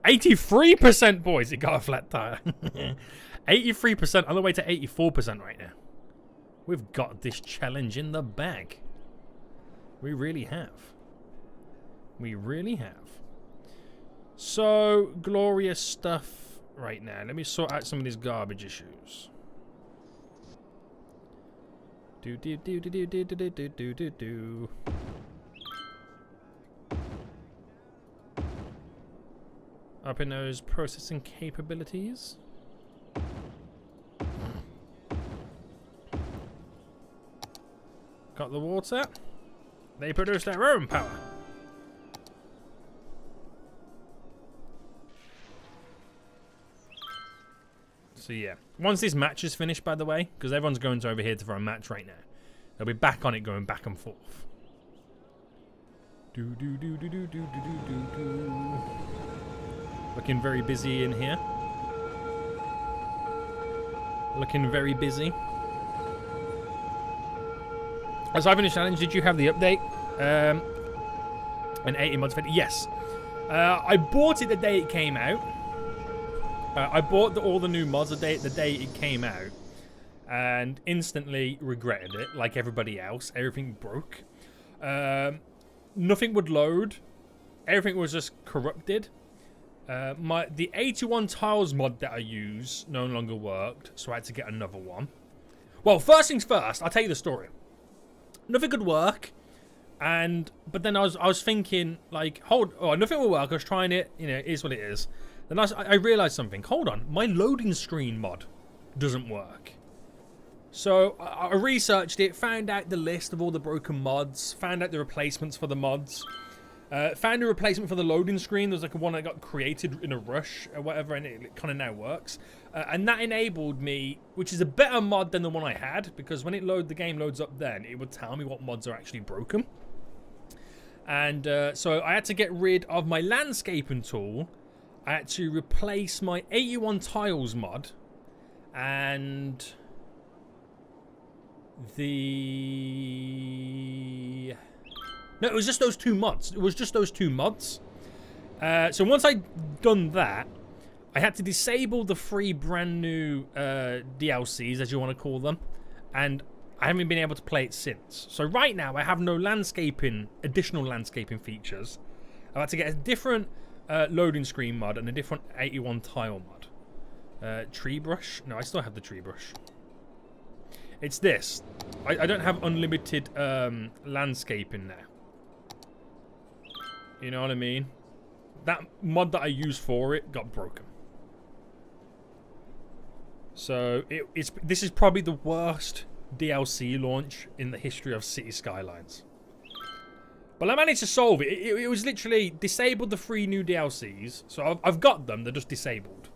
83%, boys. It got a flat tire. 83% on the way to 84% right now. We've got this challenge in the bag. We really have. We really have. So, glorious stuff right now. Let me sort out some of these garbage issues. Do. Up in those processing capabilities. Got the water. They produce their own power. So yeah, once this match is finished, by the way, because everyone's going to over here for a match right now, they'll be back on it, going back and forth. Looking very busy in here. Looking very busy. As I finished challenge, did you have the update? An 80 mods fit? Yes. I bought it the day it came out. I bought all the new mods the day it came out, and instantly regretted it, like everybody else. Everything broke. Nothing would load. Everything was just corrupted. The 81 tiles mod that I use no longer worked, so I had to get another one. Well, first things first, I'll tell you the story. Nothing could work, but then I was thinking, like, nothing will work. I was trying it, it is what it is. Then I realized something. Hold on, my loading screen mod doesn't work. So I researched it, found out the list of all the broken mods, found out the replacements for the mods, found a replacement for the loading screen. There was like one that got created in a rush or whatever, and it kind of now works. And that enabled me, which is a better mod than the one I had, because when the game loads up then, it would tell me what mods are actually broken. And so I had to get rid of my landscaping tool. I had to replace my 81 tiles mod and no, it was just those two mods. So once I'd done that, I had to disable the free brand new DLCs, as you want to call them, and I haven't been able to play it since. So right now I have no additional landscaping features. I've had to get a different loading screen mod and a different 81 tile mod. Tree brush? No, I still have the tree brush. It's this. I don't have unlimited landscaping now. You know what I mean? That mod that I used for it got broken. So this is probably the worst DLC launch in the history of City Skylines. But I managed to solve it. It was literally disabled the 3 new DLCs. So I've got them. They're just disabled.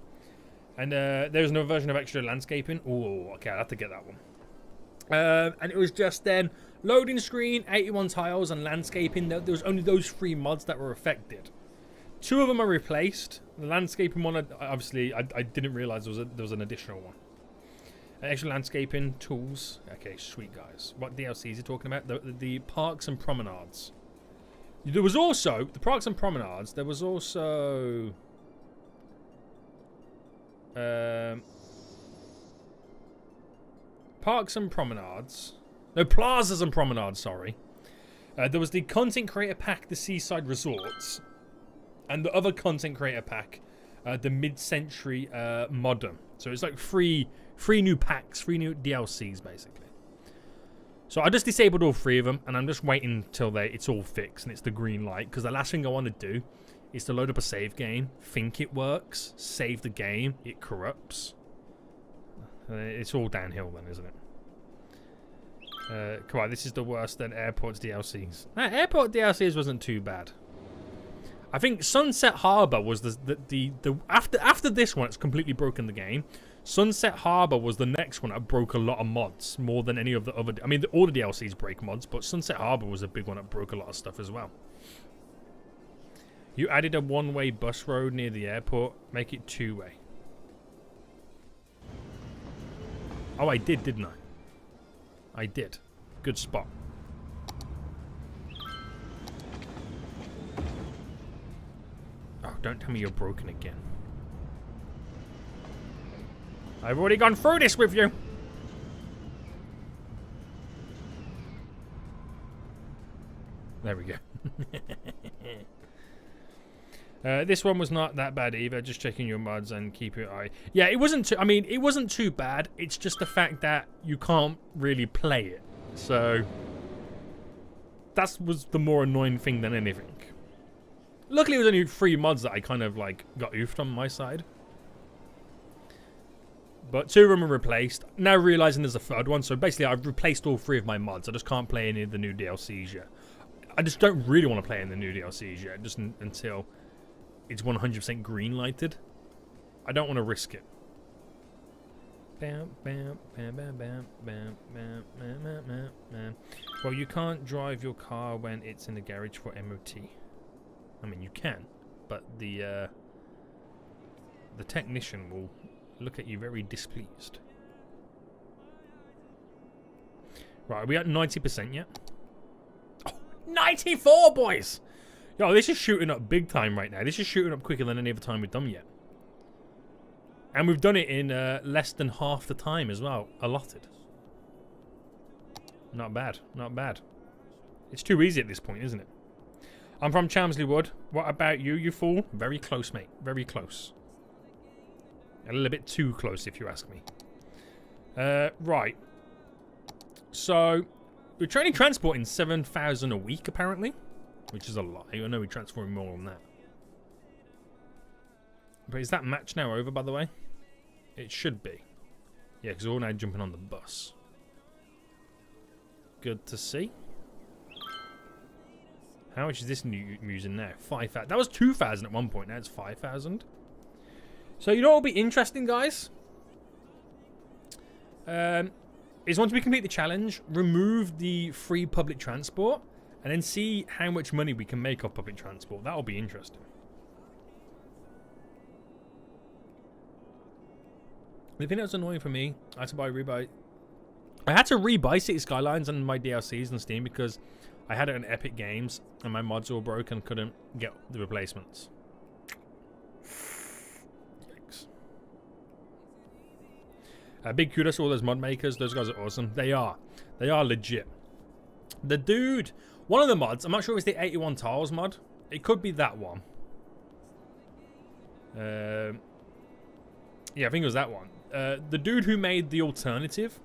And there's no version of extra landscaping. Oh, okay. I'll have to get that one. And it was just then loading screen, 81 tiles, and landscaping. There was only those 3 mods that were affected. 2 of them are replaced. The landscaping one, obviously, I didn't realize there was an additional one. Extra landscaping tools. Okay, sweet guys. What DLC is he talking about? The parks and promenades. There was also the parks and promenades. There was also parks and promenades. No, plazas and promenades. Sorry. There was the content creator pack, the seaside resorts, and the other content creator pack, the mid-century modern. So it's like three new packs, 3 new DLCs basically. So I just disabled all 3 of them, and I'm just waiting until it's all fixed and it's the green light, because the last thing I want to do is to load up a save game, think it works, save the game, it corrupts. It's all downhill then, isn't it? Come on, this is the worst than Airport's DLCs. Airport DLCs wasn't too bad. I think Sunset Harbor was the after this one, it's completely broken the game. Sunset Harbor was the next one that broke a lot of mods, more than any of the other. I mean, all the DLCs break mods, but Sunset Harbor was a big one that broke a lot of stuff as well. You added a one-way bus road near the airport. Make it two-way. Oh, I did, didn't I? I did. Good spot. Oh, don't tell me you're broken again. I've already gone through this with you. There we go. This one was not that bad either. Just checking your mods and keep your eye. Yeah, it wasn't too. I mean, it wasn't too bad. It's just the fact that you can't really play it. So that was the more annoying thing than anything. Luckily, it was only 3 mods that I kind of like got oofed on my side. But 2 of them are replaced. Now realizing there's a 3rd one. So basically, I've replaced all 3 of my mods. I just can't play any of the new DLCs yet. I just don't really want to play in the new DLCs yet. Just until it's 100% green lighted. I don't want to risk it. Well, you can't drive your car when it's in the garage for MOT. I mean, you can, but the technician will look at you very displeased. Right, are we at 90% yet? Oh, 94, boys! Yo, this is shooting up big time right now. This is shooting up quicker than any other time we've done yet. And we've done it in less than half the time as well, allotted. Not bad, not bad. It's too easy at this point, isn't it? I'm from Chelmsley Wood. What about you, you fool? Very close, mate. Very close. A little bit too close, if you ask me. Right. So, we're training transporting 7,000 a week, apparently. Which is a lot. I know we're transferring more on that. But is that match now over, by the way? It should be. Yeah, because we're all now jumping on the bus. Good to see. How much is this new using now? 5,000. That was 2,000 at one point. Now it's 5,000. So you know what will be interesting, guys? Is once we complete the challenge, remove the free public transport, and then see how much money we can make off public transport. That'll be interesting. The thing that was annoying for me, I had to rebuy City Skylines and my DLCs on Steam because I had it on Epic Games and my mods all broke and couldn't get the replacements. Yikes. Big kudos to all those mod makers. Those guys are awesome. They are. They are legit. The dude, one of the mods, I'm not sure if it's the 81 Tiles mod. It could be that one. Yeah, I think it was that one. The dude who made the alternative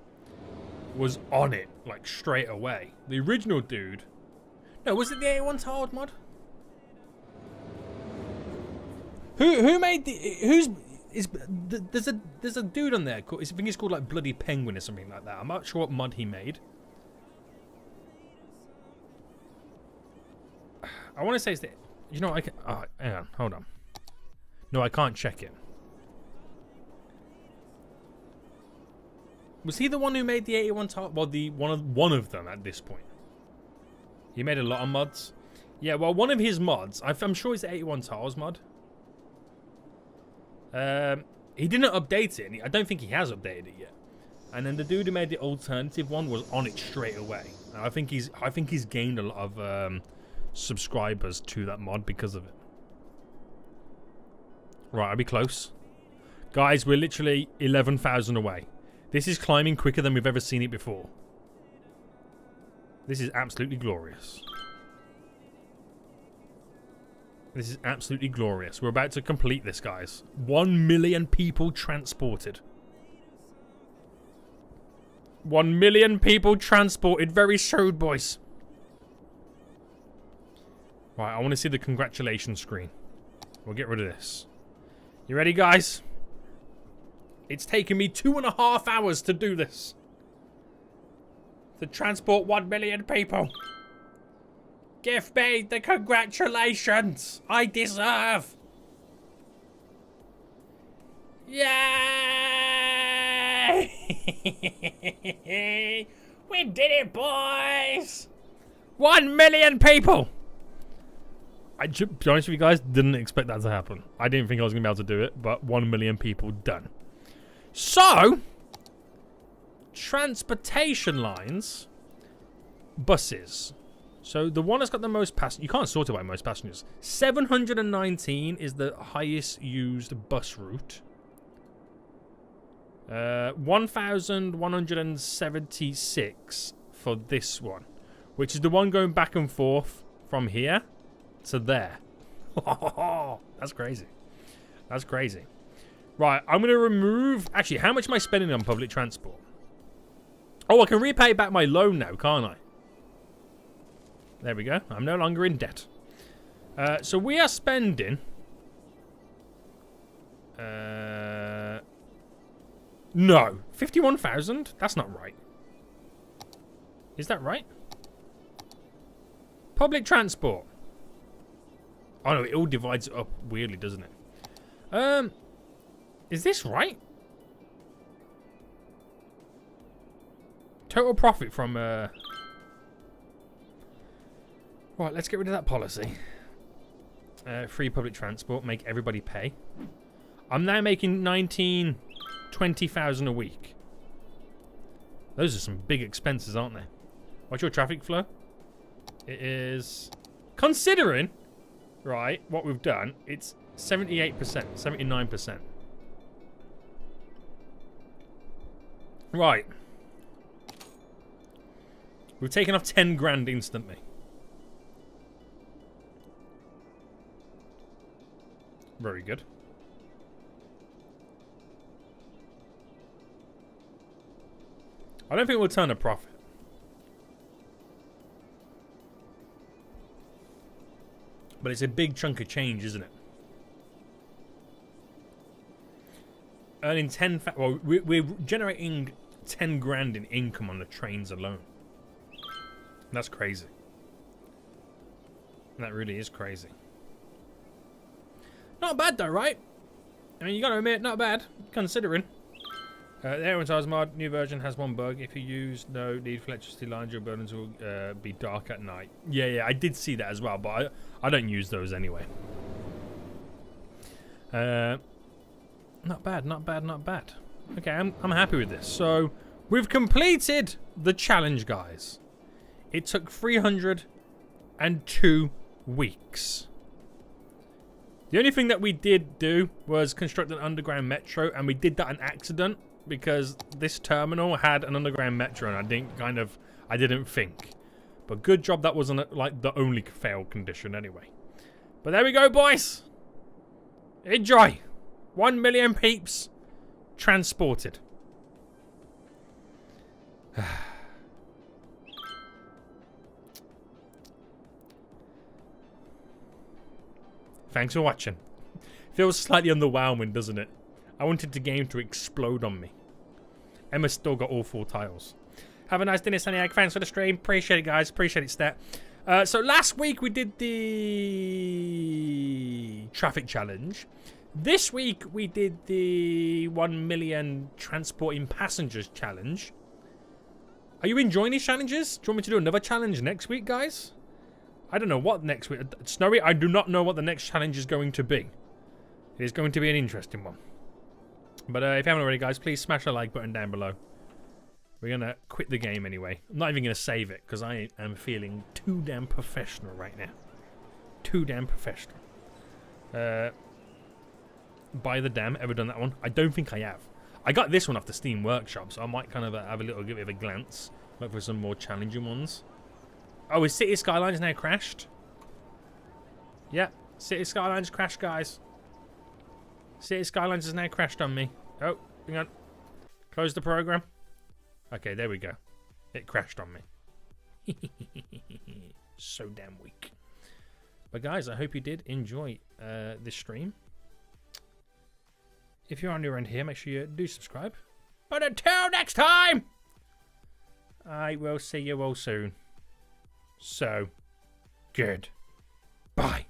was on it, like, straight away. The original dude... No, was it the 81 Tiled mod? Who made the... There's a dude on there, called, I think it's called, like, Bloody Penguin or something like that. I'm not sure what mod he made. I want to say it's the... You know, I can... Oh, hang on, hold on. No, I can't check it. Was he the one who made the 81 Tiles? Well, one of them at this point. He made a lot of mods. Yeah, well, one of his mods, I'm sure it's the 81 Tiles mod. He didn't update it. I don't think he has updated it yet. And then the dude who made the alternative one was on it straight away. And I think he's gained a lot of subscribers to that mod because of it. Right, I'll be close. Guys, we're literally 11,000 away. This is climbing quicker than we've ever seen it before. This is absolutely glorious. This is absolutely glorious. We're about to complete this, guys. 1 million people transported. 1 million people transported very soon, boys. Right, I want to see the congratulations screen. We'll get rid of this. You ready, guys? It's taken me 2.5 hours to do this. To transport 1 million people. Give me the congratulations I deserve. Yay! We did it, boys! 1 million people! To be honest with you guys, didn't expect that to happen. I didn't think I was going to be able to do it, but 1 million people done. So, transportation lines, buses. So the one that's got the most passengers, you can't sort it by most passengers. 719 is the highest used bus route. 1,176 for this one, which is the one going back and forth from here to there. That's crazy. That's crazy. Right, I'm going to remove... Actually, how much am I spending on public transport? Oh, I can repay back my loan now, can't I? There we go. I'm no longer in debt. So we are spending... No. 51,000? That's not right. Is that right? Public transport. Oh no, it all divides it up weirdly, doesn't it? Is this right? Total profit from Right, let's get rid of that policy. Free public transport, make everybody pay. I'm now making 20,000 a week. Those are some big expenses, aren't they? What's your traffic flow? It is, considering, right, what we've done, it's 78%, 79%. Right. We've taken off 10 grand instantly. Very good. I don't think we'll turn a profit. But it's a big chunk of change, isn't it? Earning 10... Well, we're generating 10 grand in income on the trains alone. That's crazy. That really is crazy. Not bad though, right? I mean, you gotta admit, not bad, considering. The Aerotiles mod, new version has one bug. If you use no need for electricity lines, your buildings will be dark at night. Yeah, I did see that as well, but I don't use those anyway. Not bad, not bad, not bad. Okay, I'm happy with this. So, we've completed the challenge, guys. It took 302 weeks. The only thing that we did do was construct an underground metro, and we did that on accident because this terminal had an underground metro, and I didn't think. But good job that wasn't like the only failed condition anyway. But there we go, boys. Enjoy. 1 million peeps transported. Thanks for watching. Feels slightly underwhelming, doesn't it? I wanted the game to explode on me. Emma's still got all 4 tiles. Have a nice dinner, Sunny Egg. Thanks for the stream. Appreciate it, guys. Appreciate it, Stat. So last week we did the traffic challenge. This week we did the 1 million transporting passengers challenge. Are you enjoying these challenges? Do you want me to do another challenge next week, guys? I don't know what next week... Snowy, I do not know what the next challenge is going to be. It is going to be an interesting one. But if you haven't already, guys, please smash the like button down below. We're going to quit the game anyway. I'm not even going to save it because I am feeling too damn professional right now. Too damn professional. Buy the Dam. Ever done that one? I don't think I have. I got this one off the Steam Workshop, so I might kind of have a little give it a glance. Look for some more challenging ones. Oh, is City Skylines now crashed? Yeah, City Skylines crashed, guys. City Skylines has now crashed on me. Oh, hang on. Close the program. Okay, there we go. It crashed on me. So damn weak. But guys, I hope you did enjoy this stream. If you're on your end here, make sure you do subscribe. But until next time, I will see you all soon. So, good. Bye.